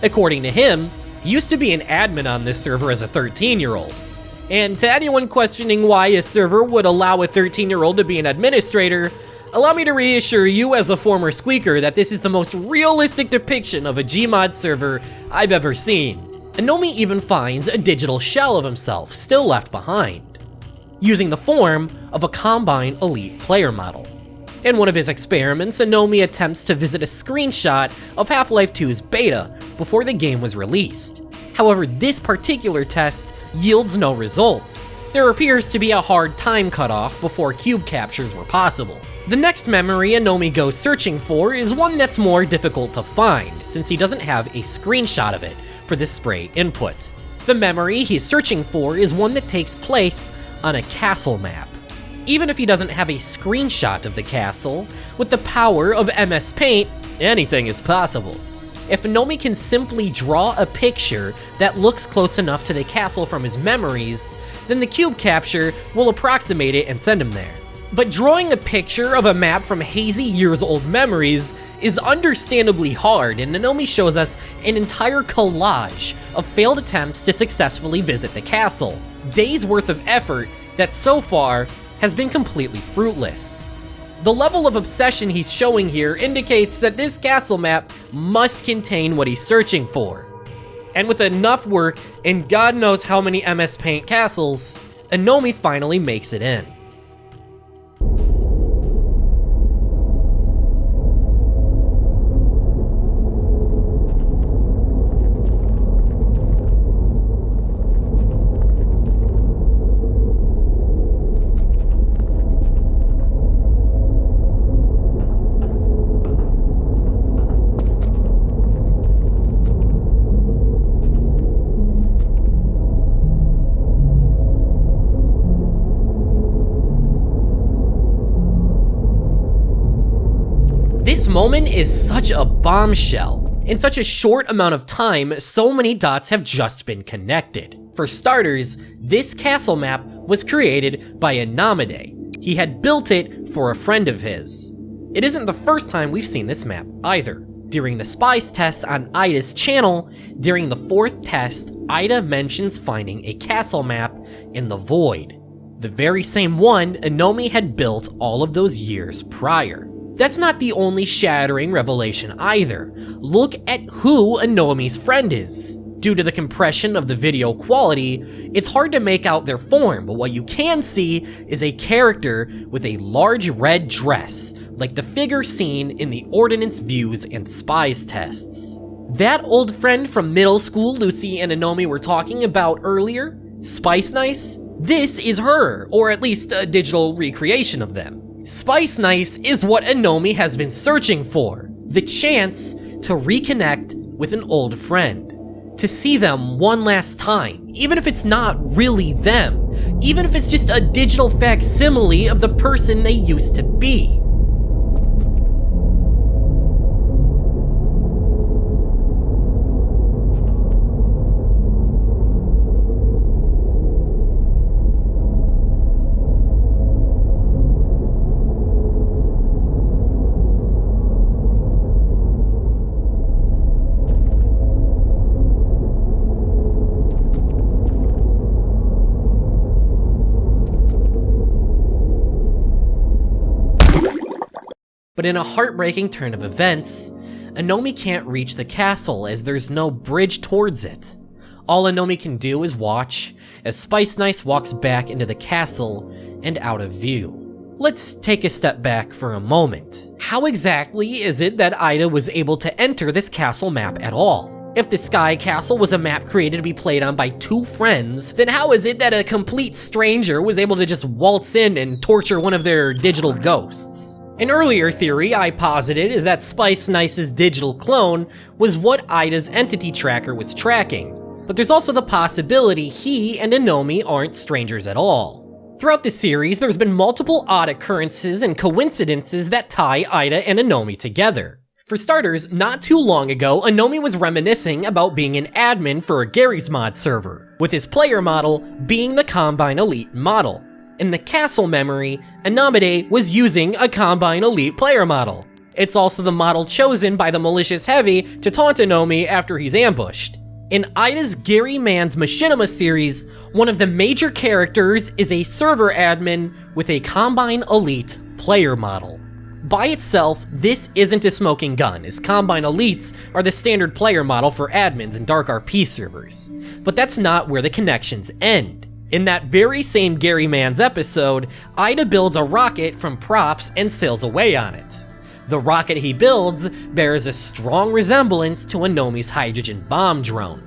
According to him, he used to be an admin on this server as a 13-year-old. And to anyone questioning why a server would allow a 13-year-old to be an administrator, allow me to reassure you as a former squeaker that this is the most realistic depiction of a Gmod server I've ever seen. Anomi even finds a digital shell of himself still left behind, using the form of a Combine Elite player model. In one of his experiments, Anomi attempts to visit a screenshot of Half-Life 2's beta before the game was released. However, this particular test yields no results. There appears to be a hard time cutoff before cube captures were possible. The next memory Anomi goes searching for is one that's more difficult to find, since he doesn't have a screenshot of it for the spray input. The memory he's searching for is one that takes place on a castle map. Even if he doesn't have a screenshot of the castle, with the power of MS Paint, anything is possible. If Anomi can simply draw a picture that looks close enough to the castle from his memories, then the cube capture will approximate it and send him there. But drawing a picture of a map from hazy years-old memories is understandably hard, and Anomi shows us an entire collage of failed attempts to successfully visit the castle. Days worth of effort that so far has been completely fruitless. The level of obsession he's showing here indicates that this castle map must contain what he's searching for. And with enough work and God knows how many MS Paint castles, Anomi finally makes it in. This moment is such a bombshell. In such a short amount of time, so many dots have just been connected. For starters, this castle map was created by Inamide. He He had built it for a friend of his. It isn't the first time we've seen this map either. During the Spise Tests on Ida's channel, during the 4th test, Ida mentions finding a castle map in the void. The very same one Anomi had built all of those years prior. That's not the only shattering revelation either. Look at who Anomi's friend is. Due to the compression of the video quality, it's hard to make out their form, but what you can see is a character with a large red dress, like the figure seen in the Ordinance views and Spise Tests. That old friend from middle school Lucy and Anomi were talking about earlier, Spice Nice, this is her, or at least a digital recreation of them. Spice Nice is what Anomi has been searching for, the chance to reconnect with an old friend. To see them one last time, even if it's not really them, even if it's just a digital facsimile of the person they used to be. But in a heartbreaking turn of events, Anomi can't reach the castle as there's no bridge towards it. All Anomi can do is watch as Spice Nice walks back into the castle and out of view. Let's take a step back for a moment. How exactly is it that Ida was able to enter this castle map at all? If the Sky Castle was a map created to be played on by 2 friends, then how is it that a complete stranger was able to just waltz in and torture one of their digital ghosts? An earlier theory I posited is that Spice Nice's digital clone was what Ida's entity tracker was tracking, but there's also the possibility he and Anomi aren't strangers at all. Throughout the series, there's been multiple odd occurrences and coincidences that tie Ida and Anomi together. For starters, not too long ago, Anomi was reminiscing about being an admin for a Gary's Mod server, with his player model being the Combine Elite model. In the castle memory, Anamide was using a Combine Elite player model. It's also the model chosen by the malicious Heavy to taunt Anomi after he's ambushed. In Ida's Gary Man's Machinima series, one of the major characters is a server admin with a Combine Elite player model. By itself, this isn't a smoking gun, as Combine Elites are the standard player model for admins in Dark RP servers. But that's not where the connections end. In that very same Gary Man's episode, Ida builds a rocket from props and sails away on it. The rocket he builds bears a strong resemblance to Anomi's hydrogen bomb drone.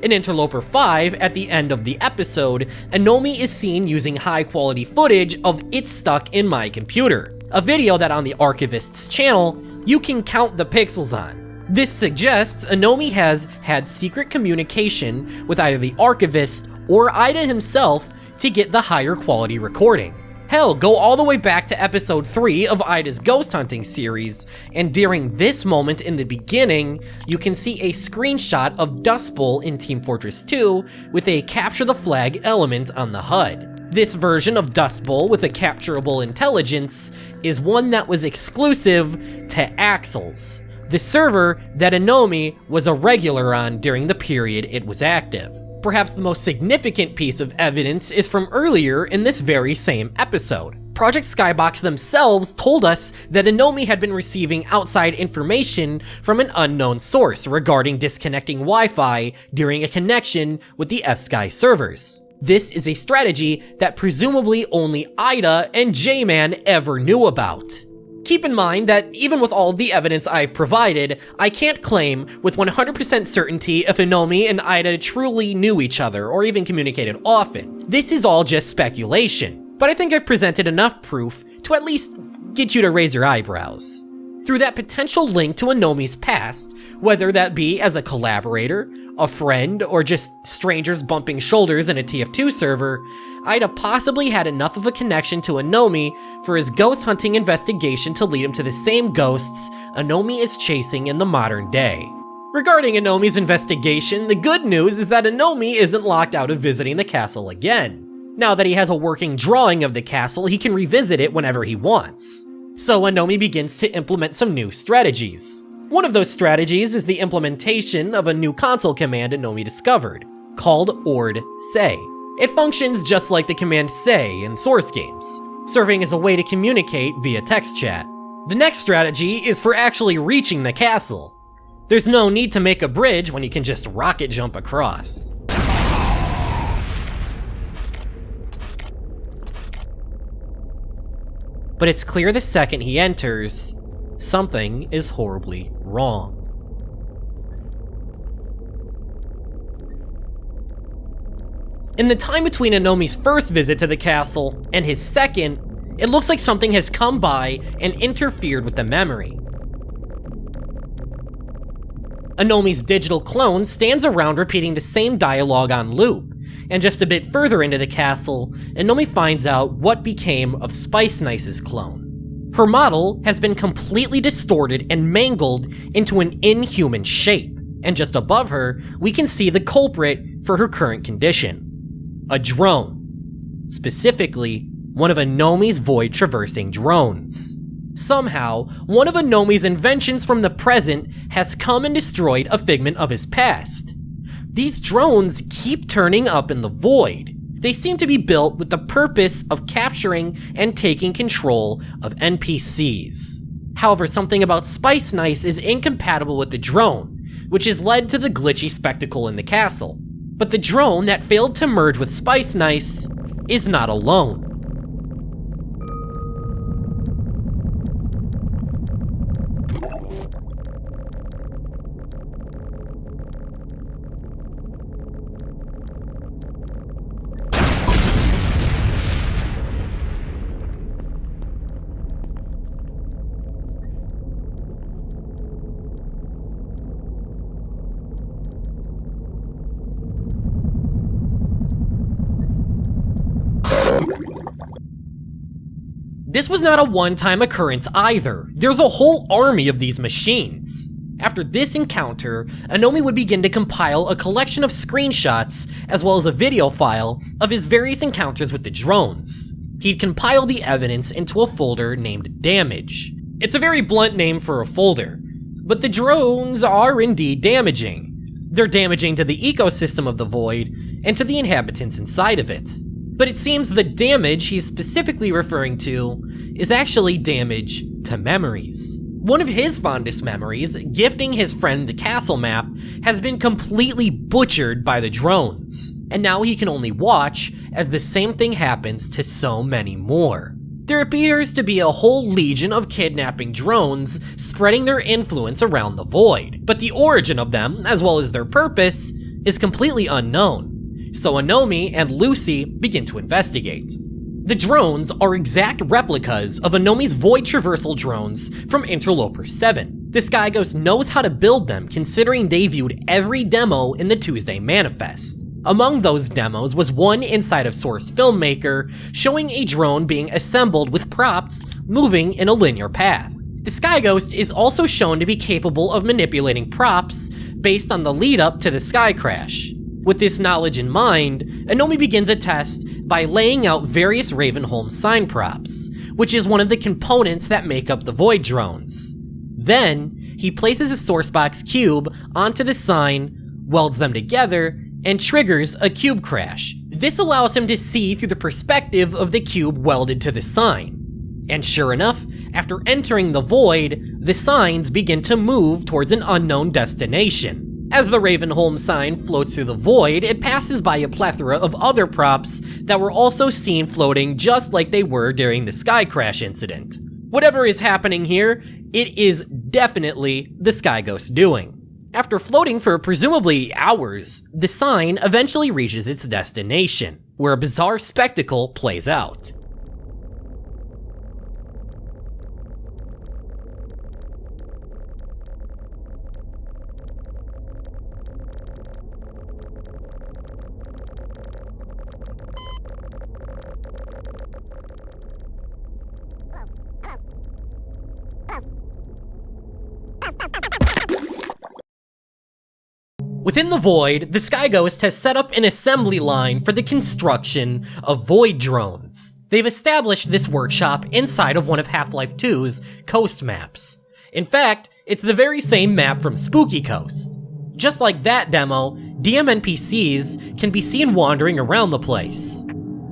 In Interloper 5, at the end of the episode, Anomi is seen using high-quality footage of "It's Stuck in My Computer," a video that on the Archivist's channel, you can count the pixels on. This suggests Anomi has had secret communication with either the Archivist or Ida himself to get the higher quality recording. Hell, go all the way back to episode 3 of Ida's ghost hunting series, and during this moment in the beginning, you can see a screenshot of Dust Bowl in Team Fortress 2 with a capture the flag element on the HUD. This version of Dust Bowl with a capturable intelligence is one that was exclusive to Axles, the server that Anomi was a regular on during the period it was active. Perhaps the most significant piece of evidence is from earlier in this very same episode. Project Skybox themselves told us that Anomi had been receiving outside information from an unknown source regarding disconnecting Wi-Fi during a connection with the F-Sky servers. This is a strategy that presumably only Ida and J-Man ever knew about. Keep in mind that even with all the evidence I've provided, I can't claim with 100% certainty if Anomi and Ida truly knew each other or even communicated often. This is all just speculation, but I think I've presented enough proof to at least get you to raise your eyebrows. Through that potential link to Anomi's past, whether that be as a collaborator, a friend, or just strangers bumping shoulders in a TF2 server, Ida possibly had enough of a connection to Anomi for his ghost hunting investigation to lead him to the same ghosts Anomi is chasing in the modern day. Regarding Anomi's investigation, the good news is that Anomi isn't locked out of visiting the castle again. Now that he has a working drawing of the castle, he can revisit it whenever he wants. So Anomi begins to implement some new strategies. One of those strategies is the implementation of a new console command Anomi discovered, called Ord Say. It functions just like the command say in Source games, serving as a way to communicate via text chat. The next strategy is for actually reaching the castle. There's no need to make a bridge when you can just rocket jump across. But it's clear the second he enters, something is horribly wrong. In the time between Anomi's first visit to the castle and his second, it looks like something has come by and interfered with the memory. Anomi's digital clone stands around repeating the same dialogue on loop, and just a bit further into the castle, Anomi finds out what became of Spice Nice's clone. Her model has been completely distorted and mangled into an inhuman shape, and just above her, we can see the culprit for her current condition. A drone. Specifically, one of Anomi's void-traversing drones. Somehow, one of Anomi's inventions from the present has come and destroyed a figment of his past. These drones keep turning up in the void. They seem to be built with the purpose of capturing and taking control of NPCs. However, something about Spice Nice is incompatible with the drone, which has led to the glitchy spectacle in the castle. But the drone that failed to merge with Spice Nice is not alone. This was not a one-time occurrence either. There's a whole army of these machines. After this encounter, Anomi would begin to compile a collection of screenshots as well as a video file of his various encounters with the drones. He'd compile the evidence into a folder named Damage. It's a very blunt name for a folder, but the drones are indeed damaging. They're damaging to the ecosystem of the Void and to the inhabitants inside of it. But it seems the damage he's specifically referring to is actually damage to memories. One of his fondest memories, gifting his friend the castle map, has been completely butchered by the drones, and now he can only watch as the same thing happens to so many more. There appears to be a whole legion of kidnapping drones spreading their influence around the Void, but the origin of them, as well as their purpose, is completely unknown. So Anomi and Lucy begin to investigate. The drones are exact replicas of Anomi's void traversal drones from Interloper 7. The Sky Ghost knows how to build them considering they viewed every demo in the Tuesday Manifest. Among those demos was one inside of Source Filmmaker showing a drone being assembled with props moving in a linear path. The Sky Ghost is also shown to be capable of manipulating props based on the lead up to the sky crash. With this knowledge in mind, Anomi begins a test by laying out various Ravenholm sign props, which is one of the components that make up the Void drones. Then, he places a Sourcebox cube onto the sign, welds them together, and triggers a cube crash. This allows him to see through the perspective of the cube welded to the sign. And sure enough, after entering the Void, the signs begin to move towards an unknown destination. As the Ravenholm sign floats through the Void, it passes by a plethora of other props that were also seen floating just like they were during the sky crash incident. Whatever is happening here, it is definitely the Sky Ghost doing. After floating for presumably hours, the sign eventually reaches its destination, where a bizarre spectacle plays out. Within the Void, the Sky Ghost has set up an assembly line for the construction of Void drones. They've established this workshop inside of one of Half-Life 2's coast maps. In fact, it's the very same map from Spooky Coast. Just like that demo, DM NPCs can be seen wandering around the place.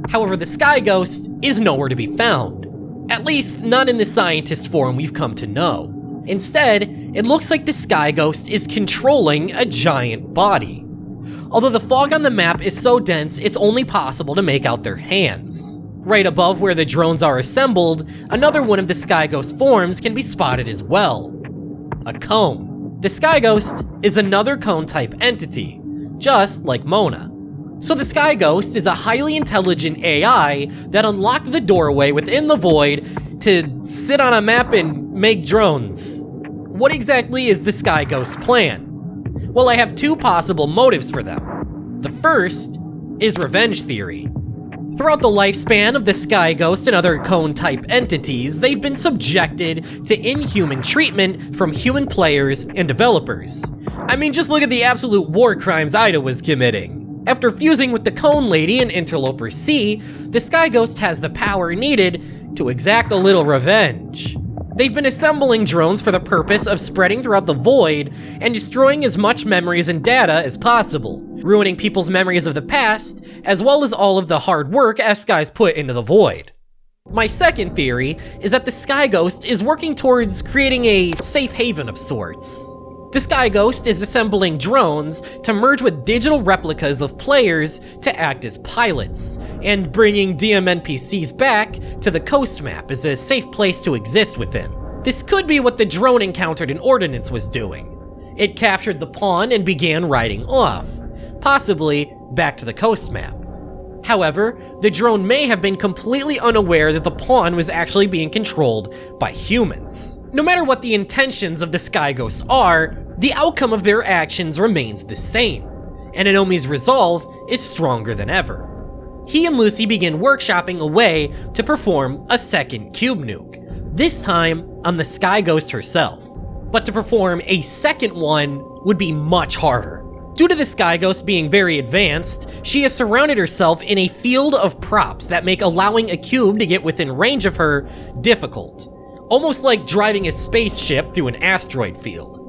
However, the Sky Ghost is nowhere to be found. At least, not in the scientist form we've come to know. Instead, it looks like the Sky Ghost is controlling a giant body. Although the fog on the map is so dense, it's only possible to make out their hands. Right above where the drones are assembled, another one of the Sky Ghost forms can be spotted as well. A cone. The Sky Ghost is another cone-type entity, just like Mona. So the Sky Ghost is a highly intelligent AI that unlocked the doorway within the Void to sit on a map and make drones. What exactly is the Sky Ghost's plan? Well, I have two possible motives for them. The first is revenge theory. Throughout the lifespan of the Sky Ghost and other cone-type entities, they've been subjected to inhuman treatment from human players and developers. I mean, just look at the absolute war crimes Ida was committing. After fusing with the Cone Lady in Interloper C, the Sky Ghost has the power needed to exact a little revenge. They've been assembling drones for the purpose of spreading throughout the Void and destroying as much memories and data as possible, ruining people's memories of the past, as well as all of the hard work F-Skies put into the Void. My second theory is that the Sky Ghost is working towards creating a safe haven of sorts. The Sky Ghost is assembling drones to merge with digital replicas of players to act as pilots, and bringing DM NPCs back to the coast map as a safe place to exist within. This could be what the drone encountered in Ordinance was doing. It captured the pawn and began riding off, possibly back to the coast map. However, the drone may have been completely unaware that the pawn was actually being controlled by humans. No matter what the intentions of the Sky Ghosts are, the outcome of their actions remains the same, and Anomi's resolve is stronger than ever. He and Lucy begin workshopping a way to perform a second cube nuke, this time on the Sky Ghost herself. But to perform a second one would be much harder. Due to the Sky Ghost being very advanced, she has surrounded herself in a field of props that make allowing a cube to get within range of her difficult. Almost like driving a spaceship through an asteroid field.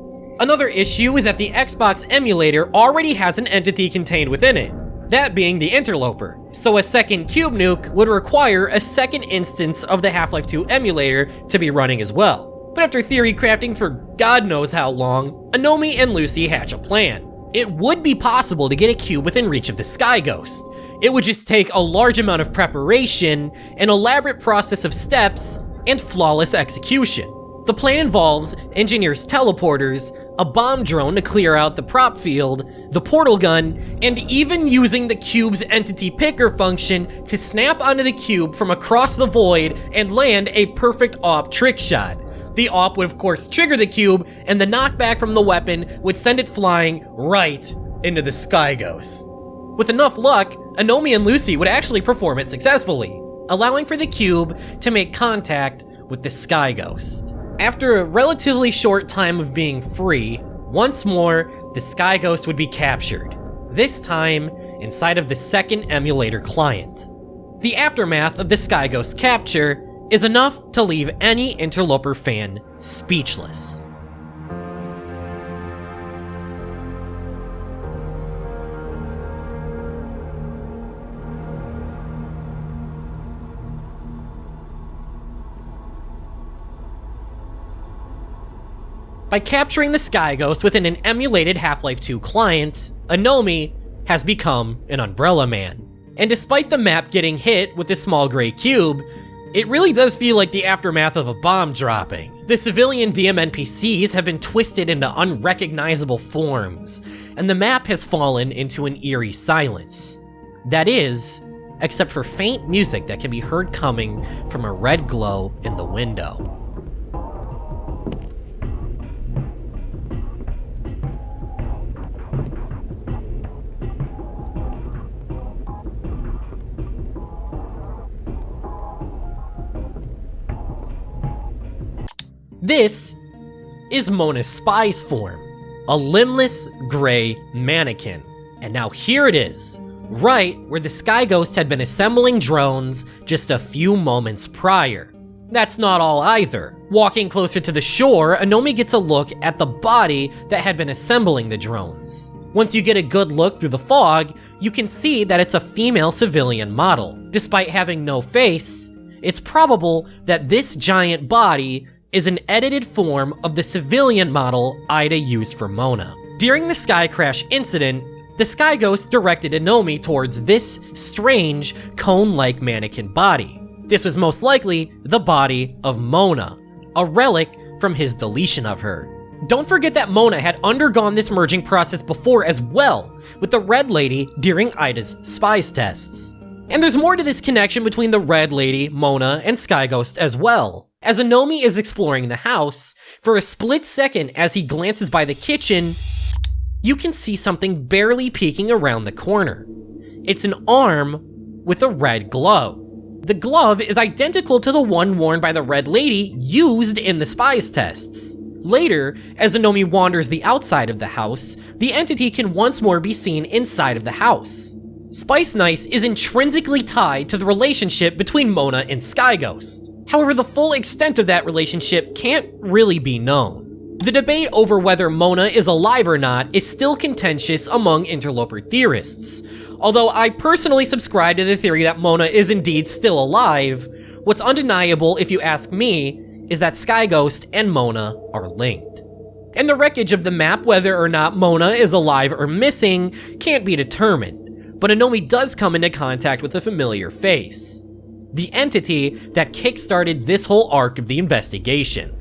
Another issue is that the Xbox emulator already has an entity contained within it, that being the Interloper, so a second cube nuke would require a second instance of the Half-Life 2 emulator to be running as well. But after theory crafting for God knows how long, Anomi and Lucy hatch a plan. It would be possible to get a cube within reach of the Sky Ghost. It would just take a large amount of preparation, an elaborate process of steps, and flawless execution. The plan involves engineers' teleporters, a bomb drone to clear out the prop field, the portal gun, and even using the cube's entity picker function to snap onto the cube from across the Void and land a perfect AWP trick shot. The AWP would of course trigger the cube, and the knockback from the weapon would send it flying right into the Sky Ghost. With enough luck, Anomi and Lucy would actually perform it successfully, allowing for the cube to make contact with the Sky Ghost. After a relatively short time of being free, once more, the Sky Ghost would be captured, this time inside of the second emulator client. The aftermath of the Sky Ghost capture is enough to leave any Interloper fan speechless. By capturing the Sky Ghost within an emulated Half-Life 2 client, Anomi has become an Umbrella Man. And despite the map getting hit with a small gray cube, it really does feel like the aftermath of a bomb dropping. The civilian DM NPCs have been twisted into unrecognizable forms, and the map has fallen into an eerie silence. That is, except for faint music that can be heard coming from a red glow in the window. This is Mona's Spise form. a limbless gray mannequin. And now here it is, right where the Sky Ghost had been assembling drones just a few moments prior. That's not all either. Walking closer to the shore, Anomi gets a look at the body that had been assembling the drones. Once you get a good look through the fog, you can see that it's a female civilian model. Despite having no face, it's probable that this giant body is an edited form of the civilian model Ida used for Mona. During the sky crash incident, the Sky Ghost directed Anomi towards this strange, cone-like mannequin body. This was most likely the body of Mona, a relic from his deletion of her. Don't forget that Mona had undergone this merging process before as well, with the Red Lady during Ida's Spise Tests. And there's more to this connection between the Red Lady, Mona, and Sky Ghost as well. As Anomi is exploring the house, for a split second as he glances by the kitchen, you can see something barely peeking around the corner. It's an arm with a red glove. The glove is identical to the one worn by the Red Lady used in the Spise Tests. Later, as Anomi wanders the outside of the house, the entity can once more be seen inside of the house. Spice Nice is intrinsically tied to the relationship between Mona and Sky Ghost. However, the full extent of that relationship can't really be known. The debate over whether Mona is alive or not is still contentious among interloper theorists. Although I personally subscribe to the theory that Mona is indeed still alive, what's undeniable, if you ask me, is that Sky Ghost and Mona are linked. And the wreckage of the map, whether or not Mona is alive or missing, can't be determined, but Anomi does come into contact with a familiar face. The entity that kickstarted this whole arc of the investigation.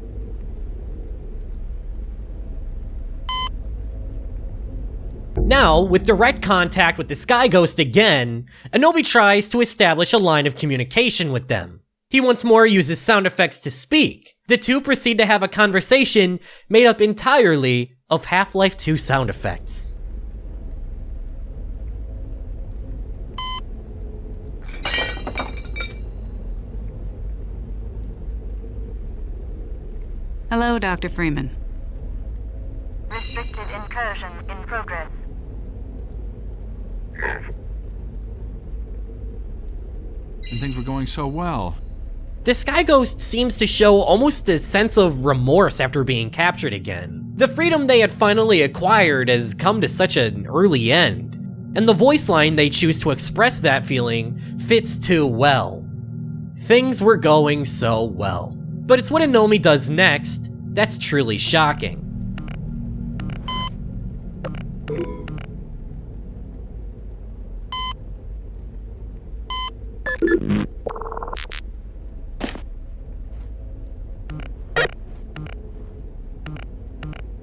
Now, with direct contact with the Sky Ghost again, Anomi tries to establish a line of communication with them. He once more uses sound effects to speak. The two proceed to have a conversation made up entirely of Half-Life 2 sound effects. Hello, Dr. Freeman. Restricted incursion in progress. And things were going so well. The Sky Ghost seems to show almost a sense of remorse after being captured again. The freedom they had finally acquired has come to such an early end, and the voice line they choose to express that feeling fits too well. Things were going so well. But it's what Anomi does next that's truly shocking.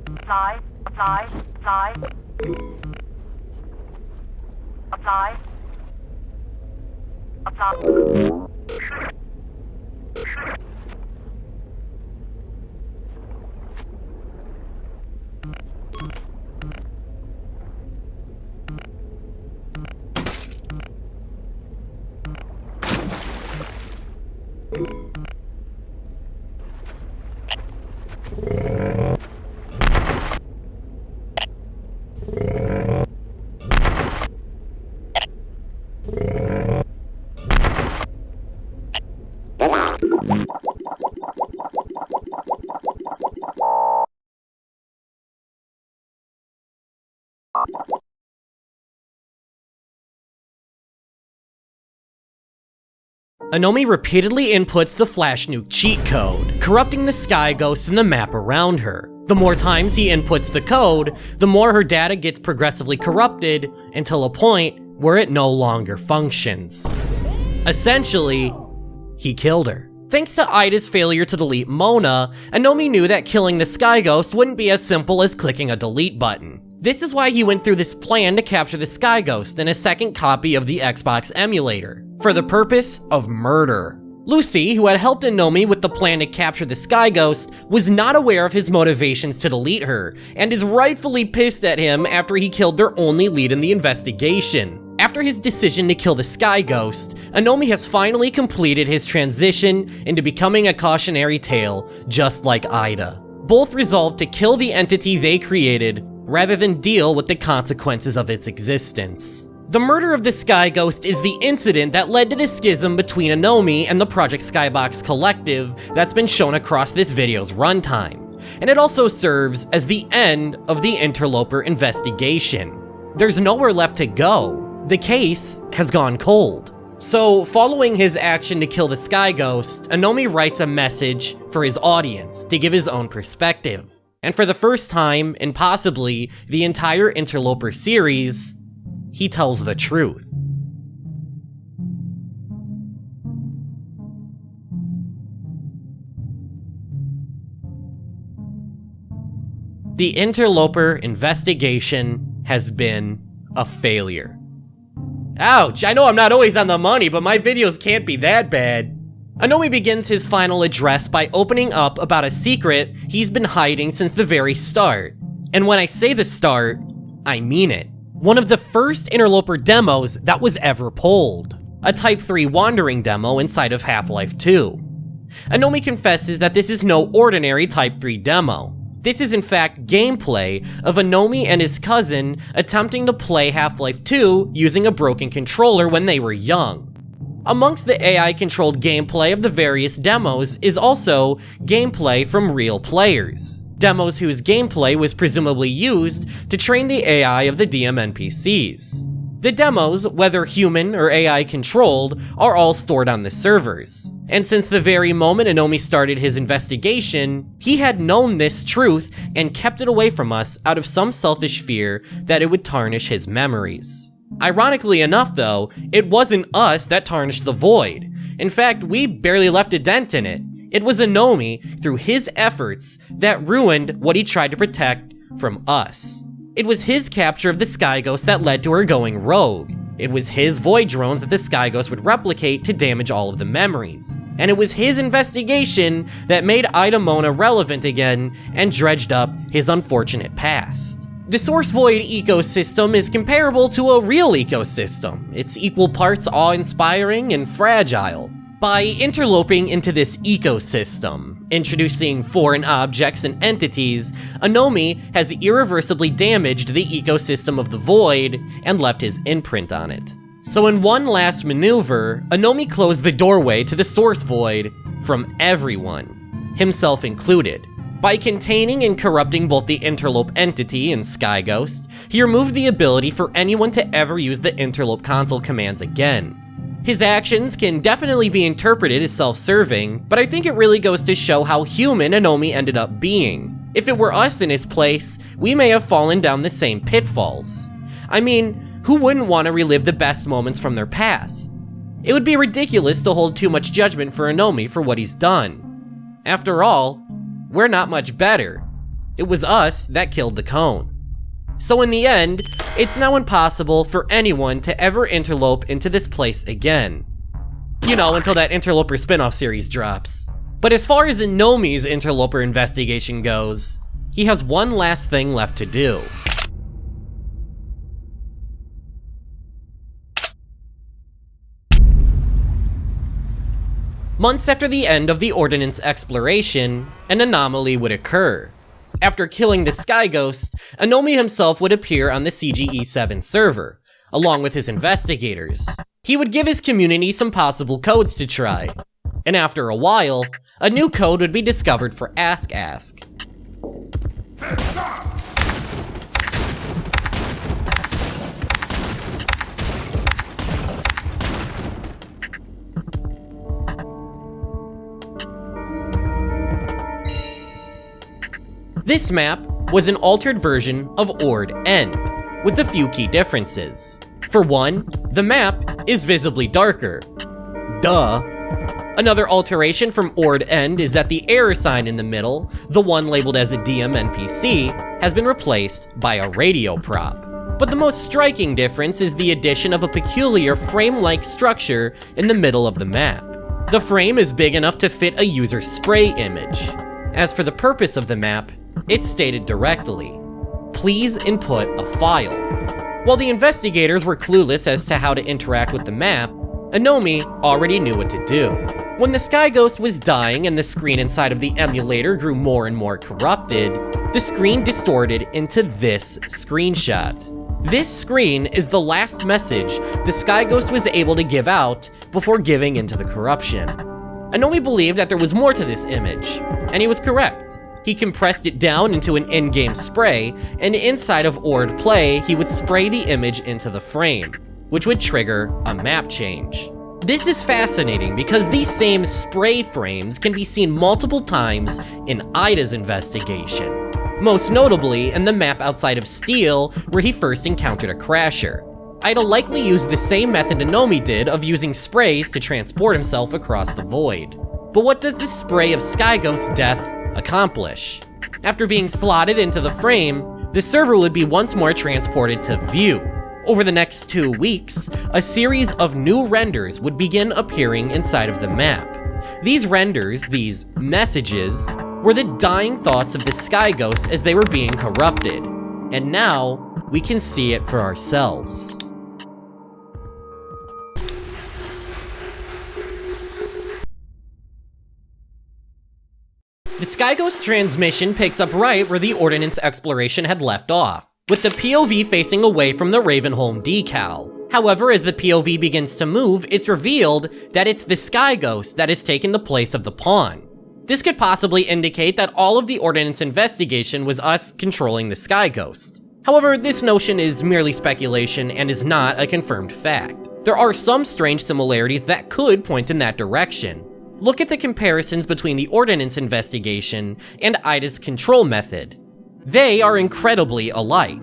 Apply, apply, apply. Apply. Apply. Anomi repeatedly inputs the Flash Nuke cheat code, corrupting the Sky Ghost and the map around her. The more times he inputs the code, the more her data gets progressively corrupted until a point where it no longer functions. Essentially, he killed her. Thanks to Ida's failure to delete Mona, Anomi knew that killing the Sky Ghost wouldn't be as simple as clicking a delete button. This is why he went through this plan to capture the Sky Ghost and a second copy of the Xbox emulator, for the purpose of murder. Lucy, who had helped Anomi with the plan to capture the Sky Ghost, was not aware of his motivations to delete her, and is rightfully pissed at him after he killed their only lead in the investigation. After his decision to kill the Sky Ghost, Anomi has finally completed his transition into becoming a cautionary tale, just like Ida. Both resolved to kill the entity they created rather than deal with the consequences of its existence. The murder of the Sky Ghost is the incident that led to the schism between Anomi and the Project Skybox collective that's been shown across this video's runtime, and it also serves as the end of the Interloper investigation. There's nowhere left to go. The case has gone cold. So, following his action to kill the Sky Ghost, Anomi writes a message for his audience to give his own perspective. And for the first time, in possibly the entire Interloper series, he tells the truth. The Interloper investigation has been a failure. Ouch, I know I'm not always on the money, but my videos can't be that bad. Anomi begins his final address by opening up about a secret he's been hiding since the very start. And when I say the start, I mean it. One of the first Interloper demos that was ever pulled. A Type 3 wandering demo inside of Half-Life 2. Anomi confesses that this is no ordinary Type 3 demo. This is in fact gameplay of Anomi and his cousin attempting to play Half-Life 2 using a broken controller when they were young. Amongst the AI-controlled gameplay of the various demos is also gameplay from real players. Demos whose gameplay was presumably used to train the AI of the DM NPCs. The demos, whether human or AI controlled, are all stored on the servers. And since the very moment Anomi started his investigation, he had known this truth and kept it away from us out of some selfish fear that it would tarnish his memories. Ironically enough though, it wasn't us that tarnished the Void. In fact, we barely left a dent in it. It was Anomi, through his efforts, that ruined what he tried to protect from us. It was his capture of the Sky Ghost that led to her going rogue. It was his Void drones that the Sky Ghost would replicate to damage all of the memories. And it was his investigation that made Ida Mona relevant again and dredged up his unfortunate past. The Source Void ecosystem is comparable to a real ecosystem. It's equal parts awe-inspiring and fragile. By interloping into this ecosystem, introducing foreign objects and entities, Anomi has irreversibly damaged the ecosystem of the Void and left his imprint on it. So in one last maneuver, Anomi closed the doorway to the Source Void from everyone, himself included. By containing and corrupting both the Interlope entity and Sky Ghost, he removed the ability for anyone to ever use the Interlope console commands again. His actions can definitely be interpreted as self-serving, but I think it really goes to show how human Anomi ended up being. If it were us in his place, we may have fallen down the same pitfalls. I mean, who wouldn't want to relive the best moments from their past? It would be ridiculous to hold too much judgment for Anomi for what he's done. After all, we're not much better. It was us that killed the cone. So in the end, it's now impossible for anyone to ever interlope into this place again. You know, until that Interloper spin-off series drops. But as far as Anomi's Interloper investigation goes, he has one last thing left to do. Months after the end of the Ordinance exploration, an anomaly would occur. After killing the Sky Ghost, Anomi himself would appear on the CGE7 server, along with his investigators. He would give his community some possible codes to try, and after a while, a new code would be discovered for Ask. This map was an altered version of Ordinance, with a few key differences. For one, the map is visibly darker. Duh. Another alteration from Ordinance is that the error sign in the middle, the one labeled as a DM NPC, has been replaced by a radio prop. But the most striking difference is the addition of a peculiar frame-like structure in the middle of the map. The frame is big enough to fit a user spray image. As for the purpose of the map, it's stated directly: please input a file. While the investigators were clueless as to how to interact with the map, Anomi already knew what to do. When the Sky Ghost was dying and the screen inside of the emulator grew more and more corrupted, the screen distorted into this screenshot. This screen is the last message the Sky Ghost was able to give out before giving into the corruption. Anomi believed that there was more to this image, and he was correct. He compressed it down into an in-game spray, and inside of Ord Play, he would spray the image into the frame, which would trigger a map change. This is fascinating because these same spray frames can be seen multiple times in Ida's investigation, most notably in the map outside of Steel where he first encountered a crasher. Ida likely used the same method Anomi did of using sprays to transport himself across the void. But what does this spray of Sky Ghost's death accomplish? After being slotted into the frame, the server would be once more transported to view. Over the next 2 weeks, a series of new renders would begin appearing inside of the map. These renders, these messages, were the dying thoughts of the Sky Ghost as they were being corrupted. And now, we can see it for ourselves. The Sky Ghost transmission picks up right where the Ordinance exploration had left off, with the POV facing away from the Ravenholm decal. However, as the POV begins to move, it's revealed that it's the Sky Ghost that has taken the place of the pawn. This could possibly indicate that all of the Ordinance investigation was us controlling the Sky Ghost. However, this notion is merely speculation and is not a confirmed fact. There are some strange similarities that could point in that direction. Look at the comparisons between the Ordinance investigation and Ida's control method. They are incredibly alike.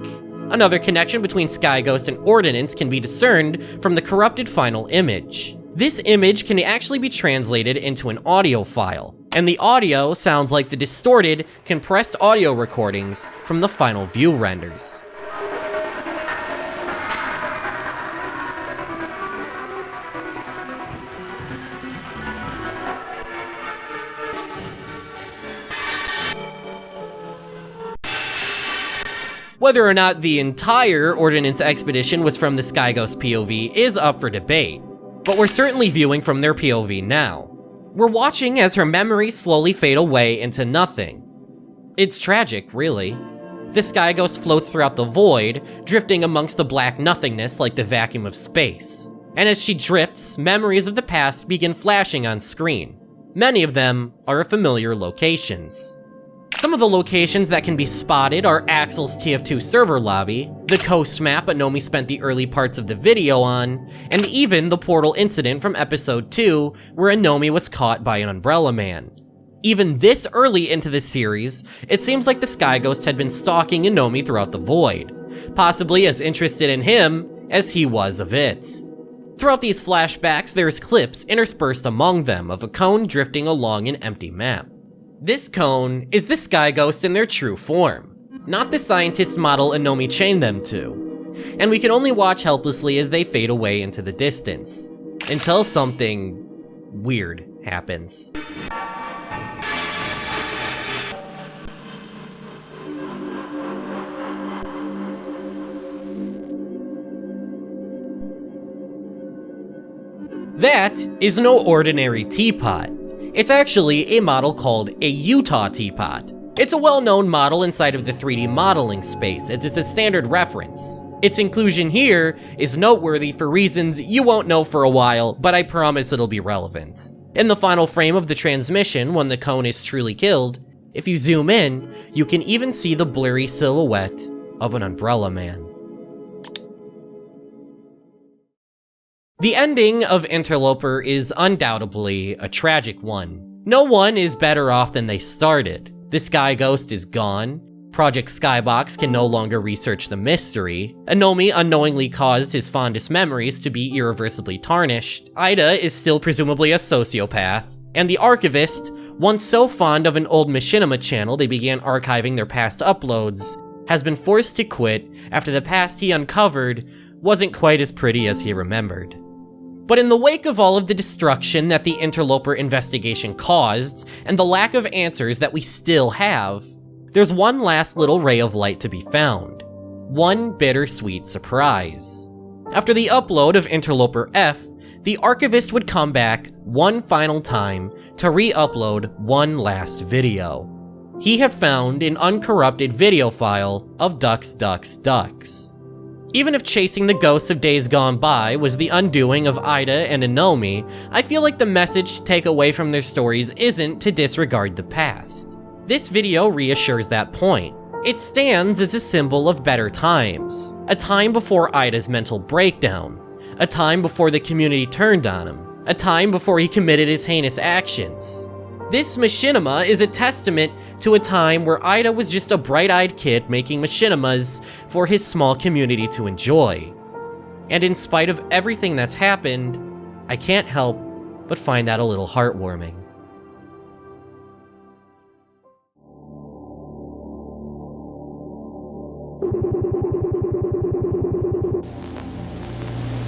Another connection between Sky Ghost and Ordinance can be discerned from the corrupted final image. This image can actually be translated into an audio file, and the audio sounds like the distorted, compressed audio recordings from the final view renders. Whether or not the entire Ordinance expedition was from the Sky Ghost POV is up for debate, but we're certainly viewing from their POV now. We're watching as her memories slowly fade away into nothing. It's tragic, really. The Sky Ghost floats throughout the void, drifting amongst the black nothingness like the vacuum of space. And as she drifts, memories of the past begin flashing on screen. Many of them are familiar locations. Some of the locations that can be spotted are Axel's TF2 server lobby, the coast map Anomi spent the early parts of the video on, and even the portal incident from episode 2 where Anomi was caught by an Umbrella Man. Even this early into the series, it seems like the Sky Ghost had been stalking Anomi throughout the void, possibly as interested in him as he was of it. Throughout these flashbacks, there's clips interspersed among them of a cone drifting along an empty map. This cone is the Sky Ghost in their true form, not the scientist model Anomi chained them to, and we can only watch helplessly as they fade away into the distance, until something weird happens. That is no ordinary teapot. It's actually a model called a Utah teapot. It's a well-known model inside of the 3D modeling space, as it's a standard reference. Its inclusion here is noteworthy for reasons you won't know for a while, but I promise it'll be relevant. In the final frame of the transmission, when the cone is truly killed, if you zoom in, you can even see the blurry silhouette of an Umbrella Man. The ending of Interloper is undoubtedly a tragic one. No one is better off than they started. The Sky Ghost is gone. Project Skybox can no longer research the mystery. Anomi unknowingly caused his fondest memories to be irreversibly tarnished. Ida is still presumably a sociopath. And the Archivist, once so fond of an old machinima channel they began archiving their past uploads, has been forced to quit after the past he uncovered wasn't quite as pretty as he remembered. But in the wake of all of the destruction that the Interloper investigation caused, and the lack of answers that we still have, there's one last little ray of light to be found. One bittersweet surprise. After the upload of Interloper F, the archivist would come back one final time to re-upload one last video. He had found an uncorrupted video file of ducks, ducks, ducks. Even if chasing the ghosts of days gone by was the undoing of Ida and Anomi, I feel like the message to take away from their stories isn't to disregard the past. This video reassures that point. It stands as a symbol of better times, a time before Ida's mental breakdown, a time before the community turned on him, a time before he committed his heinous actions. This machinima is a testament to a time where Ida was just a bright-eyed kid making machinimas for his small community to enjoy. And in spite of everything that's happened, I can't help but find that a little heartwarming.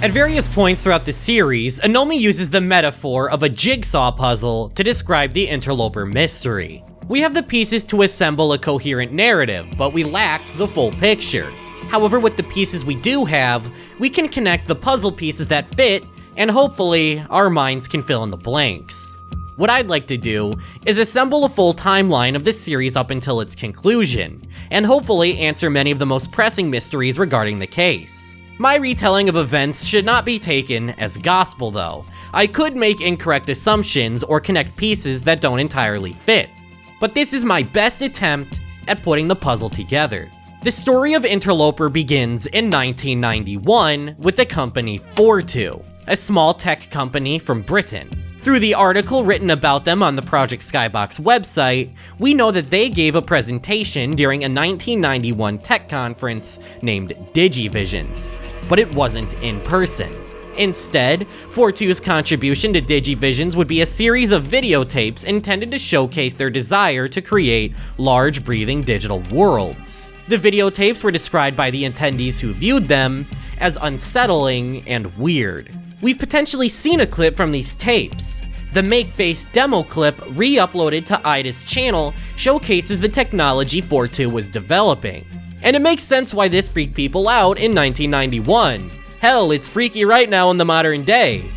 At various points throughout the series, Anomi uses the metaphor of a jigsaw puzzle to describe the Interloper mystery. We have the pieces to assemble a coherent narrative, but we lack the full picture. However, with the pieces we do have, we can connect the puzzle pieces that fit, and hopefully, our minds can fill in the blanks. What I'd like to do is assemble a full timeline of this series up until its conclusion, and hopefully answer many of the most pressing mysteries regarding the case. My retelling of events should not be taken as gospel though. I could make incorrect assumptions or connect pieces that don't entirely fit. But this is my best attempt at putting the puzzle together. The story of Interloper begins in 1991 with the company Thewhat, a small tech company from Britain. Through the article written about them on the Project Skybox website, we know that they gave a presentation during a 1991 tech conference named Digivisions, but it wasn't in person. Instead, Thewhat's contribution to Digivisions would be a series of videotapes intended to showcase their desire to create large breathing digital worlds. The videotapes were described by the attendees who viewed them as unsettling and weird. We've potentially seen a clip from these tapes. The Make-Face demo clip re-uploaded to Ida's channel showcases the technology Thewhat was developing. And it makes sense why this freaked people out in 1991. Hell, it's freaky right now in the modern day.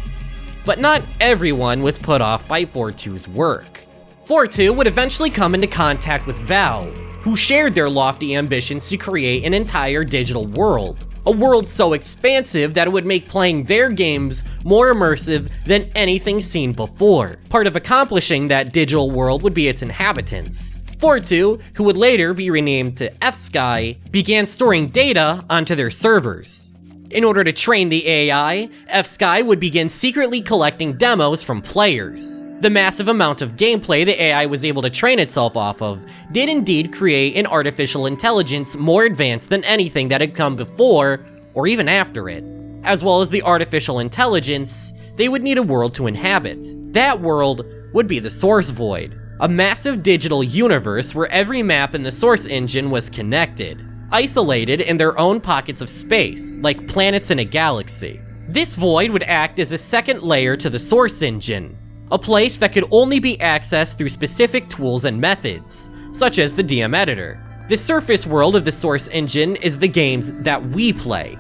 But not everyone was put off by Thewhat's work. Thewhat would eventually come into contact with Valve, who shared their lofty ambitions to create an entire digital world. A world so expansive that it would make playing their games more immersive than anything seen before. Part of accomplishing that digital world would be its inhabitants. Thewhat, who would later be renamed to F-Sky, began storing data onto their servers. In order to train the AI, F-Sky would begin secretly collecting demos from players. The massive amount of gameplay the AI was able to train itself off of did indeed create an artificial intelligence more advanced than anything that had come before or even after it. As well as the artificial intelligence, they would need a world to inhabit. That world would be the Source Void, a massive digital universe where every map in the Source engine was connected, isolated in their own pockets of space, like planets in a galaxy. This void would act as a second layer to the Source engine, a place that could only be accessed through specific tools and methods, such as the DM editor. The surface world of the Source engine is the games that we play.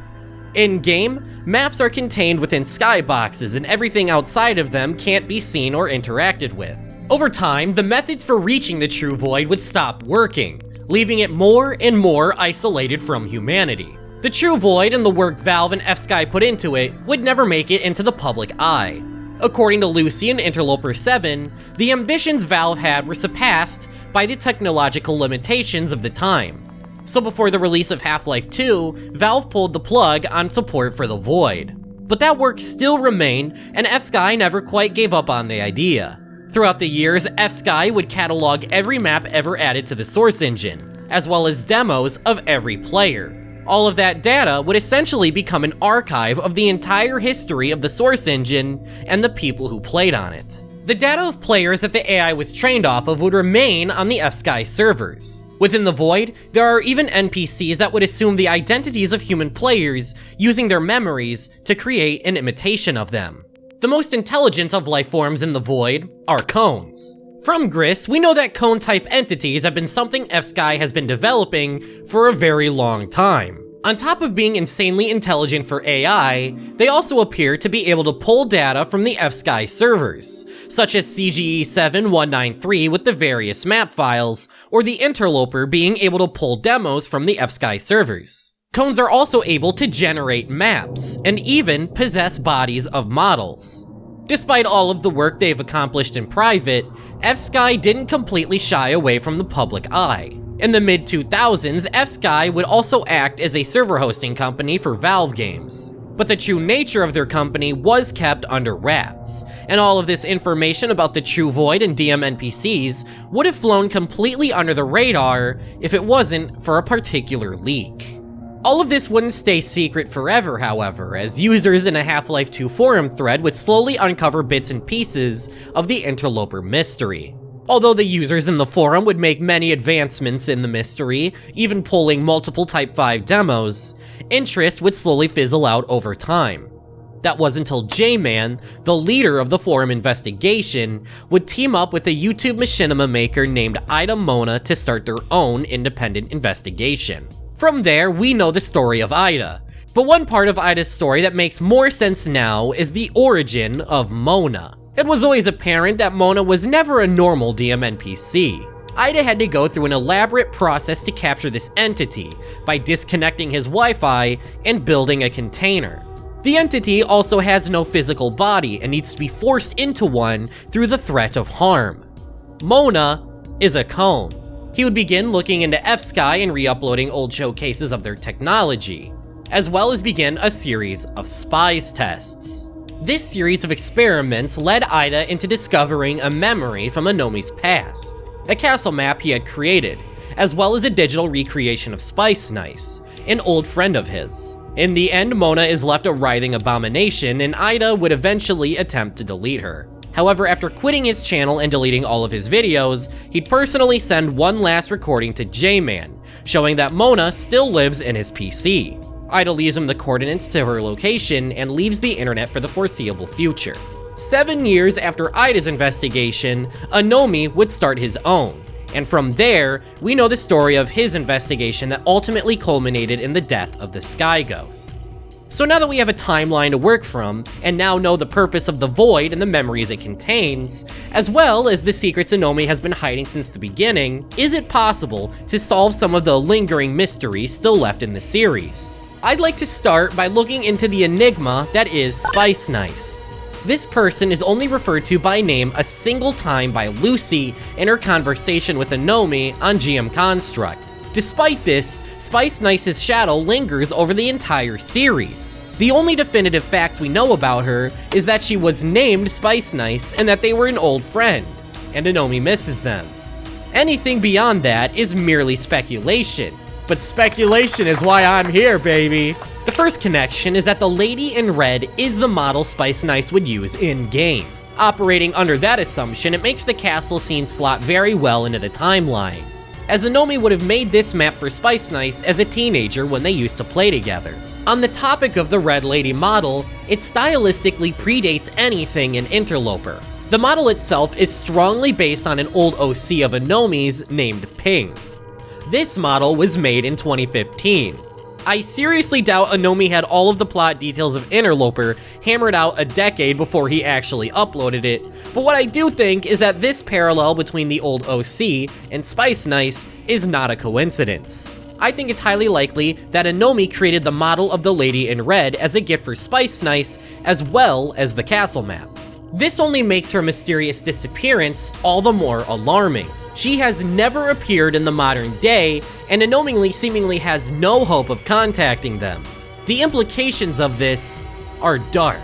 In-game, maps are contained within skyboxes and everything outside of them can't be seen or interacted with. Over time, the methods for reaching the true void would stop working, leaving it more and more isolated from humanity. The true void and the work Valve and F-Sky put into it would never make it into the public eye. According to Lucy in Interloper 7, the ambitions Valve had were surpassed by the technological limitations of the time. So before the release of Half-Life 2, Valve pulled the plug on support for the Void. But that work still remained, and F-Sky never quite gave up on the idea. Throughout the years, F-Sky would catalog every map ever added to the Source engine, as well as demos of every player. All of that data would essentially become an archive of the entire history of the Source engine and the people who played on it. The data of players that the AI was trained off of would remain on the F-Sky servers. Within the Void, there are even NPCs that would assume the identities of human players, using their memories to create an imitation of them. The most intelligent of life forms in the Void are cones. From Gris, we know that cone-type entities have been something F-Sky has been developing for a very long time. On top of being insanely intelligent for AI, they also appear to be able to pull data from the F-Sky servers, such as CGE 7193 with the various map files, or the Interloper being able to pull demos from the F-Sky servers. Cones are also able to generate maps, and even possess bodies of models. Despite all of the work they've accomplished in private, F-Sky didn't completely shy away from the public eye. In the mid-2000s, F-Sky would also act as a server hosting company for Valve games. But the true nature of their company was kept under wraps, and all of this information about the True Void and DM NPCs would have flown completely under the radar if it wasn't for a particular leak. All of this wouldn't stay secret forever, however, as users in a Half-Life 2 forum thread would slowly uncover bits and pieces of the Interloper mystery. Although the users in the forum would make many advancements in the mystery, even pulling multiple Type 5 demos, interest would slowly fizzle out over time. That was until J-Man, the leader of the forum investigation, would team up with a YouTube machinima maker named Ida Mona to start their own independent investigation. From there, we know the story of Ida. But one part of Ida's story that makes more sense now is the origin of Mona. It was always apparent that Mona was never a normal DM NPC. Ida had to go through an elaborate process to capture this entity by disconnecting his Wi-Fi and building a container. The entity also has no physical body and needs to be forced into one through the threat of harm. Mona is a cone. He would begin looking into F-Sky and re-uploading old showcases of their technology, as well as begin a series of Spise Tests. This series of experiments led Ida into discovering a memory from Anomi's past, a castle map he had created, as well as a digital recreation of Spice Nice, an old friend of his. In the end, Mona is left a writhing abomination, and Ida would eventually attempt to delete her. However, after quitting his channel and deleting all of his videos, he'd personally send one last recording to J-Man, showing that Mona still lives in his PC. Ida leaves him the coordinates to her location and leaves the internet for the foreseeable future. 7 years after Ida's investigation, Anomi would start his own, and from there, we know the story of his investigation that ultimately culminated in the death of the Sky Ghost. So now that we have a timeline to work from, and now know the purpose of the Void and the memories it contains, as well as the secrets Anomi has been hiding since the beginning, is it possible to solve some of the lingering mysteries still left in the series? I'd like to start by looking into the enigma that is Spice Nice. This person is only referred to by name a single time by Lucy in her conversation with Anomi on GM Construct. Despite this, Spice Nice's shadow lingers over the entire series. The only definitive facts we know about her is that she was named Spice Nice and that they were an old friend, and Anomi misses them. Anything beyond that is merely speculation. But speculation is why I'm here, baby! The first connection is that the lady in red is the model Spice Nice would use in-game. Operating under that assumption, it makes the castle scene slot very well into the timeline, as Anomi would have made this map for Spice Nice as a teenager when they used to play together. On the topic of the red lady model, it stylistically predates anything in Interloper. The model itself is strongly based on an old OC of Anomi's named Ping. This model was made in 2015. I seriously doubt Anomi had all of the plot details of Interloper hammered out a decade before he actually uploaded it, but what I do think is that this parallel between the old OC and Spice Nice is not a coincidence. I think it's highly likely that Anomi created the model of the Lady in Red as a gift for Spice Nice, as well as the castle map. This only makes her mysterious disappearance all the more alarming. She has never appeared in the modern day, and Anomi seemingly has no hope of contacting them. The implications of this are dark.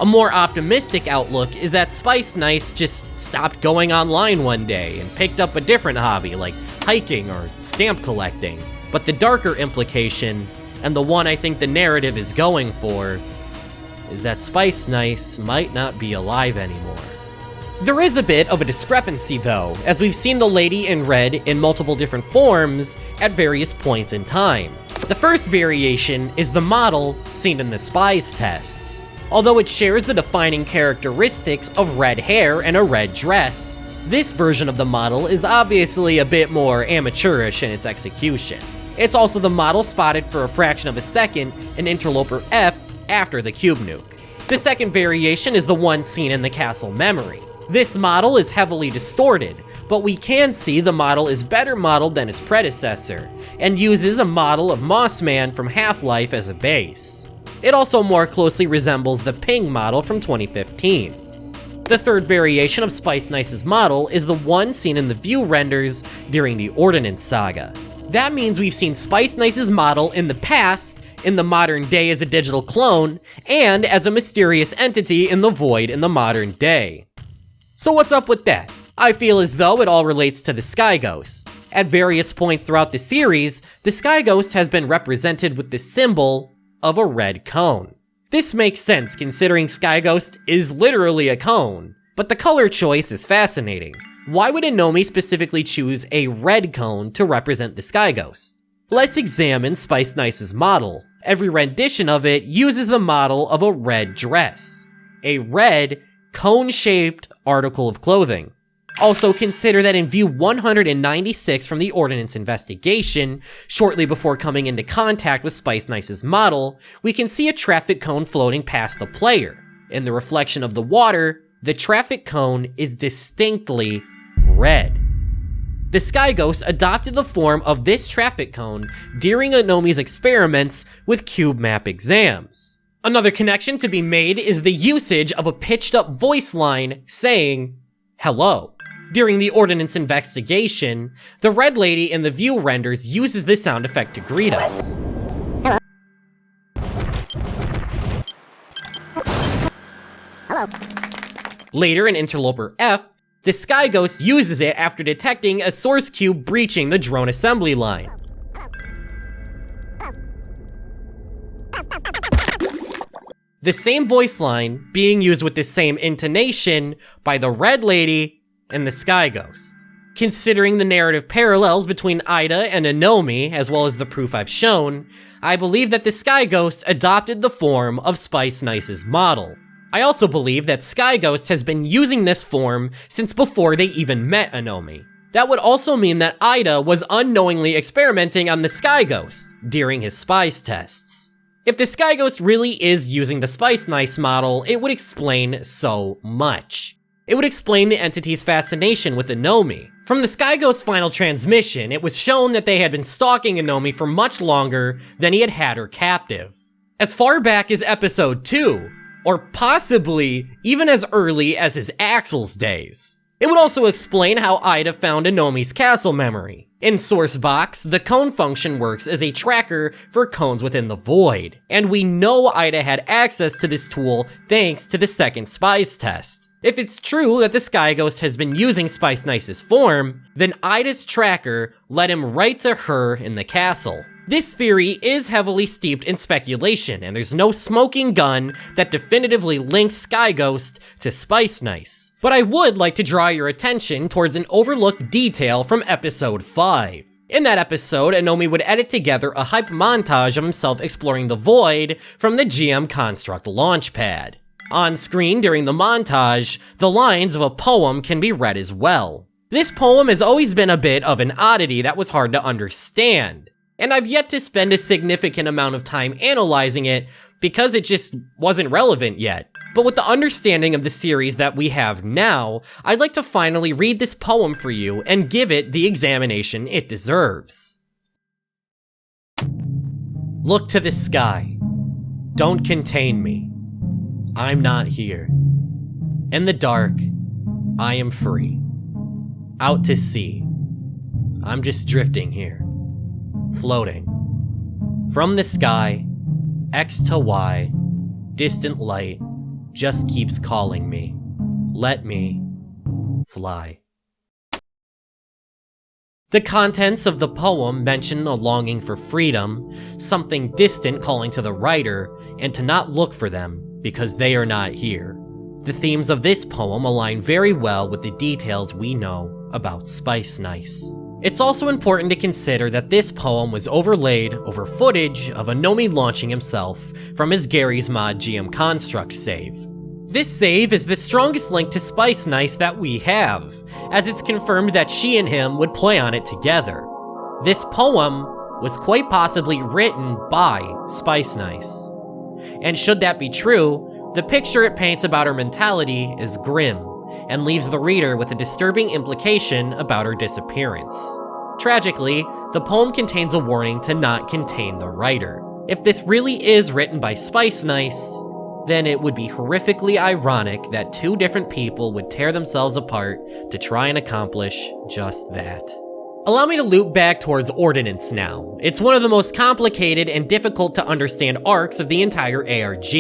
A more optimistic outlook is that Spice Nice just stopped going online one day and picked up a different hobby like hiking or stamp collecting. But the darker implication, and the one I think the narrative is going for, is that Spice Nice might not be alive anymore. There is a bit of a discrepancy though, as we've seen the Lady in Red in multiple different forms at various points in time. The first variation is the model seen in the Spise Tests. Although it shares the defining characteristics of red hair and a red dress, this version of the model is obviously a bit more amateurish in its execution. It's also the model spotted for a fraction of a second in Interloper F after the cube nuke. The second variation is the one seen in the castle memory. This model is heavily distorted, but we can see the model is better modeled than its predecessor, and uses a model of Mossman from Half-Life as a base. It also more closely resembles the Ping model from 2015. The third variation of Spise Nice's model is the one seen in the view renders during the Ordinance saga. That means we've seen Spise Nice's model in the past, in the modern day as a digital clone, and as a mysterious entity in the void in the modern day. So what's up with that? I feel as though it all relates to the Sky Ghost. At various points throughout the series, the Sky Ghost has been represented with the symbol of a red cone. This makes sense considering Sky Ghost is literally a cone, but the color choice is fascinating. Why would Anomi specifically choose a red cone to represent the Sky Ghost? Let's examine Spise Nice's model. Every rendition of it uses the model of a red dress. A red, cone-shaped article of clothing. Also consider that in view 196 from the Ordinance investigation, shortly before coming into contact with Spise Nice's model, we can see a traffic cone floating past the player. In the reflection of the water, the traffic cone is distinctly red. The Sky Ghost adopted the form of this traffic cone during Anomi's experiments with cube map exams. Another connection to be made is the usage of a pitched up voice line saying, "Hello." During the Ordinance investigation, the red lady in the view renders uses this sound effect to greet us. Hello. Later in Interloper F, the Sky Ghost uses it after detecting a source cube breaching the drone assembly line. The same voice line being used with the same intonation by the red lady and the Sky Ghost. Considering the narrative parallels between Ida and Anomi, as well as the proof I've shown, I believe that the Sky Ghost adopted the form of Spise Nice's model. I also believe that Sky Ghost has been using this form since before they even met Anomi. That would also mean that Ida was unknowingly experimenting on the Sky Ghost during his Spise tests. If the Sky Ghost really is using the Spise Nice model, it would explain so much. It would explain the entity's fascination with Anomi. From the Sky Ghost's final transmission, it was shown that they had been stalking Anomi for much longer than he had had her captive. As far back as episode 2, or possibly even as early as his Axel's days. It would also explain how Ida found Anomi's castle memory. In Sourcebox, the cone function works as a tracker for cones within the void, and we know Ida had access to this tool thanks to the second Spise test. If it's true that the Sky Ghost has been using Spise Nice's form, then Ida's tracker led him right to her in the castle. This theory is heavily steeped in speculation, and there's no smoking gun that definitively links Sky Ghost to Spise Nice. But I would like to draw your attention towards an overlooked detail from episode 5. In that episode, Anomi would edit together a hype montage of himself exploring the void from the GM Construct launchpad. On screen during the montage, the lines of a poem can be read as well. This poem has always been a bit of an oddity that was hard to understand, and I've yet to spend a significant amount of time analyzing it because it just wasn't relevant yet. But with the understanding of the series that we have now, I'd like to finally read this poem for you and give it the examination it deserves. Look to the sky. Don't contain me. I'm not here. In the dark, I am free. Out to sea. I'm just drifting here. Floating. From the sky, X to Y, distant light just keeps calling me. Let me fly. The contents of the poem mention a longing for freedom, something distant calling to the writer, and to not look for them because they are not here. The themes of this poem align very well with the details we know about Spise Nice. It's also important to consider that this poem was overlaid over footage of Anomi launching himself from his Garry's Mod GM Construct save. This save is the strongest link to Spise Nice that we have, as it's confirmed that she and him would play on it together. This poem was quite possibly written by Spise Nice. And should that be true, the picture it paints about her mentality is grim, and leaves the reader with a disturbing implication about her disappearance. Tragically, the poem contains a warning to not contain the writer. If this really is written by Spise Nice, then it would be horrifically ironic that two different people would tear themselves apart to try and accomplish just that. Allow me to loop back towards Ordinance now. It's one of the most complicated and difficult to understand arcs of the entire ARG,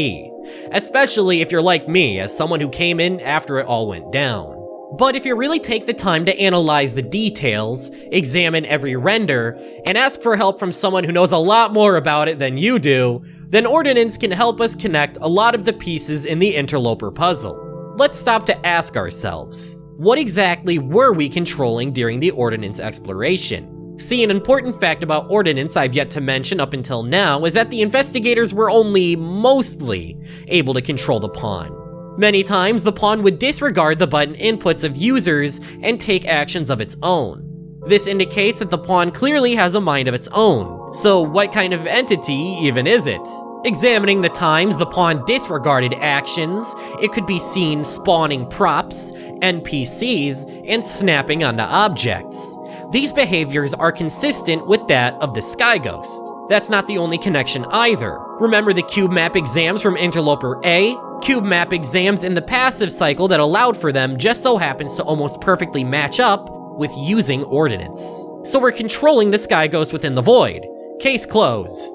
especially if you're like me, as someone who came in after it all went down. But if you really take the time to analyze the details, examine every render, and ask for help from someone who knows a lot more about it than you do, then Ordinance can help us connect a lot of the pieces in the Interloper puzzle. Let's stop to ask ourselves, what exactly were we controlling during the Ordinance exploration? See, an important fact about Ordinance I've yet to mention up until now is that the investigators were only mostly able to control the pawn. Many times, the pawn would disregard the button inputs of users and take actions of its own. This indicates that the pawn clearly has a mind of its own. So what kind of entity even is it? Examining the times the pawn disregarded actions, it could be seen spawning props, NPCs, and snapping onto objects. These behaviors are consistent with that of the Sky Ghost. That's not the only connection either. Remember the cube map exams from Interloper A? Cube map exams in the passive cycle that allowed for them just so happens to almost perfectly match up with using Ordinance. So we're controlling the Sky Ghost within the void. Case closed.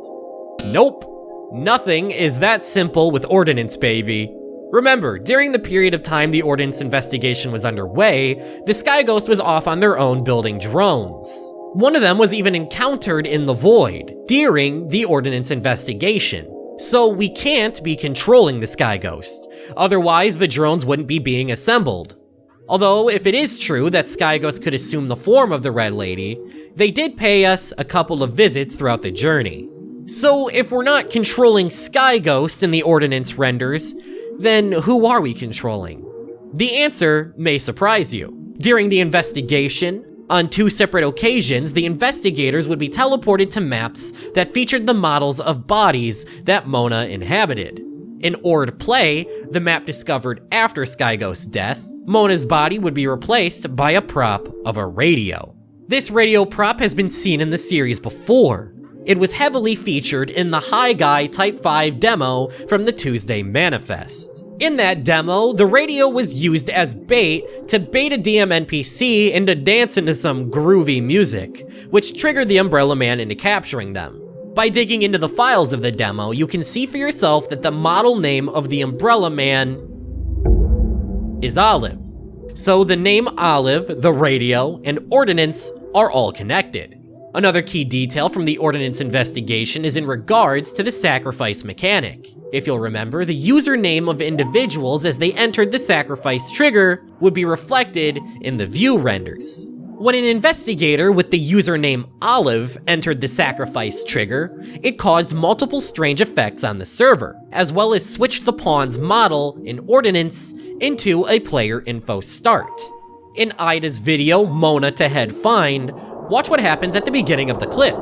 Nope. Nothing is that simple with Ordinance, baby. Remember, during the period of time the Ordinance investigation was underway, the Sky Ghost was off on their own building drones. One of them was even encountered in the void during the Ordinance investigation. So we can't be controlling the Sky Ghost. Otherwise, the drones wouldn't be being assembled. Although, if it is true that Sky Ghost could assume the form of the Red Lady, they did pay us a couple of visits throughout the journey. So if we're not controlling Sky Ghost in the Ordinance renders, then who are we controlling? The answer may surprise you. During the investigation, on 2 separate occasions, the investigators would be teleported to maps that featured the models of bodies that Mona inhabited. In Ord Play, the map discovered after Sky Ghost's death, Mona's body would be replaced by a prop of a radio. This radio prop has been seen in the series before. It was heavily featured in the Hi Guy Type 5 demo from the Tuesday Manifest. In that demo, the radio was used as bait to bait a DM NPC into dancing to some groovy music, which triggered the Umbrella Man into capturing them. By digging into the files of the demo, you can see for yourself that the model name of the Umbrella Man is Olive. So the name Olive, the radio, and Ordinance are all connected. Another key detail from the Ordinance investigation is in regards to the sacrifice mechanic. If you'll remember, the username of individuals as they entered the sacrifice trigger would be reflected in the view renders. When an investigator with the username Olive entered the sacrifice trigger, it caused multiple strange effects on the server, as well as switched the pawn's model in Ordinance into a player info start. In Ida's video, Mona to Head Find, watch what happens at the beginning of the clip.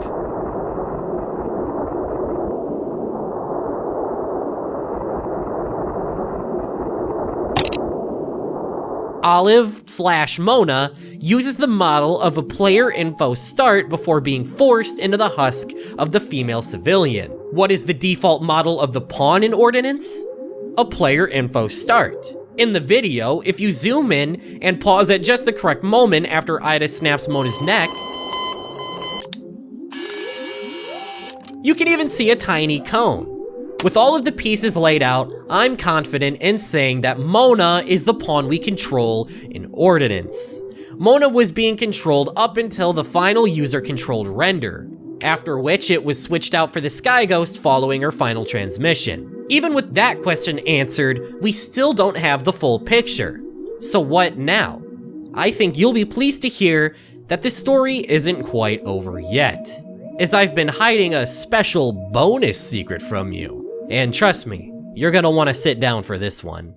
Olive/Mona uses the model of a player info start before being forced into the husk of the female civilian. What is the default model of the pawn in Ordinance? A player info start. In the video, if you zoom in and pause at just the correct moment after Ida snaps Mona's neck, you can even see a tiny cone. With all of the pieces laid out, I'm confident in saying that Mona is the pawn we control in Ordinance. Mona was being controlled up until the final user-controlled render, after which it was switched out for the Sky Ghost following her final transmission. Even with that question answered, we still don't have the full picture. So what now? I think you'll be pleased to hear that the story isn't quite over yet, as I've been hiding a special bonus secret from you. And trust me, you're gonna want to sit down for this one.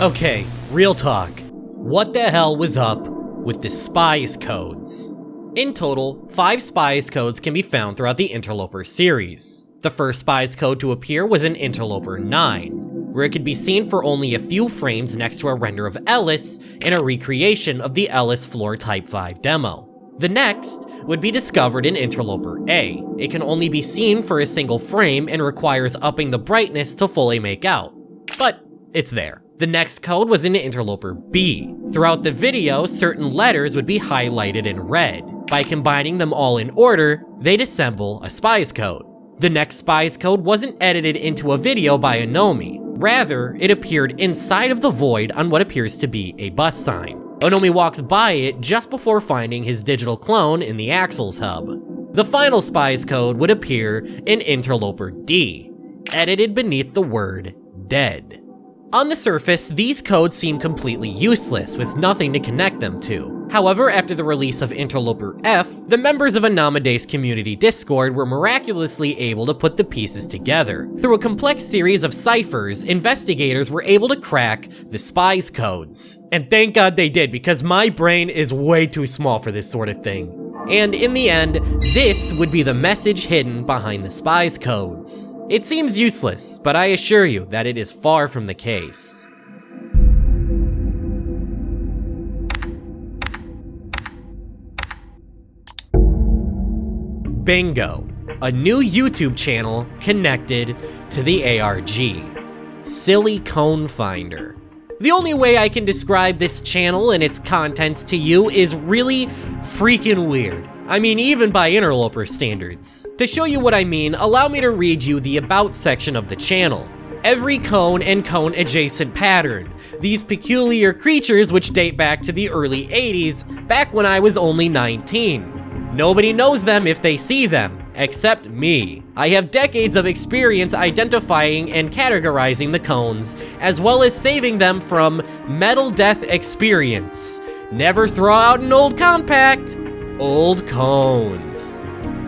Okay, Real talk, what the hell was up with the Spise codes? In total, 5 Spise codes can be found throughout the Interloper series. The first Spise code to appear was in Interloper 9, where it could be seen for only a few frames next to a render of Ellis in a recreation of the Ellis Floor Type 5 demo. The next would be discovered in Interloper A. It can only be seen for a single frame and requires upping the brightness to fully make out, but it's there. The next code was in Interloper B. Throughout the video, certain letters would be highlighted in red. By combining them all in order, they'd assemble a Spise code. The next Spise code wasn't edited into a video by Onomi. Rather, it appeared inside of the void on what appears to be a bus sign. Onomi walks by it just before finding his digital clone in the Axles hub. The final Spise code would appear in Interloper D, edited beneath the word dead. On the surface, these codes seem completely useless, with nothing to connect them to. However, after the release of Interloper F, the members of Anamede's community Discord were miraculously able to put the pieces together. Through a complex series of ciphers, investigators were able to crack the Spise codes. And thank God they did, because my brain is way too small for this sort of thing. And in the end, this would be the message hidden behind the Spise codes. It seems useless, but I assure you that it is far from the case. Bingo, a new YouTube channel connected to the ARG, Silly Cone Finder. The only way I can describe this channel and its contents to you is really freaking weird. I mean, even by Interloper standards. To show you what I mean, allow me to read you the About section of the channel. Every cone and cone adjacent pattern. These peculiar creatures which date back to the early 80s, back when I was only 19. Nobody knows them if they see them, except me. I have decades of experience identifying and categorizing the cones, as well as saving them from metal death experience. Never throw out an old compact. Old cones.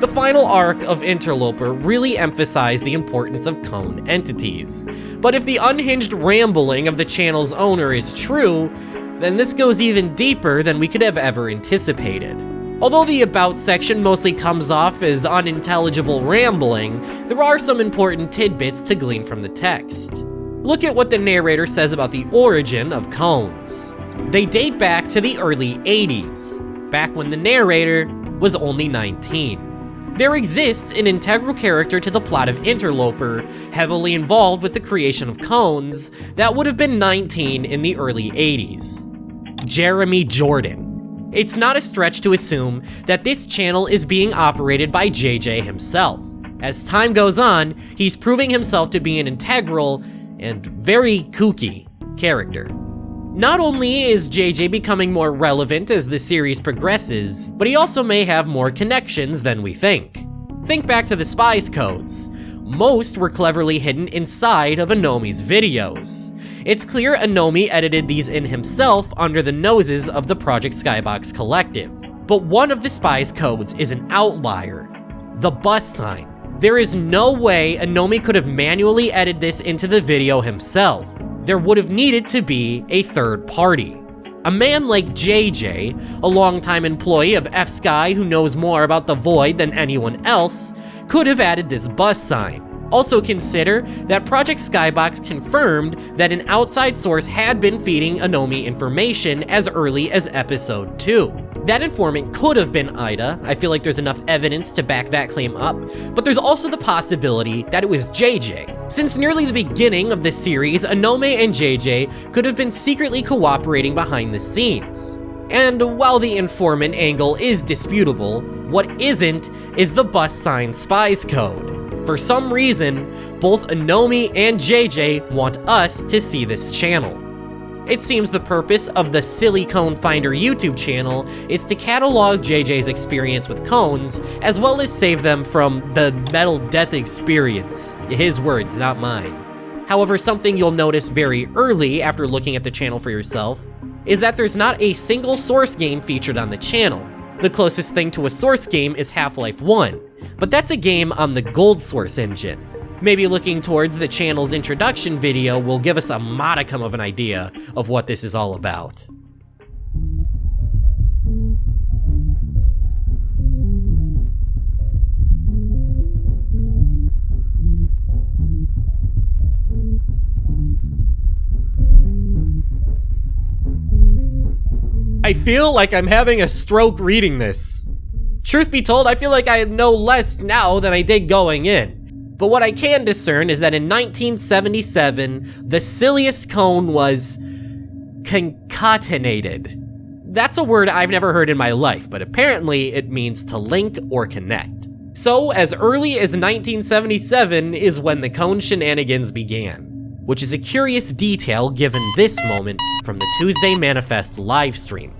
The final arc of Interloper really emphasized the importance of cone entities. But if the unhinged rambling of the channel's owner is true, then this goes even deeper than we could have ever anticipated. Although the About section mostly comes off as unintelligible rambling, there are some important tidbits to glean from the text. Look at what the narrator says about the origin of cones. They date back to the early 80s, back when the narrator was only 19. There exists an integral character to the plot of Interloper, heavily involved with the creation of cones, that would have been 19 in the early 80s. Jeremy Jordan. It's not a stretch to assume that this channel is being operated by JJ himself. As time goes on, he's proving himself to be an integral and very kooky character. Not only is JJ becoming more relevant as the series progresses, but he also may have more connections than we think. Think back to the Spise codes. Most were cleverly hidden inside of Onomi's videos. It's clear Onomi edited these in himself under the noses of the Project Skybox collective. But one of the Spise codes is an outlier, the bus sign. There is no way Onomi could have manually edited this into the video himself. There would have needed to be a third party. A man like JJ, a longtime employee of F-Sky who knows more about the Void than anyone else, could have added this bus sign. Also consider that Project Skybox confirmed that an outside source had been feeding Onomi information as early as episode 2. That informant could have been Ida. I feel like there's enough evidence to back that claim up, but there's also the possibility that it was JJ. Since nearly the beginning of this series, Onomi and JJ could have been secretly cooperating behind the scenes. And while the informant angle is disputable, what isn't is the bus sign Spise code. For some reason, both Onomi and JJ want us to see this channel. It seems the purpose of the Silly Cone Finder YouTube channel is to catalog JJ's experience with cones, as well as save them from the metal death experience. His words, not mine. However, something you'll notice very early after looking at the channel for yourself is that there's not a single source game featured on the channel. The closest thing to a source game is Half-Life 1, but that's a game on the Gold Source engine. Maybe looking towards the channel's introduction video will give us a modicum of an idea of what this is all about. I feel like I'm having a stroke reading this. Truth be told, I feel like I know less now than I did going in. But what I can discern is that in 1977, the silliest cone was concatenated. That's a word I've never heard in my life, but apparently it means to link or connect. So as early as 1977 is when the cone shenanigans began, which is a curious detail given this moment from the Tuesday Manifest livestream.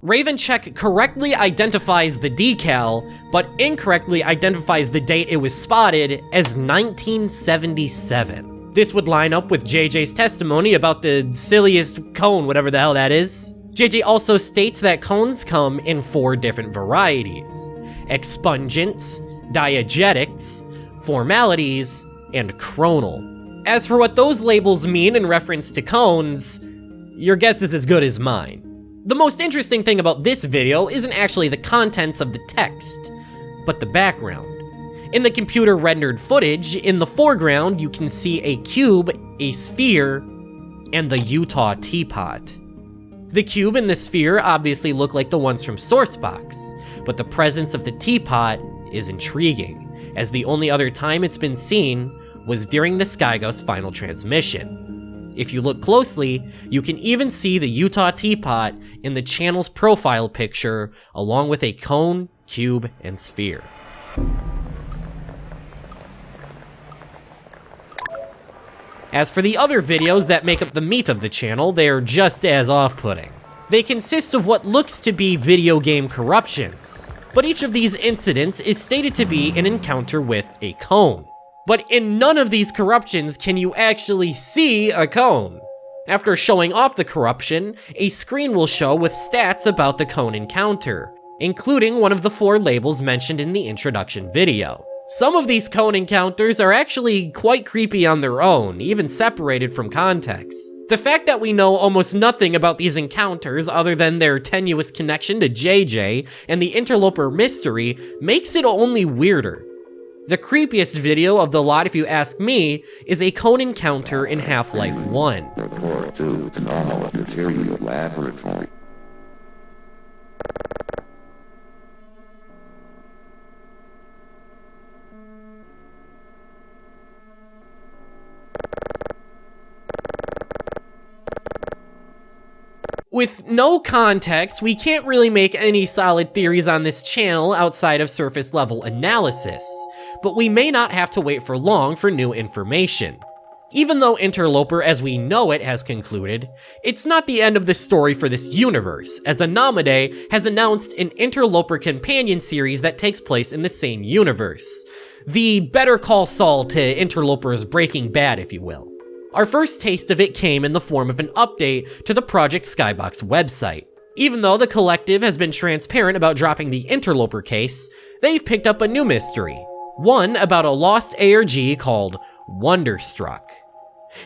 Ravencheck correctly identifies the decal, but incorrectly identifies the date it was spotted as 1977. This would line up with JJ's testimony about the silliest cone, whatever the hell that is. JJ also states that cones come in 4 different varieties: expungents, diegetics, formalities, and chronal. As for what those labels mean in reference to cones, your guess is as good as mine. The most interesting thing about this video isn't actually the contents of the text, but the background. In the computer-rendered footage, in the foreground you can see a cube, a sphere, and the Utah teapot. The cube and the sphere obviously look like the ones from Sourcebox, but the presence of the teapot is intriguing, as the only other time it's been seen was during the Skyghost final transmission. If you look closely, you can even see the Utah teapot in the channel's profile picture, along with a cone, cube, and sphere. As for the other videos that make up the meat of the channel, they're just as off-putting. They consist of what looks to be video game corruptions, but each of these incidents is stated to be an encounter with a cone. But in none of these corruptions can you actually see a cone. After showing off the corruption, a screen will show with stats about the cone encounter, including one of the 4 labels mentioned in the introduction video. Some of these cone encounters are actually quite creepy on their own, even separated from context. The fact that we know almost nothing about these encounters other than their tenuous connection to JJ and the Interloper mystery makes it only weirder. The creepiest video of the lot, if you ask me, is a cone encounter in Half-Life 1. Report to the normal material laboratory. With no context, we can't really make any solid theories on this channel outside of surface level analysis, but we may not have to wait for long for new information. Even though Interloper as we know it has concluded, it's not the end of the story for this universe, as Anamade has announced an Interloper companion series that takes place in the same universe. The Better Call Saul to Interloper's Breaking Bad, if you will. Our first taste of it came in the form of an update to the Project Skybox website. Even though the collective has been transparent about dropping the Interloper case, they've picked up a new mystery. One about a lost ARG called Wonderstruck.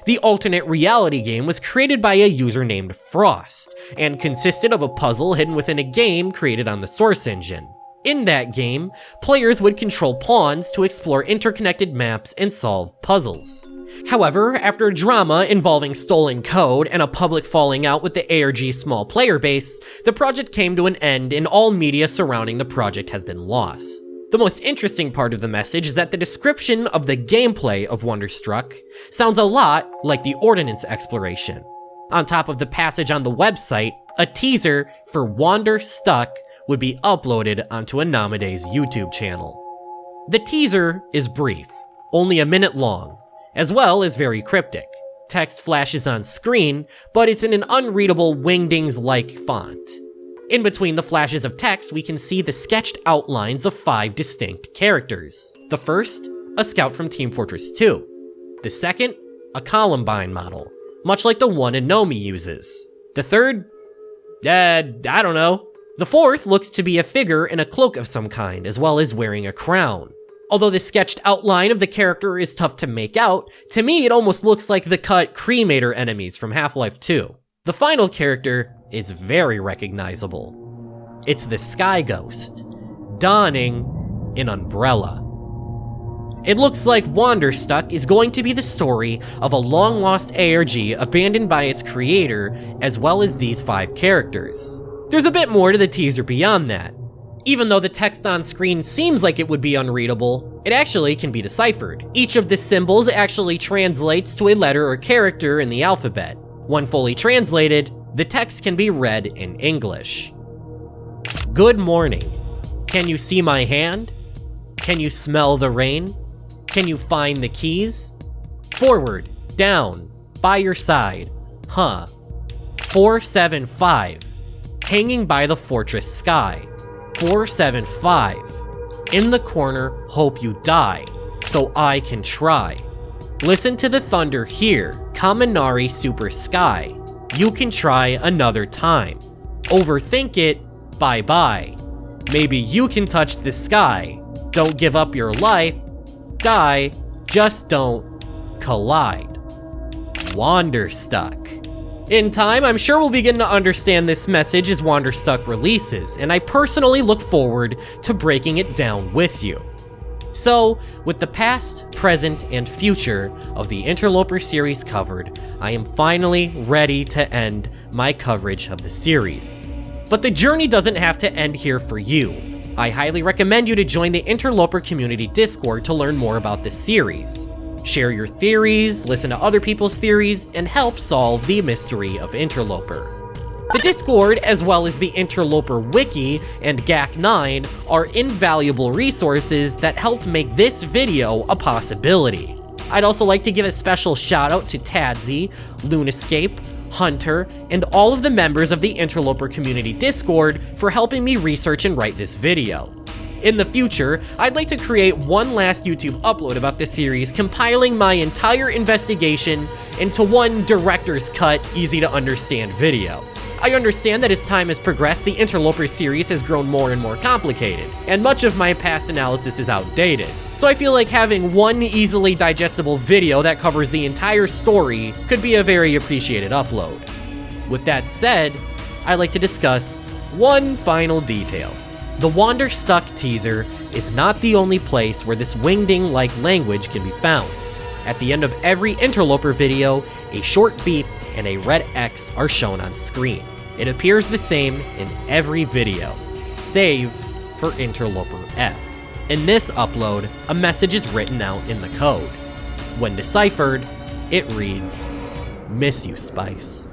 The alternate reality game was created by a user named Frost, and consisted of a puzzle hidden within a game created on the Source engine. In that game, players would control pawns to explore interconnected maps and solve puzzles. However, after drama involving stolen code and a public falling out with the ARG small player base, the project came to an end and all media surrounding the project has been lost. The most interesting part of the message is that the description of the gameplay of Wonderstruck sounds a lot like the Ordinance exploration. On top of the passage on the website, a teaser for Wander Stuck would be uploaded onto Anamade's YouTube channel. The teaser is brief, only a minute long, as well as very cryptic. Text flashes on screen, but it's in an unreadable Wingdings-like font. In between the flashes of text, we can see the sketched outlines of 5 distinct characters. The first, a scout from Team Fortress 2. The second, a Columbine model, much like the one Nomi uses. The third, I don't know. The fourth looks to be a figure in a cloak of some kind, as well as wearing a crown. Although the sketched outline of the character is tough to make out, to me it almost looks like the cut cremator enemies from Half-Life 2. The final character is very recognizable. It's the Sky Ghost, donning an umbrella. It looks like Wanderstuck is going to be the story of a long-lost ARG abandoned by its creator, as well as these 5 characters. There's a bit more to the teaser beyond that. Even though the text on screen seems like it would be unreadable, it actually can be deciphered. Each of the symbols actually translates to a letter or character in the alphabet. When fully translated, the text can be read in English. Good morning. Can you see my hand? Can you smell the rain? Can you find the keys? Forward, down, by your side, huh? 475. Hanging by the fortress sky. 475. In the corner, hope you die, so I can try. Listen to the thunder here, Kaminari Super Sky. You can try another time. Overthink it, bye-bye. Maybe you can touch the sky. Don't give up your life. Die, just don't collide. Wanderstuck. In time, I'm sure we'll begin to understand this message as Wanderstuck releases, and I personally look forward to breaking it down with you. So, with the past, present, and future of the Interloper series covered, I am finally ready to end my coverage of the series. But the journey doesn't have to end here for you. I highly recommend you to join the Interloper community Discord to learn more about this series. Share your theories, listen to other people's theories, and help solve the mystery of Interloper. The Discord, as well as the Interloper Wiki and GAC9, are invaluable resources that helped make this video a possibility. I'd also like to give a special shout out to Tadzy, Lunascape, Hunter, and all of the members of the Interloper community Discord for helping me research and write this video. In the future, I'd like to create one last YouTube upload about this series, compiling my entire investigation into one director's cut, easy to understand video. I understand that as time has progressed, the Interloper series has grown more and more complicated, and much of my past analysis is outdated. So I feel like having one easily digestible video that covers the entire story could be a very appreciated upload. With that said, I'd like to discuss one final detail. The Wanderstuck teaser is not the only place where this wingding-like language can be found. At the end of every Interloper video, a short beep and a red X are shown on screen. It appears the same in every video, save for Interloper F. In this upload, a message is written out in the code. When deciphered, it reads, "Miss you, Spise."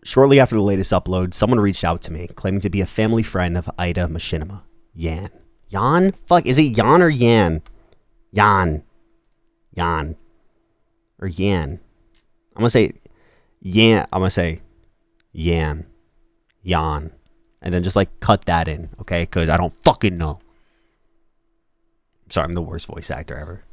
Shortly after the latest upload, someone reached out to me, claiming to be a family friend of Ida Machinima. Yan. Yan? Fuck, is it Yan or Yan? Yan. Yan. Or Yan. I'm gonna say Yan. I'm gonna say Yan. Yan. And then just like cut that in, okay? Because I don't fucking know. Sorry, I'm the worst voice actor ever.